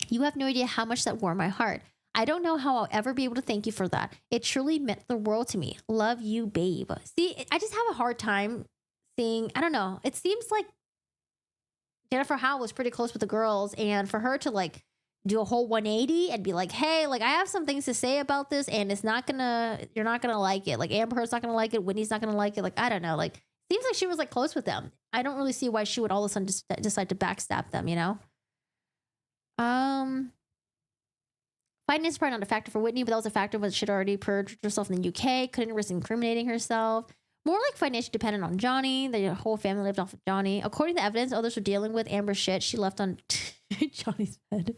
You have no idea how much that warmed my heart. I don't know how I'll ever be able to thank you for that. It truly meant the world to me. Love you, babe. See, I just have a hard time seeing, I don't know. It seems like Jennifer Howell was pretty close with the girls, and for her to like do a whole 180 and be like, hey, like I have some things to say about this, and it's not gonna, you're not gonna like it. Like Amber Heard's not gonna like it. Whitney's not gonna like it. Like, I don't know. Like, seems like she was like close with them. I don't really see why she would all of a sudden just decide to backstab them, you know? Finance is probably not a factor for Whitney, but that was a factor when she'd already purged herself in the UK, couldn't risk incriminating herself. More like financially dependent on Johnny. The whole family lived off of Johnny. According to evidence, others were dealing with Amber's shit she left on Johnny's bed.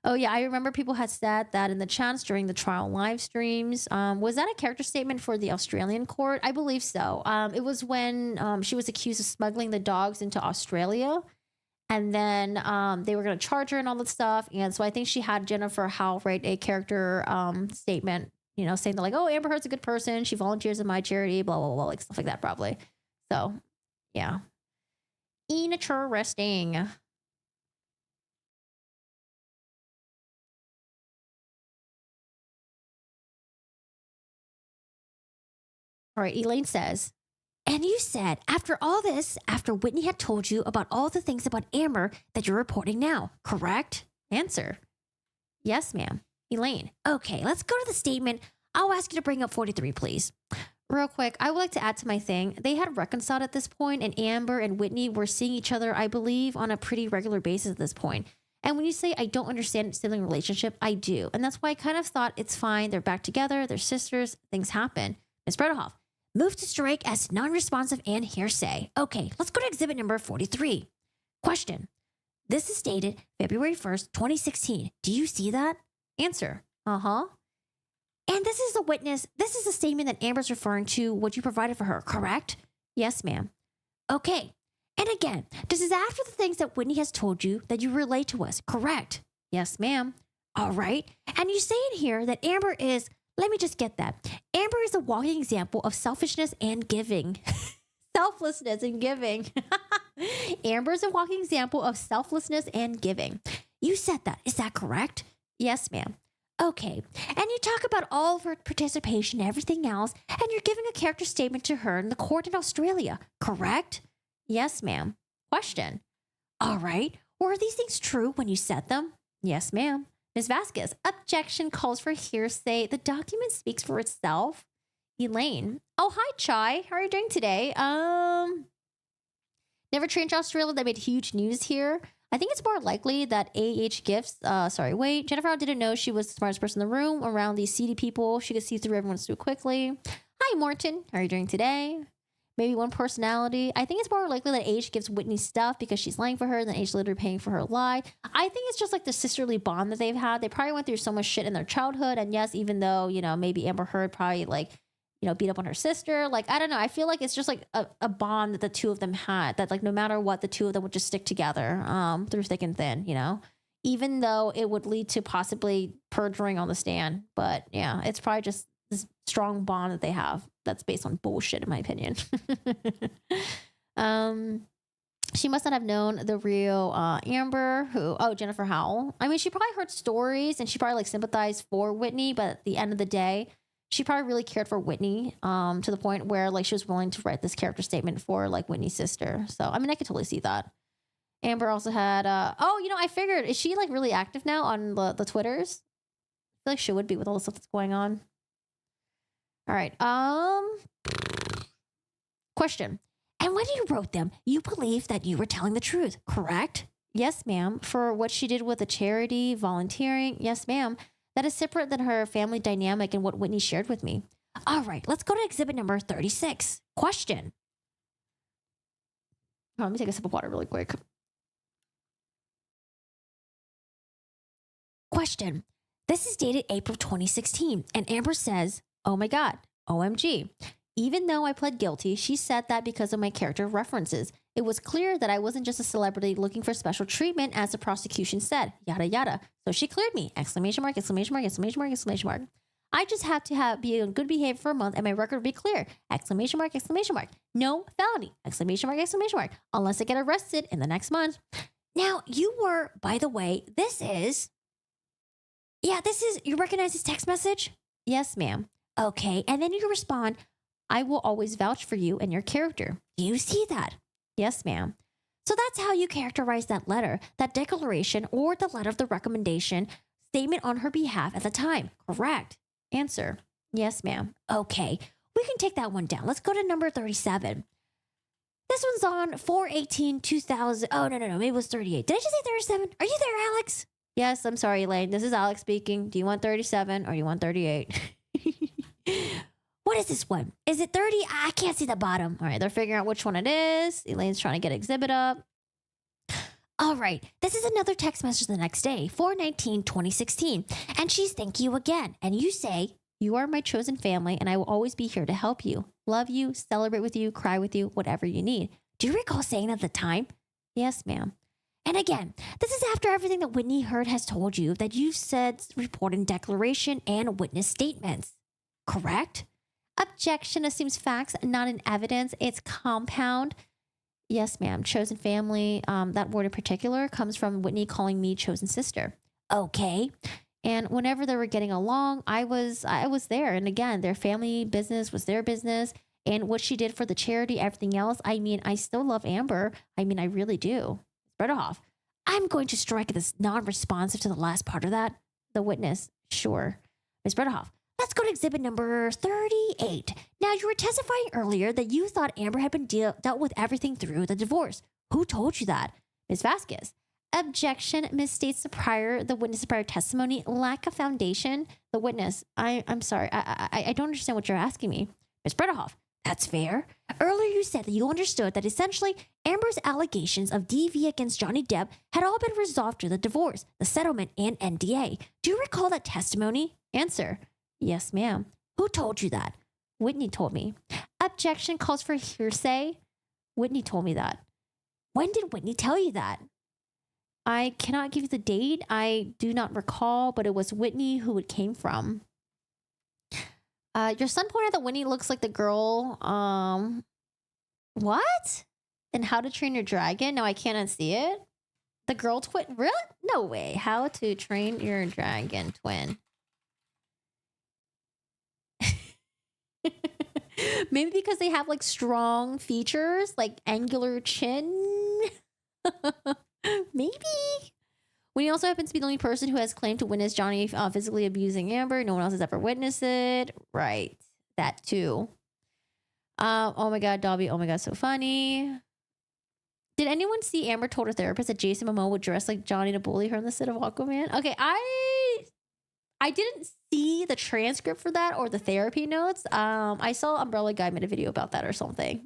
Oh, yeah. I remember people had said that in the chats during the trial live streams. Was that a character statement for the Australian court? I believe so. It was when she was accused of smuggling the dogs into Australia. And then they were going to charge her and all that stuff. And so I think she had Jennifer Howell write a character statement, you know, saying that like, oh, Amber Heard's a good person. She volunteers in my charity, blah, blah, blah, like stuff like that probably. So, yeah. Interesting. All right, Elaine says, and you said, after all this, after Whitney had told you about all the things about Amber that you're reporting now, correct? Answer. Yes, ma'am. Elaine. Okay, let's go to the statement. I'll ask you to bring up 43, please. Real quick, I would like to add to my thing. They had reconciled at this point, and Amber and Whitney were seeing each other, I believe, on a pretty regular basis at this point. And when you say, I don't understand sibling relationship, I do. And that's why I kind of thought it's fine. They're back together. They're sisters. Things happen. Ms. Bredohoff. Move to strike as non-responsive and hearsay. Okay, let's go to exhibit number 43. Question. This is dated February 1st, 2016. Do you see that? Answer. Uh-huh. And this is a witness. This is a statement that Amber's referring to what you provided for her, correct? Yes, ma'am. Okay. And again, this is after the things that Whitney has told you that you relate to us, correct? Yes, ma'am. All right. And you say in here that Amber is, let me just get that. Amber is a walking example of selfishness and giving. Selflessness and giving. Amber is a walking example of selflessness and giving. You said that. Is that correct? Yes, ma'am. Okay. And you talk about all of her participation and everything else, and you're giving a character statement to her in the court in Australia, correct? Yes, ma'am. Question. All right. Were these things true when you said them? Yes, ma'am. Ms. Vasquez, objection calls for hearsay. The document speaks for itself. Elaine. Oh, hi, Chai. How are you doing today? Never Change Australia. That made huge news here. I think it's more likely that AH Gifts, Jennifer didn't know she was the smartest person in the room around these seedy people. She could see through everyone so quickly. Hi, Morton. How are you doing today? Maybe one personality. I think it's more likely that Age gives Whitney stuff because she's lying for her and then Age literally paying for her lie. I think it's just like the sisterly bond that they've had. They probably went through so much shit in their childhood. And yes, even though, you know, maybe Amber Heard probably like, you know, beat up on her sister. Like, I don't know. I feel like it's just like a bond that the two of them had that like no matter what, the two of them would just stick together through thick and thin, you know, even though it would lead to possibly perjuring on the stand. But yeah, it's probably just this strong bond that they have that's based on bullshit, in my opinion. She must not have known the real Amber, Jennifer Howell. I mean, she probably heard stories and she probably like sympathized for Whitney, but at the end of the day, she probably really cared for Whitney, to the point where like she was willing to write this character statement for like Whitney's sister. So I mean, I could totally see that. Amber also had, I figured, is she like really active now on the Twitters? I feel like she would be with all the stuff that's going on. All right. Question. And when you wrote them, you believed that you were telling the truth, correct? Yes, ma'am. For what she did with the charity, volunteering, yes, ma'am. That is separate than her family dynamic and what Whitney shared with me. All right, let's go to exhibit number 36. Question. Oh, let me take a sip of water really quick. Question. This is dated April 2016, and Amber says, oh my God, OMG. Even though I pled guilty, she said that because of my character references. It was clear that I wasn't just a celebrity looking for special treatment, as the prosecution said, yada, yada. So she cleared me, exclamation mark, exclamation mark, exclamation mark, exclamation mark. I just have to be on good behavior for a month and my record will be clear, exclamation mark, exclamation mark. No felony, exclamation mark, unless I get arrested in the next month. Now, you were, by the way, you recognize this text message? Yes, ma'am. Okay, and then you respond, I will always vouch for you and your character. Do you see that? Yes, ma'am. So that's how you characterize that letter, that declaration, or the letter of the recommendation statement on her behalf at the time, correct? Answer. Yes, ma'am. Okay, we can take that one down. Let's go to number 37. This one's on 4/18/2000. Oh, no. Maybe it was 38. Did I just say 37? Are you there, Alex? Yes, I'm sorry, Elaine. This is Alex speaking. Do you want 37 or you want 38? What is this one? Is it 30? I can't see the bottom. All right, they're figuring out which one it is. Elaine's trying to get exhibit up. All right, this is another text message the next day, 4/19/2016. And she's thank you again. And you say, you are my chosen family and I will always be here to help you, love you, celebrate with you, cry with you, whatever you need. Do you recall saying that at the time? Yes, ma'am. And again, this is after everything that Whitney Heard has told you that you've said, report in declaration and witness statements. Correct? Objection assumes facts, not in evidence. It's compound. Yes, ma'am. Chosen family. That word in particular comes from Whitney calling me chosen sister. Okay. And whenever they were getting along, I was there. And again, their family business was their business. And what she did for the charity, everything else. I mean, I still love Amber. I mean, I really do. Spread off. I'm going to strike this non-responsive to the last part of that. The witness. Sure. Ms. Bredoff. Let's go to exhibit number 38. Now, you were testifying earlier that you thought Amber had been dealt with everything through the divorce. Who told you that? Ms. Vasquez. Objection misstates the witness's prior testimony. Lack of foundation. The witness. I'm sorry. I don't understand what you're asking me. Ms. Bredoff. That's fair. Earlier, you said that you understood that essentially Amber's allegations of DV against Johnny Depp had all been resolved through the divorce, the settlement, and NDA. Do you recall that testimony? Answer. Yes, ma'am. Who told you that? Whitney told me. Objection calls for hearsay. Whitney told me that. When did Whitney tell you that? I cannot give you the date. I do not recall, but it was Whitney who it came from. Your son pointed out that Whitney looks like the girl. What? In How to Train Your Dragon? No, I cannot see it. The girl twin? Really? No way. How to Train Your Dragon twin. Maybe because they have like strong features, like angular chin. Maybe. Whitney also happens to be the only person who has claimed to witness Johnny physically abusing Amber. No one else has ever witnessed it. Right. That too. Oh my God, Dobby. Oh my God, so funny. Did anyone see Amber told her therapist that Jason Momoa would dress like Johnny to bully her on the set of Aquaman? Okay, I didn't see the transcript for that or the therapy notes. I saw Umbrella Guy made a video about that or something.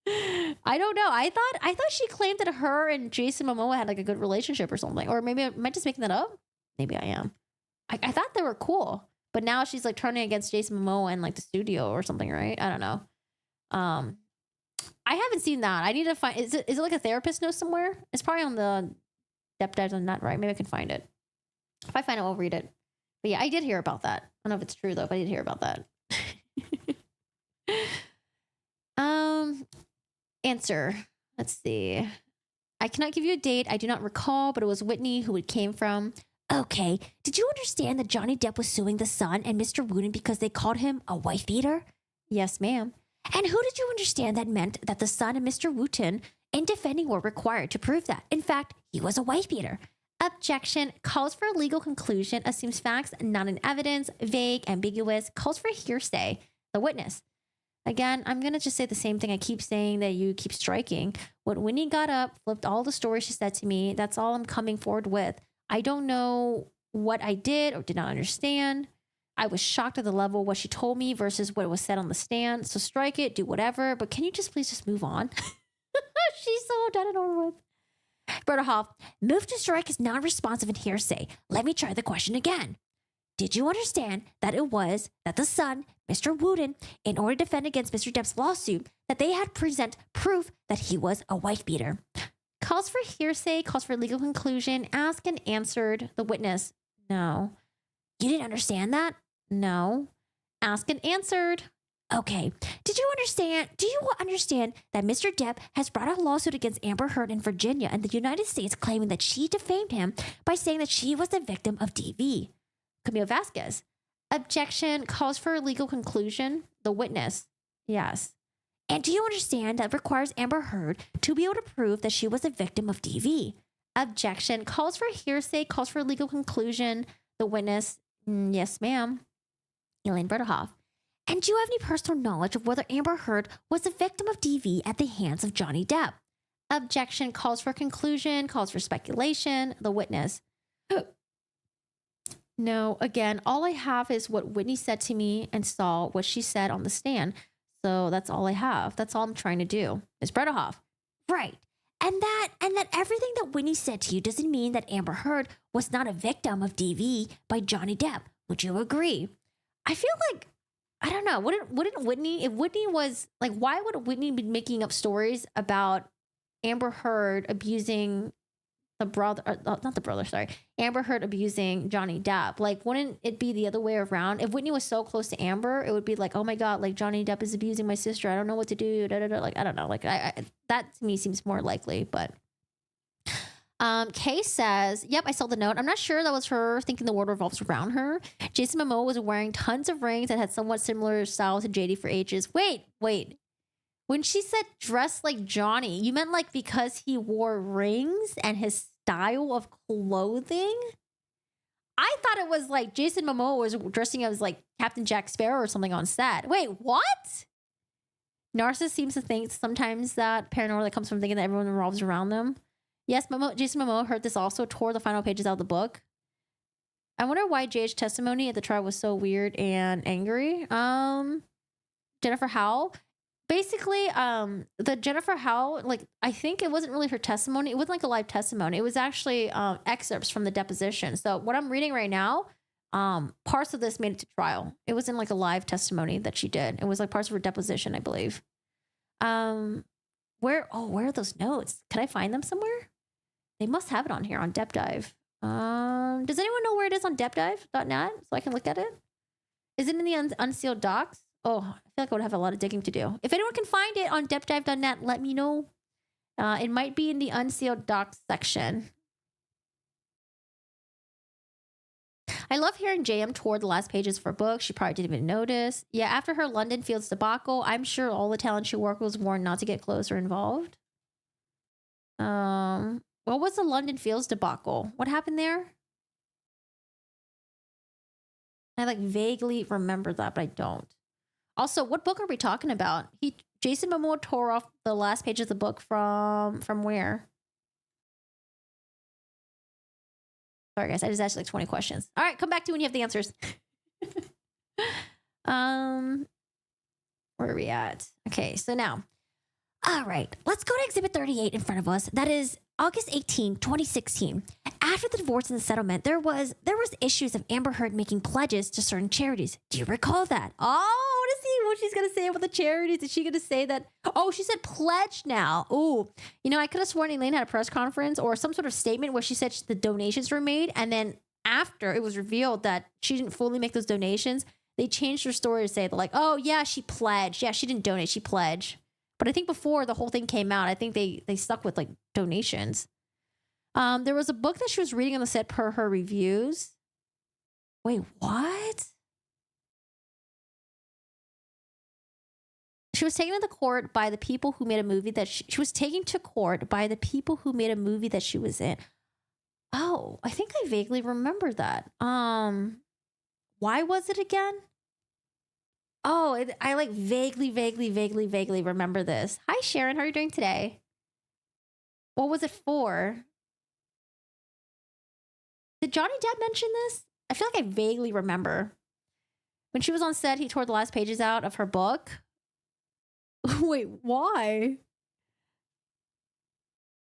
I don't know. I thought she claimed that her and Jason Momoa had like a good relationship or something. Or maybe am I just making that up? Maybe I am. I thought they were cool. But now she's like turning against Jason Momoa and like the studio or something, right? I don't know. I haven't seen that. I need to find. Is it like a therapist note somewhere? It's probably on the Depp Dives on that, right? Maybe I can find it. If I find it, I'll read it. But yeah, I did hear about that. I don't know if it's true though, but I did hear about that. Answer. Let's see. I cannot give you a date. I do not recall, but it was Whitney who it came from. Okay, did you understand that Johnny Depp was suing the Sun and Mr. Wooten because they called him a wife beater? Yes, ma'am. And who did you understand that meant that the Sun and Mr. Wooten in defending were required to prove that? In fact, he was a wife beater. Objection. Calls for a legal conclusion, assumes facts not in evidence, vague, ambiguous, calls for hearsay. The witness. Again, I'm going to just say the same thing I keep saying that you keep striking. When Whitney got up, flipped all the stories she said to me, that's all I'm coming forward with. I don't know what I did or did not understand. I was shocked at the level of what she told me versus what was said on the stand. So strike it, do whatever, but can you just please just move on? She's so done and over with. Berta Hoff, move to strike is non-responsive and hearsay. Let me try the question again. Did you understand that it was that the Sun, Mr. Wooten, in order to defend against Mr. Depp's lawsuit, that they had present proof that he was a wife beater? Calls for hearsay, calls for legal conclusion, asked and answered. The witness, no. You didn't understand that? No. Asked and answered. Okay. Do you understand that Mr. Depp has brought a lawsuit against Amber Heard in Virginia and the United States claiming that she defamed him by saying that she was the victim of DV? Camille Vasquez. Objection. Calls for a legal conclusion. The witness. Yes. And do you understand that requires Amber Heard to be able to prove that she was a victim of DV? Objection. Calls for hearsay. Calls for a legal conclusion. The witness. Yes, ma'am. Elaine Bertahoff. And do you have any personal knowledge of whether Amber Heard was a victim of DV at the hands of Johnny Depp? Objection. Calls for conclusion. Calls for speculation. The witness. No, again, all I have is what Whitney said to me and saw what she said on the stand. So that's all I have. That's all I'm trying to do. Ms. Bredehoff. Right. And that everything that Whitney said to you doesn't mean that Amber Heard was not a victim of DV by Johnny Depp. Would you agree? I feel like, I don't know, wouldn't Whitney, if Whitney was, like, why would Whitney be making up stories about Amber Heard abusing Amber Heard abusing Johnny Depp? Like, wouldn't it be the other way around? If Whitney was so close to Amber, it would be like, oh my God, like Johnny Depp is abusing my sister. I don't know what to do. Da, da, da. Like, I don't know. Like, I that to me seems more likely, but. Kay says, yep, I saw the note. I'm not sure that was her thinking the world revolves around her. Jason Momoa was wearing tons of rings that had somewhat similar styles to JD for ages. Wait. When she said dress like Johnny, you meant like because he wore rings and his style of clothing? I thought it was like Jason Momoa was dressing as like Captain Jack Sparrow or something on set. Wait, what? Narcissist seems to think sometimes that paranoia that comes from thinking that everyone revolves around them. Yes, Jason Momoa heard this also, tore the final pages out of the book. I wonder why JH's testimony at the trial was so weird and angry. Jennifer Howell. Basically, the Jennifer Howell, like, I think it wasn't really her testimony. It wasn't like a live testimony. It was actually excerpts from the deposition. So what I'm reading right now, parts of this made it to trial. It wasn't like a live testimony that she did. It was like parts of her deposition, I believe. Where are those notes? Can I find them somewhere? They must have it on here on Depp Dive. Does anyone know where it is on deppdive.net so I can look at it? Is it in the unsealed docs? Oh, I feel like I would have a lot of digging to do. If anyone can find it on deppdive.net, let me know. It might be in the unsealed docs section. I love hearing JM toward the last pages of her book. She probably didn't even notice. Yeah, after her London Fields debacle, I'm sure all the talent she worked with was warned not to get close or involved. What was the London Fields debacle? What happened there? I like vaguely remember that, but I don't. Also, what book are we talking about? Jason Momoa tore off the last page of the book from where? Sorry, guys. I just asked like 20 questions. All right, come back to when you have the answers. Where are we at? Okay, so now. All right, let's go to Exhibit 38 in front of us. That is August 18, 2016. After the divorce and the settlement, there was issues of Amber Heard making pledges to certain charities. Do you recall that? Oh, I want to see what she's going to say about the charities. Is she going to say that? Oh, she said pledge now. Oh, I could have sworn Elaine had a press conference or some sort of statement where she said the donations were made. And then after it was revealed that she didn't fully make those donations, they changed her story to say that like, oh yeah, she pledged. Yeah, she didn't donate. She pledged. But I think before the whole thing came out, I think they stuck with like donations. There was a book that she was reading on the set per her reviews. Wait, what? She was taken to court by the people who made a movie that she was taken to court by the people who made a movie that she was in. Oh, I think I vaguely remember that. Why was it again? Oh, I like vaguely remember this. Hi, Sharon. How are you doing today? What was it for? Did Johnny Depp mention this? I feel like I vaguely remember. When she was on set, he tore the last pages out of her book. Wait, why?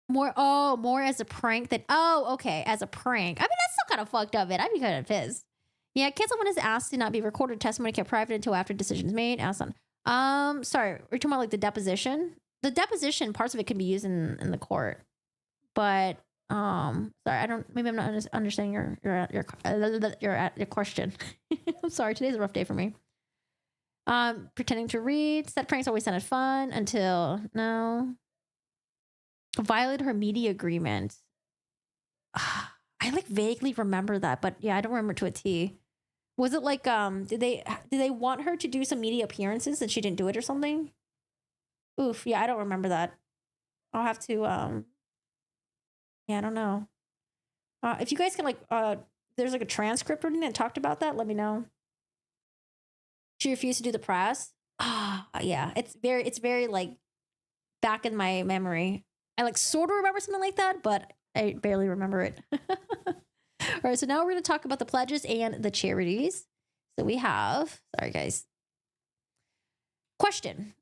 More as a prank than... Oh, okay, as a prank. I mean, that's still kind of fucked up, I'd be kind of pissed. Yeah, can't someone is asked to not be recorded, testimony kept private until after decisions made? Asked on. Sorry, we're talking about like the deposition? The deposition, parts of it can be used in the court. But, sorry, maybe I'm not understanding your question. I'm sorry, today's a rough day for me. Pretending to read. Set pranks always sounded fun until no. Violated her media agreement. I like vaguely remember that, but yeah, I don't remember to a T. Was it like did they want her to do some media appearances and she didn't do it or something? Oof, yeah, I don't remember that. I'll have to yeah, I don't know. If you guys can like there's like a transcript or anything that talked about that, let me know. She refused to do the press. Yeah, it's very like back in my memory. I like sort of remember something like that, but I barely remember it. All right, so now we're going to talk about the pledges and the charities. So we have, sorry guys. Question.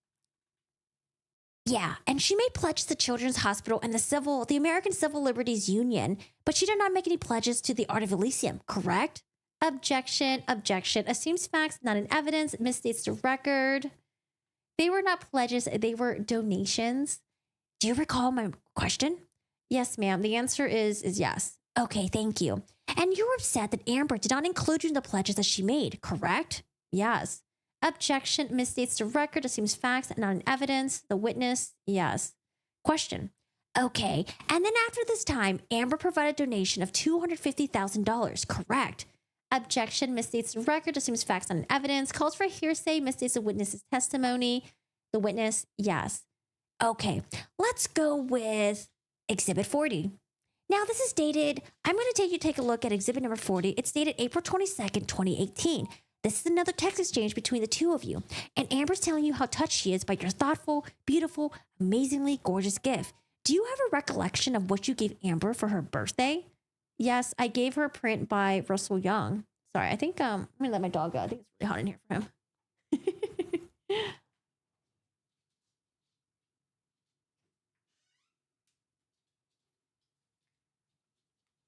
Yeah, and she made pledges to Children's Hospital and the American Civil Liberties Union, but she did not make any pledges to the Art of Elysium, correct? Objection. Assumes facts, not in evidence, misstates the record. They were not pledges, they were donations. Do you recall my question? Yes, ma'am. The answer is yes. Okay, thank you. And you're upset that Amber did not include you in the pledges that she made, correct? Yes. Objection. Misstates the record, assumes facts, not in evidence. The witness, yes. Question. Okay, and then after this time, Amber provided a donation of $250,000, correct? Objection. Misstates the record, assumes facts, not in evidence. Calls for hearsay, misstates the witness's testimony. The witness, yes. Okay, let's go with Exhibit 40. Now, this is dated, I'm going to take a look at Exhibit number 40. It's dated April 22nd, 2018. This is another text exchange between the two of you. And Amber's telling you how touched she is by your thoughtful, beautiful, amazingly gorgeous gift. Do you have a recollection of what you gave Amber for her birthday? Yes, I gave her a print by Russell Young. Sorry, I think, let me let my dog go. I think it's really hot in here for him.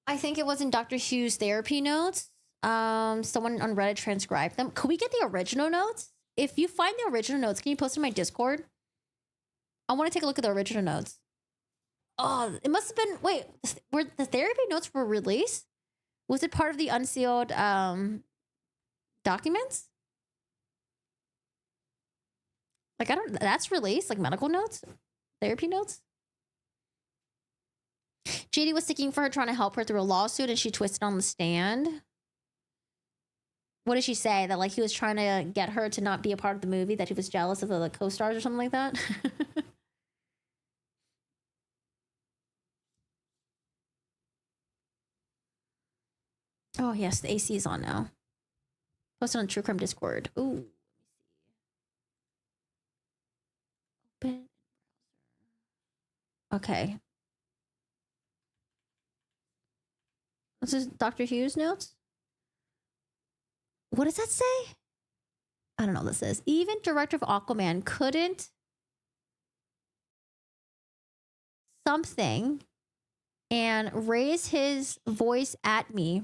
I think it was in Dr. Hugh's therapy notes. Someone on Reddit transcribed them. Could we get the original notes? If you find the original notes, can you post in my Discord? I want to take a look at the original notes. Oh, it must have been, wait, were the therapy notes were released? Was it part of the unsealed documents? Like, that's released, like medical notes, therapy notes. JD was sticking for her, trying to help her through a lawsuit, and she twisted on the stand. What did she say? That like he was trying to get her to not be a part of the movie, that he was jealous of the co-stars or something like that? Oh, yes, the AC is on now. Posted on True Crime Discord. Ooh. Open. Okay. This is Dr. Hughes' notes? What does that say? I don't know what this is. Even director of Aquaman couldn't something and raise his voice at me.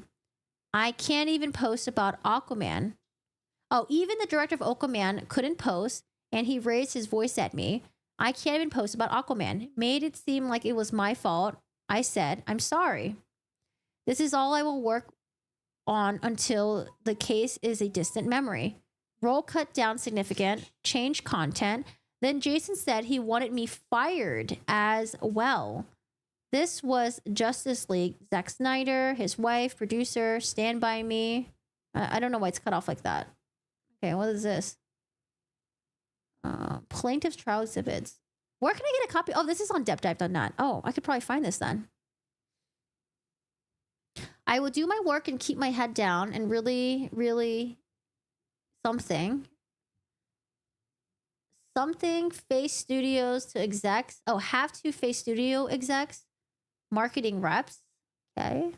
I can't even post about Aquaman. Oh, even the director of Aquaman couldn't post and he raised his voice at me. I can't even post about Aquaman. Made it seem like it was my fault. I said, I'm sorry. This is all I will work on until the case is a distant memory. Role cut down significant, change content. Then Jason said he wanted me fired as well. This was Justice League. Zack Snyder, his wife, producer, Stand By Me. I don't know why it's cut off like that. Okay, what is this? Plaintiff's trial exhibits. Where can I get a copy? Oh, this is on deppdive.net. Oh, I could probably find this then. I will do my work and keep my head down and really, really something. Something face studios to execs. Oh, have to face studio execs. Marketing reps. Okay.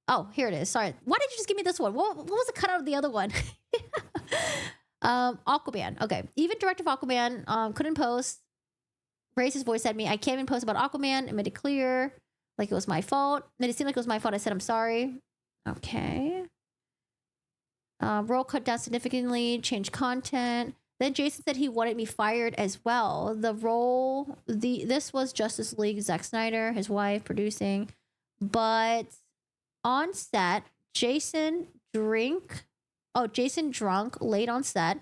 Oh, here it is. Sorry. Why did you just give me this one? What was the cutout of the other one? Aquaman. Okay. Even director of Aquaman couldn't post. Raised his voice at me. I can't even post about Aquaman. It made it clear like it was my fault. Made it seem like it was my fault. I said I'm sorry. Okay. Role cut down significantly. Changed content. Then Jason said he wanted me fired as well. This was Justice League. Zack Snyder, his wife, producing. But on set, Jason drunk, late on set,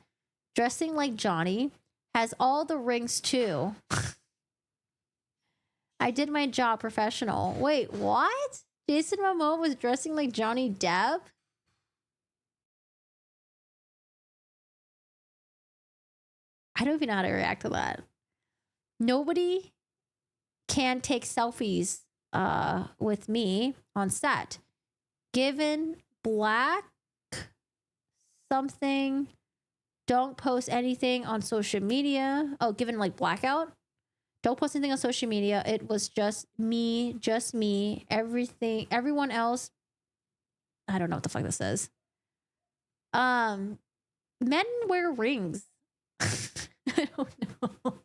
dressing like Johnny, has all the rings too. I did my job professional. Wait, what? Jason Momoa was dressing like Johnny Depp? I don't even know how to react to that. Nobody can take selfies with me on set. Given black something, don't post anything on social media. Oh, given like blackout, don't post anything on social media. It was just me. Everything, everyone else. I don't know what the fuck this says. Men wear rings. I don't know.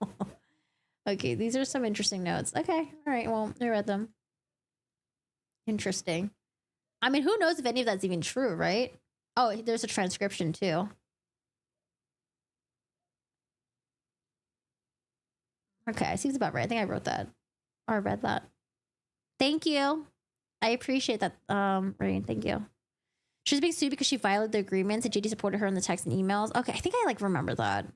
Okay, these are some interesting notes. Okay, all right. Well, I read them. Interesting. I mean, who knows if any of that's even true, right? Oh, there's a transcription too. Okay, seems about right. I think I wrote that. Or I read that. Thank you. I appreciate that, Rain. Thank you. She was being sued because she violated the agreements and JD supported her in the texts and emails. Okay, I think I remember that.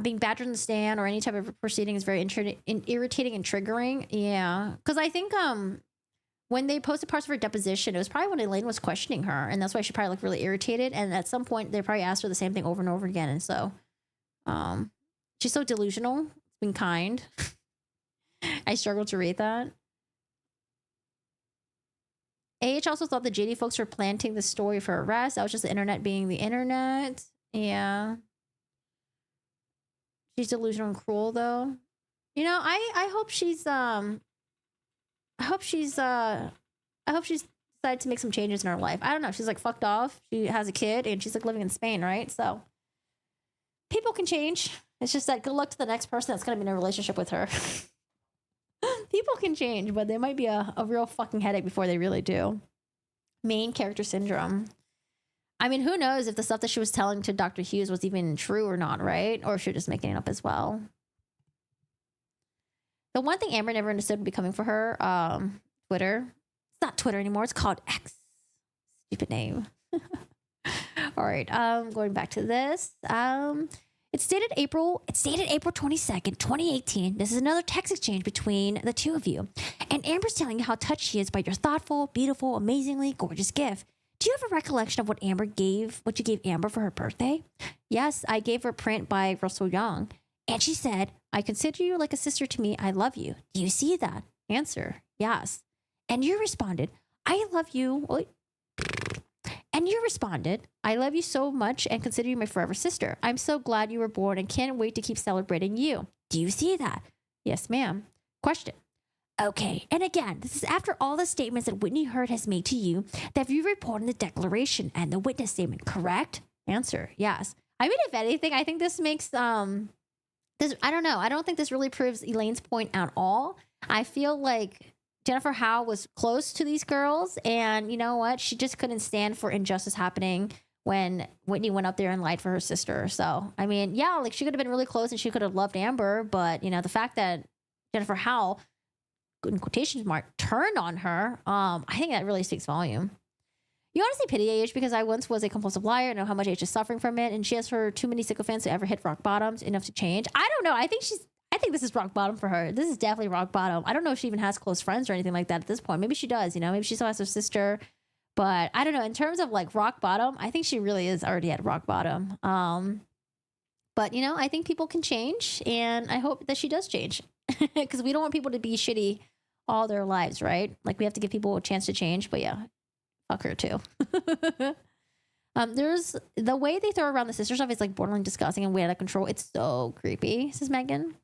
Being badgered in the stand or any type of proceeding is very irritating and triggering. Yeah, because I think when they posted parts of her deposition, it was probably when Elaine was questioning her, and that's why she probably looked really irritated. And at some point, they probably asked her the same thing over and over again. And so, she's so delusional. It's been kind. I struggle to read that. AH also thought the JD folks were planting the story for arrest. That was just the internet being the internet. Yeah. She's delusional and cruel, though. You know, I hope she's decided to make some changes in her life. I don't know. She's fucked off. She has a kid and she's living in Spain, right? So people can change. It's just that good luck to the next person that's gonna be in a relationship with her. People can change, but they might be a real fucking headache before they really do. Main character syndrome. I mean, who knows if the stuff that she was telling to Dr. Hughes was even true or not, right? Or if she was just making it up as well. The one thing Amber never understood would be coming for her, Twitter. It's not Twitter anymore. It's called X. Stupid name. All right. Going back to this. It's dated April 22nd, 2018. This is another text exchange between the two of you. And Amber's telling you how touched she is by your thoughtful, beautiful, amazingly gorgeous gift. Do you have a recollection of what you gave Amber for her birthday? Yes, I gave her a print by Russell Young. And she said, I consider you like a sister to me. I love you. Do you see that? Answer, yes. And you responded, I love you. And you responded, I love you so much and consider you my forever sister. I'm so glad you were born and can't wait to keep celebrating you. Do you see that? Yes, ma'am. Question. Okay, and again, this is after all the statements that Whitney Heard has made to you that you reported in the declaration and the witness statement, correct? Answer, yes. I mean, if anything, I think this makes, this, I don't know. I don't think this really proves Elaine's point at all. I feel like Jennifer Howell was close to these girls, and you know what? She just couldn't stand for injustice happening when Whitney went up there and lied for her sister. So, I mean, yeah, she could have been really close and she could have loved Amber, but, you know, the fact that Jennifer Howell, in quotation mark, turned on her, I think that really speaks volume. You honestly pity AH because I once was a compulsive liar. I know how much AH is suffering from it, and she has her too many sycophants to ever hit rock bottoms enough to change. I don't know. I think I think this is rock bottom for her. This is definitely rock bottom. I don't know if she even has close friends or anything like that at this point. Maybe she does, maybe she still has her sister. But I don't know. In terms of like rock bottom, I think she really is already at rock bottom. But I think people can change, and I hope that she does change because we don't want people to be shitty all their lives, right? Like we have to give people a chance to change. But yeah, fuck her too. There's the way they throw around the sister stuff is like borderline disgusting and way out of control. It's so creepy, says Megan.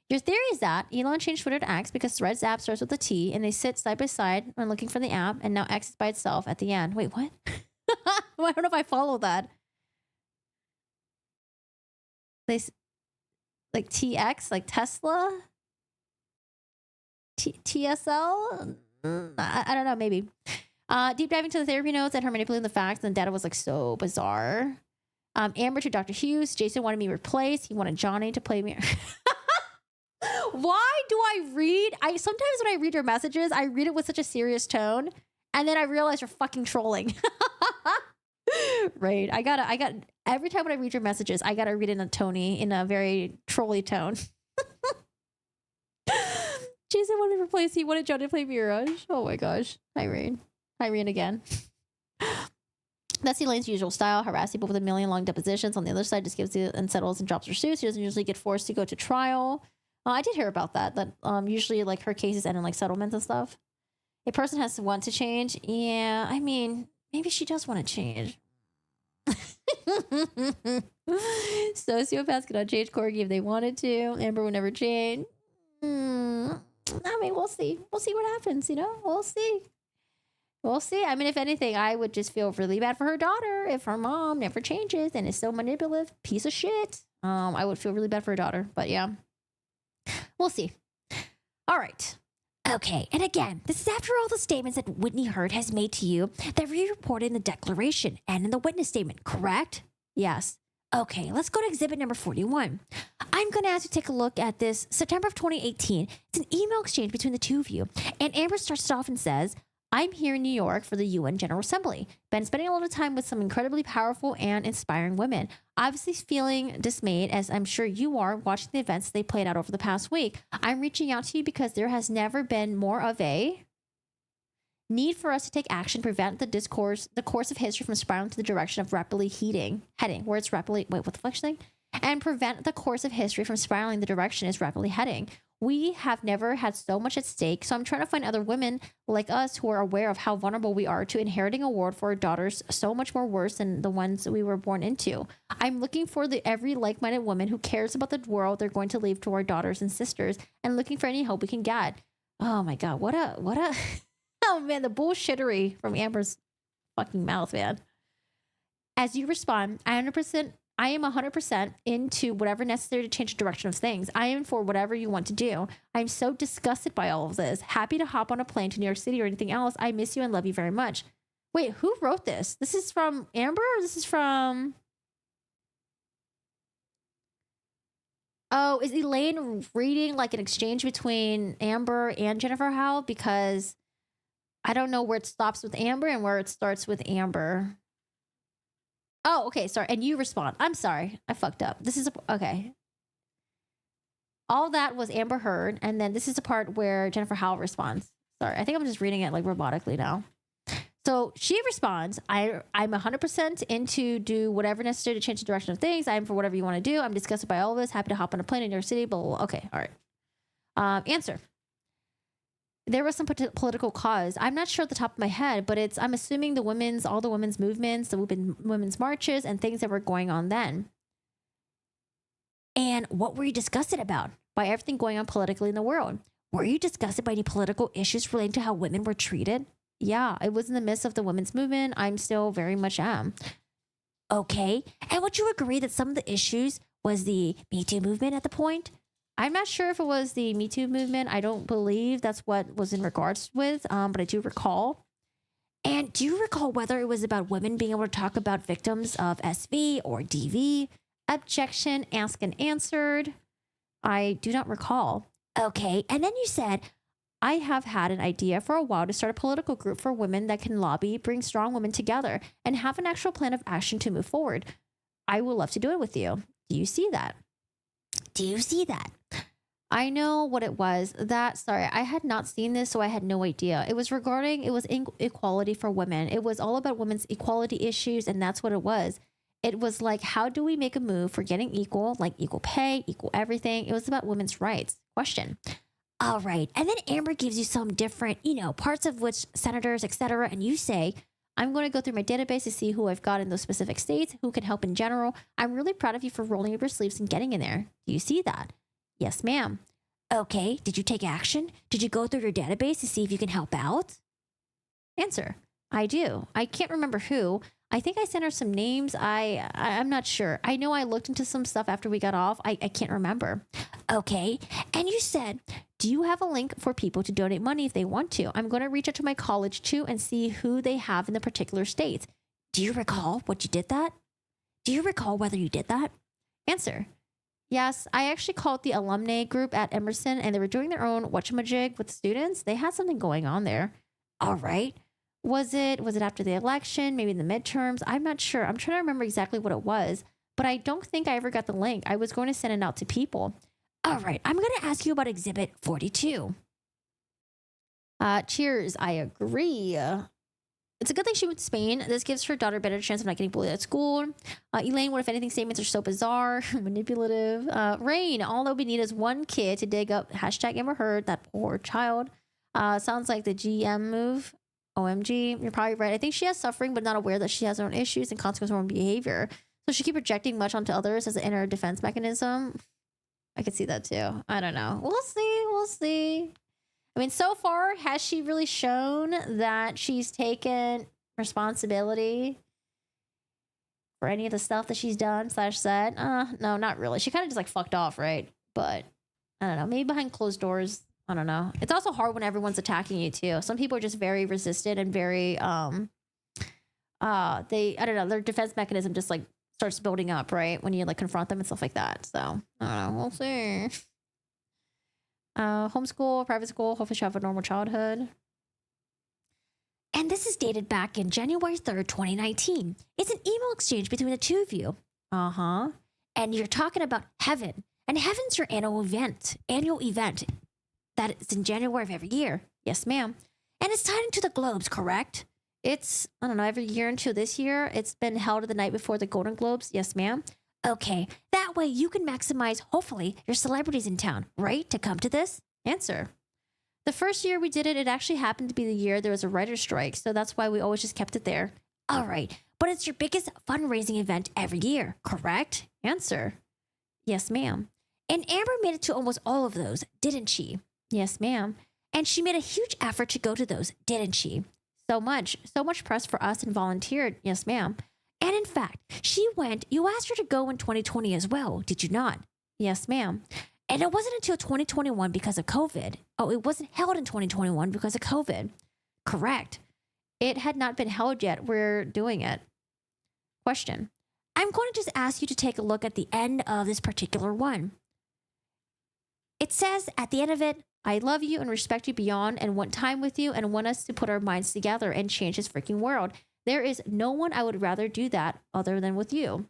Your theory is that Elon changed Twitter to X because Threads app starts with a T and they sit side by side when looking for the app, and now X is by itself at the end. Wait, what? I don't know if I follow that. They like TX, like Tesla? TSL? I don't know, maybe. Deep diving to the therapy notes and her manipulating the facts and the data was like so bizarre. Amber to Dr. Hughes. Jason wanted me replaced. He wanted Johnny to play me. Why do I read? Sometimes when I read your messages, I read it with such a serious tone, and then I realize you're fucking trolling. Right? I got every time when I read your messages, I gotta read in a very trolly tone. Jason wanted to replace. He wanted Johnny to play Mirage. Oh my gosh, Irene again. That's Elaine's usual style: harass people with a million long depositions. On the other side, just gives it and settles and drops her suits. She doesn't usually get forced to go to trial. I did hear about that. That usually like her cases end in like settlements and stuff. A person has to want to change. Yeah, I mean, maybe she does want to change. Sociopaths cannot change Corgi if they wanted to. Amber will never change. I mean, we'll see. We'll see what happens. We'll see. We'll see. I mean, if anything, I would just feel really bad for her daughter if her mom never changes and is so manipulative, piece of shit. I would feel really bad for her daughter. But yeah. We'll see. All right. Okay, and again, this is after all the statements that Whitney Heard has made to you that we reported in the declaration and in the witness statement, correct? Yes. Okay, let's go to exhibit number 41. I'm going to ask you to take a look at this September of 2018. It's an email exchange between the two of you. And Amber starts it off and says, I'm here in New York for the UN General Assembly. Been spending a lot of time with some incredibly powerful and inspiring women. Obviously feeling dismayed, as I'm sure you are, watching the events they played out over the past week. I'm reaching out to you because there has never been more of a need for us to take action, prevent the course of history from spiraling to the direction of rapidly heading, where it's rapidly, wait, what the fuck's thing? And prevent the course of history from spiraling the direction it's rapidly heading. We have never had so much at stake, so I'm trying to find other women like us who are aware of how vulnerable we are to inheriting a world for our daughters so much more worse than the ones we were born into. I'm looking for every like-minded woman who cares about the world they're going to leave to our daughters and sisters, and looking for any help we can get. Oh my God, what a, oh man, the bullshittery from Amber's fucking mouth, man. As you respond, I am 100% into whatever necessary to change the direction of things. I am for whatever you want to do. I'm so disgusted by all of this. Happy to hop on a plane to New York City or anything else. I miss you and love you very much. Wait, who wrote this? This is from Amber? Or this is from... Oh, is Elaine reading like an exchange between Amber and Jennifer Howell? Because I don't know where it stops with Amber and where it starts with Amber. Oh, okay, sorry. And you respond. I'm sorry. I fucked up. This is, okay. All that was Amber Heard, and then this is the part where Jennifer Howell responds. Sorry, I think I'm just reading it like robotically now. So she responds, I'm 100% into do whatever necessary to change the direction of things. I'm for whatever you want to do. I'm disgusted by all of this. Happy to hop on a plane in New York City, blah, blah, blah. Okay, all right. Answer. There was some political cause. I'm not sure at the top of my head, but I'm assuming all the women's movements, the women's marches and things that were going on then. And what were you disgusted about? By everything going on politically in the world. Were you disgusted by any political issues relating to how women were treated? Yeah, it was in the midst of the women's movement. I'm still very much am. Okay. And would you agree that some of the issues was the Me Too movement at the point? I'm not sure if it was the Me Too movement. I don't believe that's what was in regards with, but I do recall. And do you recall whether it was about women being able to talk about victims of SV or DV? Objection, asked and answered. I do not recall. Okay. And then you said, I have had an idea for a while to start a political group for women that can lobby, bring strong women together, and have an actual plan of action to move forward. I would love to do it with you. Do you see that? Do you see that? I know what it was. Sorry, I had not seen this, so I had no idea. It was equality for women. It was all about women's equality issues, and that's what it was. It was like, how do we make a move for getting equal, like equal pay, equal everything? It was about women's rights. Question. All right. And then Amber gives you some different, parts of which senators, etc. And you say, I'm going to go through my database to see who I've got in those specific states, who can help in general. I'm really proud of you for rolling up your sleeves and getting in there. Do you see that? Yes, ma'am. Okay. Did you take action? Did you go through your database to see if you can help out? Answer. I do. I can't remember who. I think I sent her some names. I'm not sure. I know I looked into some stuff after we got off. I can't remember. Okay. And you said, do you have a link for people to donate money if they want to? I'm going to reach out to my college too and see who they have in the particular states. Do you recall what you did that? Do you recall whether you did that? Answer. Yes, I actually called the alumni group at Emerson and they were doing their own whatchamajig with students. They had something going on there. All right. Was it after the election, maybe in the midterms? I'm not sure. I'm trying to remember exactly what it was, but I don't think I ever got the link. I was going to send it out to people. All right. I'm going to ask you about Exhibit 42. Cheers. I agree. It's a good thing she went to Spain. This gives her daughter a better chance of not getting bullied at school. Elaine, what if anything statements are so bizarre, manipulative? Rain, all we need is one kid to dig up hashtag Amber Heard, that poor child. Sounds like the GM move. OMG, you're probably right. I think she has suffering, but not aware that she has her own issues and consequences of her own behavior. So she keep projecting much onto others as an inner defense mechanism. I could see that too. I don't know. We'll see. We'll see. I mean, so far, has she really shown that she's taken responsibility for any of the stuff that she's done / said? No, not really. She kind of just like fucked off, right? But I don't know. Maybe behind closed doors. I don't know. It's also hard when everyone's attacking you too. Some people are just very resistant and very I don't know, their defense mechanism just like starts building up, right? When you like confront them and stuff like that. So I don't know. We'll see. Homeschool, private school, hopefully she'll have a normal childhood. And this is dated back in January 3rd, 2019. It's an email exchange between the two of you. Uh-huh. And you're talking about heaven. And heaven's your annual event that is in January of every year. Yes, ma'am. And it's tied into the globes, correct? It's, I don't know, every year until this year. It's been held the night before the Golden Globes. Yes, ma'am. Okay. That way you can maximize, hopefully, your celebrities in town, right? To come to this? Answer. The first year we did it, it actually happened to be the year there was a writer's strike. So that's why we always just kept it there. All right. But it's your biggest fundraising event every year, correct? Answer. Yes, ma'am. And Amber made it to almost all of those, didn't she? Yes, ma'am. And she made a huge effort to go to those, didn't she? So much press for us and volunteered. Yes, ma'am. And in fact, she went, you asked her to go in 2020 as well, did you not? Yes, ma'am. And it wasn't until 2021 because of COVID. Oh, it wasn't held in 2021 because of COVID. Correct. It had not been held yet. We're doing it. Question. I'm going to just ask you to take a look at the end of this particular one. It says at the end of it, I love you and respect you beyond and want time with you and want us to put our minds together and change this freaking world. There is no one I would rather do that other than with you.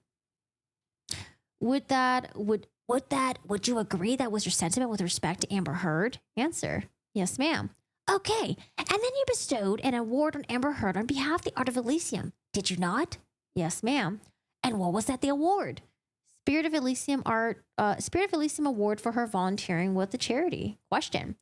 Would you agree that was your sentiment with respect to Amber Heard? Answer. Yes, ma'am. Okay. And then you bestowed an award on Amber Heard on behalf of the Art of Elysium. Did you not? Yes, ma'am. And what was that the award? Spirit of Elysium Award for her volunteering with the charity. Question.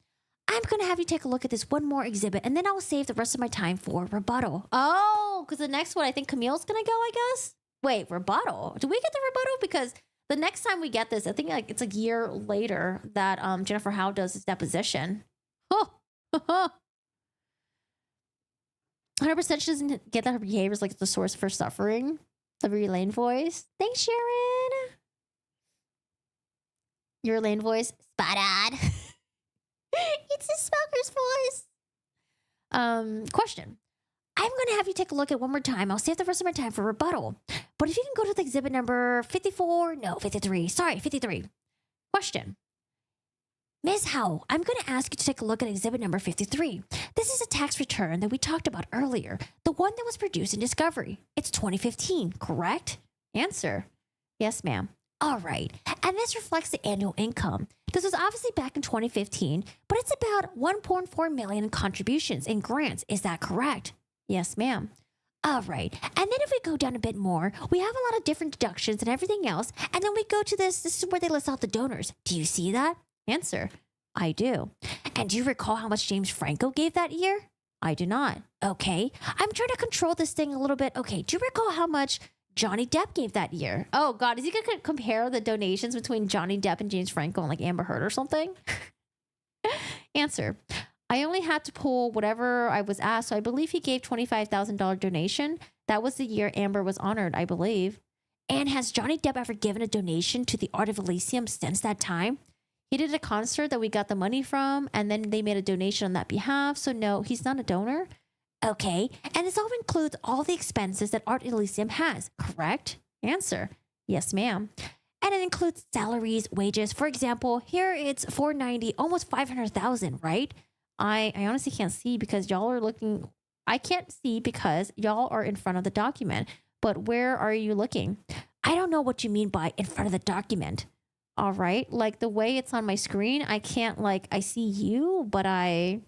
I'm going to have you take a look at this one more exhibit, and then I'll save the rest of my time for rebuttal. Oh, because the next one, I think Camille's going to go, I guess. Wait, rebuttal? Do we get the rebuttal? Because the next time we get this, I think like it's a year later that Jennifer Howell does his deposition. Oh, 100% she doesn't get that her behavior is like the source of her suffering. The Elaine voice. Thanks, Sharon. Your Elaine voice. Spot on. It's a smoker's voice. Question. I'm going to have you take a look at one more time. I'll save the rest of my time for rebuttal. But if you can go to the exhibit number 53. Sorry, 53. Question. Ms. Howell, I'm going to ask you to take a look at exhibit number 53. This is a tax return that we talked about earlier, the one that was produced in Discovery. It's 2015, correct? Answer. Yes, ma'am. All right. And this reflects the annual income. This was obviously back in 2015, but it's about 1.4 million in contributions and grants. Is that correct? Yes, ma'am. All right. And then if we go down a bit more, we have a lot of different deductions and everything else. And then we go to this. This is where they list out the donors. Do you see that? Answer. I do. And do you recall how much James Franco gave that year? I do not. Okay. I'm trying to control this thing a little bit. Okay. Do you recall how much Johnny Depp gave that year? Oh, God. Is he going to compare the donations between Johnny Depp and James Franco and like Amber Heard or something? Answer. I only had to pull whatever I was asked. So I believe he gave $25,000 donation. That was the year Amber was honored, I believe. And has Johnny Depp ever given a donation to the Art of Elysium since that time? He did a concert that we got the money from, and then they made a donation on that behalf. So no, he's not a donor. Okay. And this all includes all the expenses that Art Elysium has, correct? Answer. Yes, ma'am. And it includes salaries, wages. For example, here it's 490, almost 500,000, right? I honestly can't see because y'all are looking. I can't see because y'all are in front of the document. But where are you looking? I don't know what you mean by in front of the document. All right. Like the way it's on my screen, I can't I see you, but I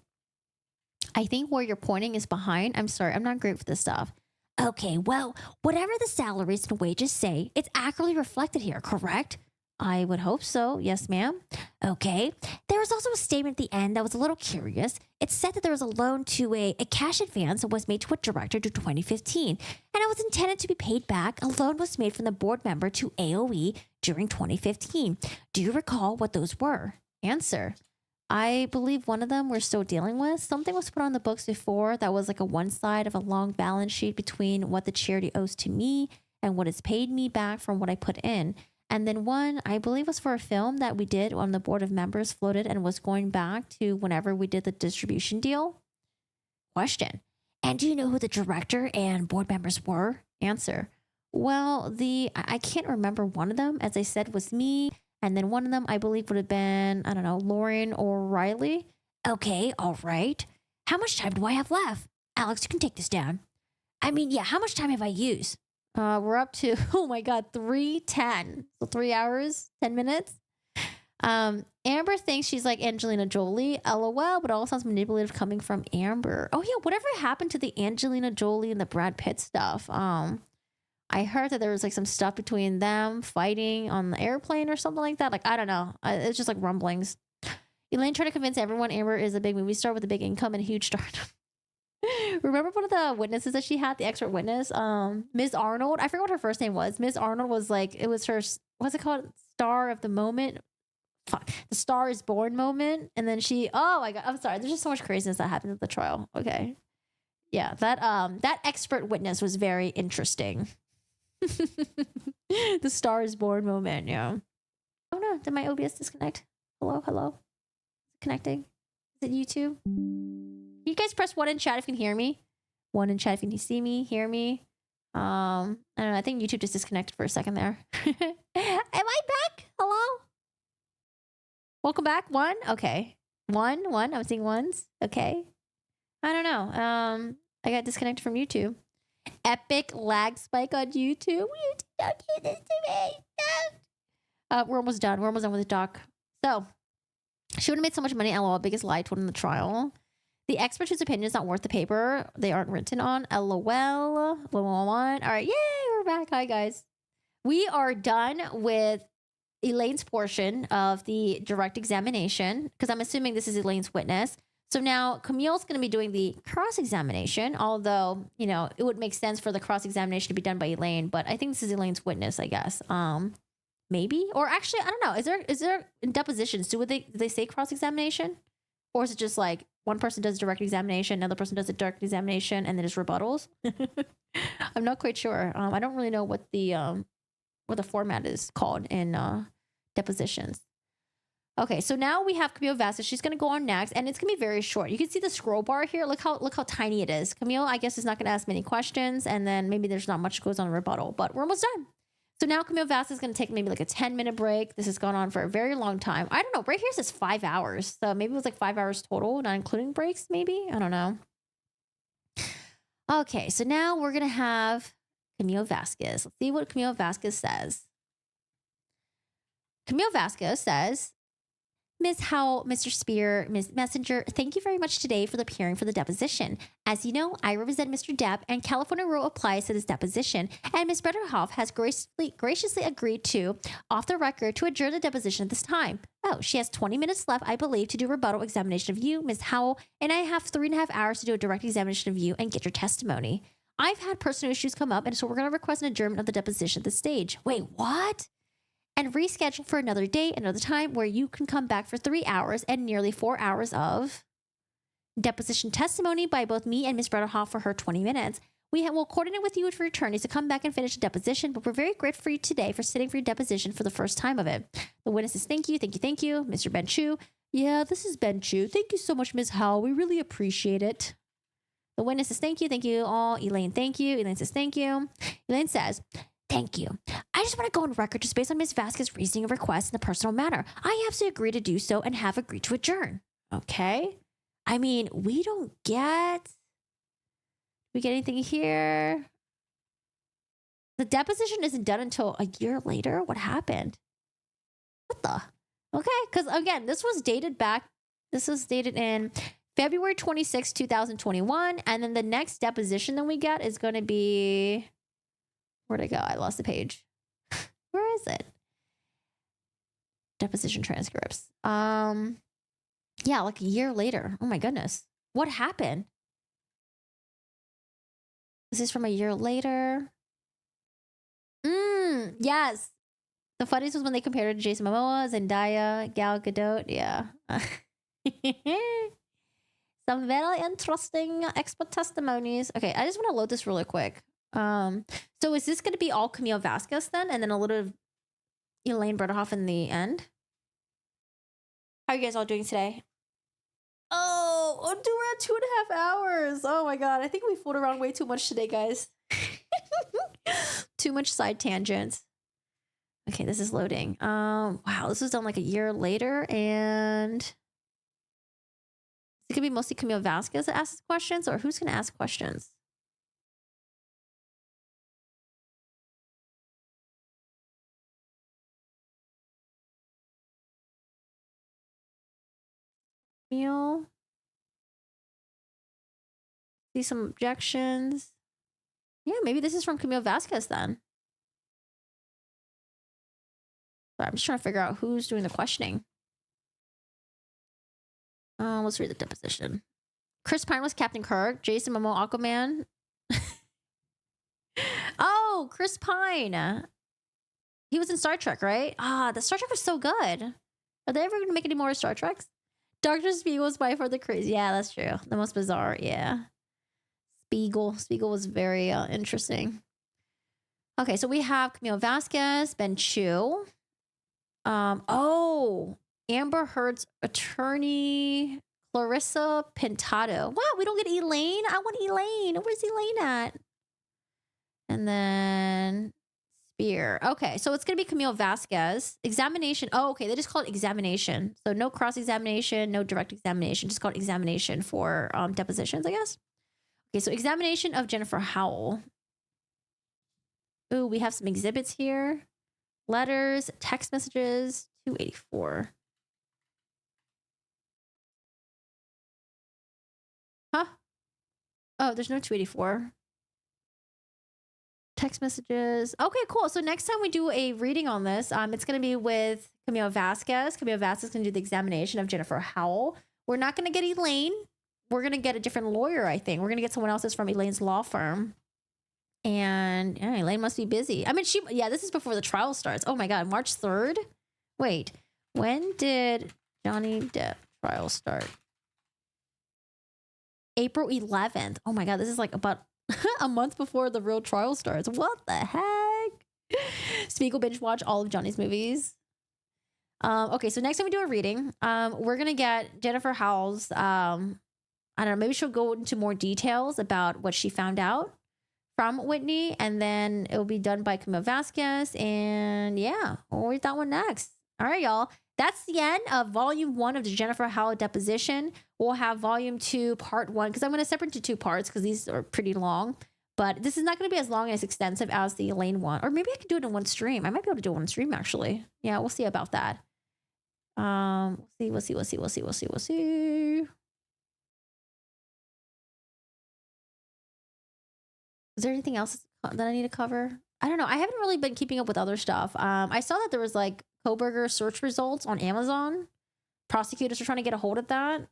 think where you're pointing is behind. I'm sorry. I'm not great with this stuff. Okay. Well, whatever the salaries and wages say, it's accurately reflected here, correct? I would hope so. Yes, ma'am. Okay. There was also a statement at the end that was a little curious. It said that there was a loan to a cash advance that was made to a director to 2015, and it was intended to be paid back. A loan was made from the board member to AOE during 2015. Do you recall what those were? Answer. I believe one of them we're still dealing with. Something was put on the books before that was like a one side of a long balance sheet between what the charity owes to me and what is paid me back from what I put in. And then one, I believe, was for a film that we did on the board of members floated and was going back to whenever we did the distribution deal. Question. And do you know who the director and board members were? Answer. Well, I can't remember one of them, as I said, was me. And then one of them, I believe, would have been, I don't know, Lauren or Riley. Okay, all right. How much time do I have left? Alex, you can take this down. I mean, yeah, how much time have I used? We're up to, oh my God, 3:10. So 3 hours, 10 minutes. Amber thinks she's like Angelina Jolie, LOL, but it all sounds manipulative coming from Amber. Oh yeah, whatever happened to the Angelina Jolie and the Brad Pitt stuff? I heard that there was like some stuff between them fighting on the airplane or something like that. Like, I don't know. It's just like rumblings. Elaine tried to convince everyone Amber is a big movie star with a big income and huge stardom. Remember one of the witnesses that she had, the expert witness, Ms. Arnold? I forget what her first name was. Ms. Arnold was like, it was her, what's it called? Star of the moment. Fuck. The Star is Born moment. And then oh my God, I'm sorry. There's just so much craziness that happened at the trial. Okay. Yeah, that expert witness was very interesting. The Star is Born moment, yeah. Oh no, did my OBS disconnect? Hello? Is it connecting? Is it YouTube? You guys press 1 in chat if you can hear me. 1 in chat if you can see me, hear me. I don't know. I think YouTube just disconnected for a second there. Am I back? Hello? Welcome back. 1? Okay. 1. I'm seeing ones. Okay. I don't know. I got disconnected from YouTube. Epic lag spike on YouTube. You don't do this to me. We're almost done. We're almost done with the doc. So, she would have made so much money. LOL. Biggest lie told in the trial. The expert whose opinion is not worth the paper they aren't written on. LOL. 111. All right. Yay. We're back. Hi, guys. We are done with Elaine's portion of the direct examination because I'm assuming this is Elaine's witness. So now Camille's going to be doing the cross-examination, although, you know, it would make sense for the cross-examination to be done by Elaine, but I think this is Elaine's witness, I guess. Maybe, or actually, I don't know. Is there in depositions, do they say cross-examination? Or is it just like one person does direct examination, another person does a direct examination, and then just rebuttals? I'm not quite sure. I don't really know what the format is called in depositions. Okay, so now we have Camille Vasquez. She's going to go on next, and it's going to be very short. You can see the scroll bar here. Look how tiny it is. Camille, I guess, is not going to ask many questions, and then maybe there's not much goes on in rebuttal, but we're almost done. So now Camille Vasquez is going to take maybe like a 10-minute break. This has gone on for a very long time. I don't know. Right here it says 5 hours. So maybe it was like 5 hours total, not including breaks, maybe. I don't know. Okay, so now we're going to have Camille Vasquez. Let's see what Camille Vasquez says. Camille Vasquez says, Ms. Howell, Mr. Spear, Ms. Messenger, thank you very much today for appearing for the deposition. As you know, I represent Mr. Depp, and California rule applies to this deposition, and Ms. Bretterhoff has graciously agreed to, off the record, to adjourn the deposition at this time. Oh, she has 20 minutes left, I believe, to do a rebuttal examination of you, Ms. Howell, and I have 3.5 hours to do a direct examination of you and get your testimony. I've had personal issues come up, and so we're going to request an adjournment of the deposition at this stage. Wait, what? And reschedule for another day, another time, where you can come back for 3 hours and nearly 4 hours of deposition testimony by both me and Ms. Bretterhoff for her 20 minutes. Will coordinate with you with your attorneys to come back and finish the deposition, but we're very grateful for you today for sitting for your deposition for the first time of it. The witnesses, thank you, thank you, thank you. Mr. Ben Chu. Yeah, this is Ben Chu. Thank you so much, Ms. Howell. We really appreciate it. The witnesses, thank you all. Elaine, thank you. Elaine says, thank you. Elaine says, thank you. I just want to go on record just based on Ms. Vasquez's reasoning of request in a personal matter. I absolutely agree to do so and have agreed to adjourn. Okay. I mean, we get anything here? The deposition isn't done until a year later? What happened? What the? Okay. Because again, this was dated in February 26, 2021. And then the next deposition that we get is going to be... Where'd I go? I lost the page. Where is it? Deposition transcripts. Yeah, like a year later. Oh my goodness. What happened? This is from a year later. Yes. The funniest was when they compared it to Jason Momoa, Zendaya, Gal Gadot. Yeah. Some very interesting expert testimonies. Okay, I just want to load this really quick. So is this going to be all Camille Vasquez then? And then a little of Elaine Bretterhoff in the end? How are you guys all doing today? Oh, we're at 2.5 hours. Oh my God. I think we fooled around way too much today, guys. Too much side tangents. Okay, this is loading. Wow, this was done like a year later, and is it gonna be mostly Camille Vasquez that asks questions, or who's gonna ask questions? Camille. See some objections. Yeah, maybe this is from Camille Vasquez then. Sorry, I'm just trying to figure out who's doing the questioning. Let's read the deposition. Chris Pine was Captain Kirk. Jason Momoa, Aquaman. Oh, Chris Pine. He was in Star Trek, right? The Star Trek was so good. Are they ever going to make any more Star Treks? Dr. Spiegel's by far the crazy. Yeah, that's true. The most bizarre. Yeah. Spiegel was very interesting. Okay, so we have Camille Vasquez, Ben Chu. Amber Heard's attorney, Clarissa Pintado. What? We don't get Elaine? I want Elaine. Where's Elaine at? And then Spear. Okay, so it's going to be Camille Vasquez. Examination. Oh, okay. They just call it examination. So no cross-examination, no direct examination. Just called examination for depositions, I guess. Okay, so examination of Jennifer Howell. Ooh, we have some exhibits here. Letters, text messages, 284. Huh? Oh, there's no 284. Text messages. Okay, cool. So next time we do a reading on this, it's going to be with Camille Vasquez. Camille Vasquez is going to do the examination of Jennifer Howell. We're not going to get Elaine. We're going to get a different lawyer, I think. We're going to get someone else that's from Elaine's law firm. And yeah, Elaine must be busy. I mean, this is before the trial starts. Oh my God, March 3rd? Wait, when did Johnny Depp trial start? April 11th. Oh my God, this is like about a month before the real trial starts. What the heck? Spiegel binge watch all of Johnny's movies. Okay, so next time we do a reading, we're going to get Jennifer Howell's, I don't know, maybe she'll go into more details about what she found out from Whitney, and then it will be done by Camille Vasquez. And yeah, we'll read that one next. All right, y'all. That's the end of volume 1 of the Jennifer Howell deposition. We'll have volume 2, part 1, because I'm going to separate into 2 parts because these are pretty long. But this is not going to be as long and as extensive as the Elaine one. Or maybe I could do it in one stream. I might be able to do it in one stream, actually. Yeah, we'll see about that. We'll see. Is there anything else that I need to cover? I don't know. I haven't really been keeping up with other stuff. I saw that there was like Koberger search results on Amazon. Prosecutors are trying to get a hold of that.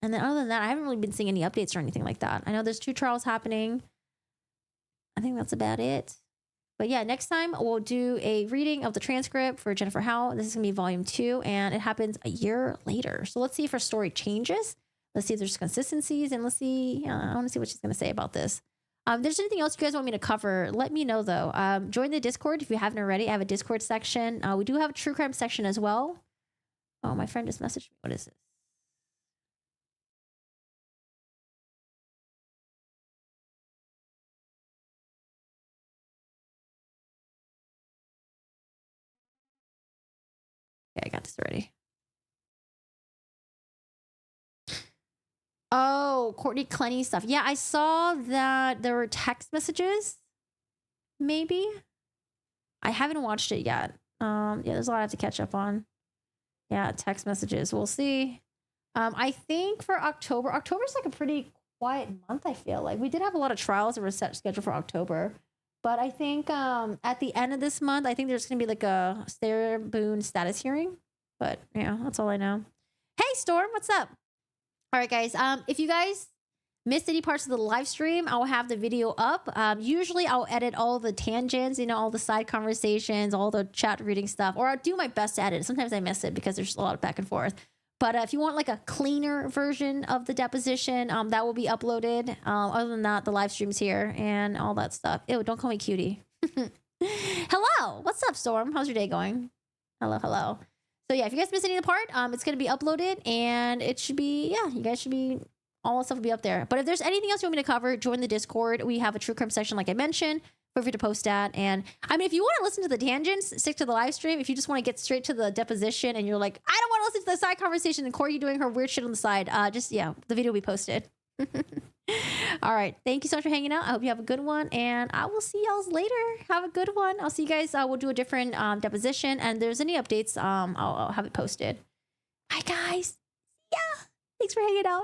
And then other than that, I haven't really been seeing any updates or anything like that. I know there's 2 trials happening. I think that's about it. But yeah, next time we'll do a reading of the transcript for Jennifer Howell. This is going to be volume 2, and it happens a year later. So let's see if her story changes. Let's see if there's consistencies, and let's see. I want to see what she's going to say about this. If there's anything else you guys want me to cover, let me know, though. Join the Discord if you haven't already. I have a Discord section. We do have a true crime section as well. Oh, my friend just messaged me. What is this? Okay, I got this already. Oh, Courtney Clenny stuff. Yeah, I saw that there were text messages. Maybe. I haven't watched it yet. Yeah, there's a lot I have to catch up on. Yeah, text messages. We'll see. I think for October's like a pretty quiet month, I feel like. We did have a lot of trials that were scheduled for October. But I think at the end of this month, I think there's going to be like a Sarah Boone status hearing. But yeah, that's all I know. Hey, Storm, what's up? All right, guys. If you guys missed any parts of the live stream, I'll have the video up. Usually I'll edit all the tangents, all the side conversations, all the chat reading stuff, or I'll do my best to edit. Sometimes I miss it because there's a lot of back and forth. But if you want like a cleaner version of the deposition, that will be uploaded. Other than that, the live stream's here and all that stuff. Ew, don't call me cutie. Hello. What's up, Storm? How's your day going? Hello. So yeah, if you guys miss any of the part, it's going to be uploaded and it should be, you guys should be, all that stuff will be up there. But if there's anything else you want me to cover, join the Discord. We have a true crime section, like I mentioned. Feel free to post that. And I mean, if you want to listen to the tangents, stick to the live stream. If you just want to get straight to the deposition and you're like, I don't want to listen to the side conversation and Corey doing her weird shit on the side, the video will be posted. All right. Thank you so much for hanging out. I hope you have a good one. And I will see y'all later. Have a good one. I'll see you guys. We'll do a different deposition. And if there's any updates, I'll have it posted. Bye, guys. Yeah. Thanks for hanging out.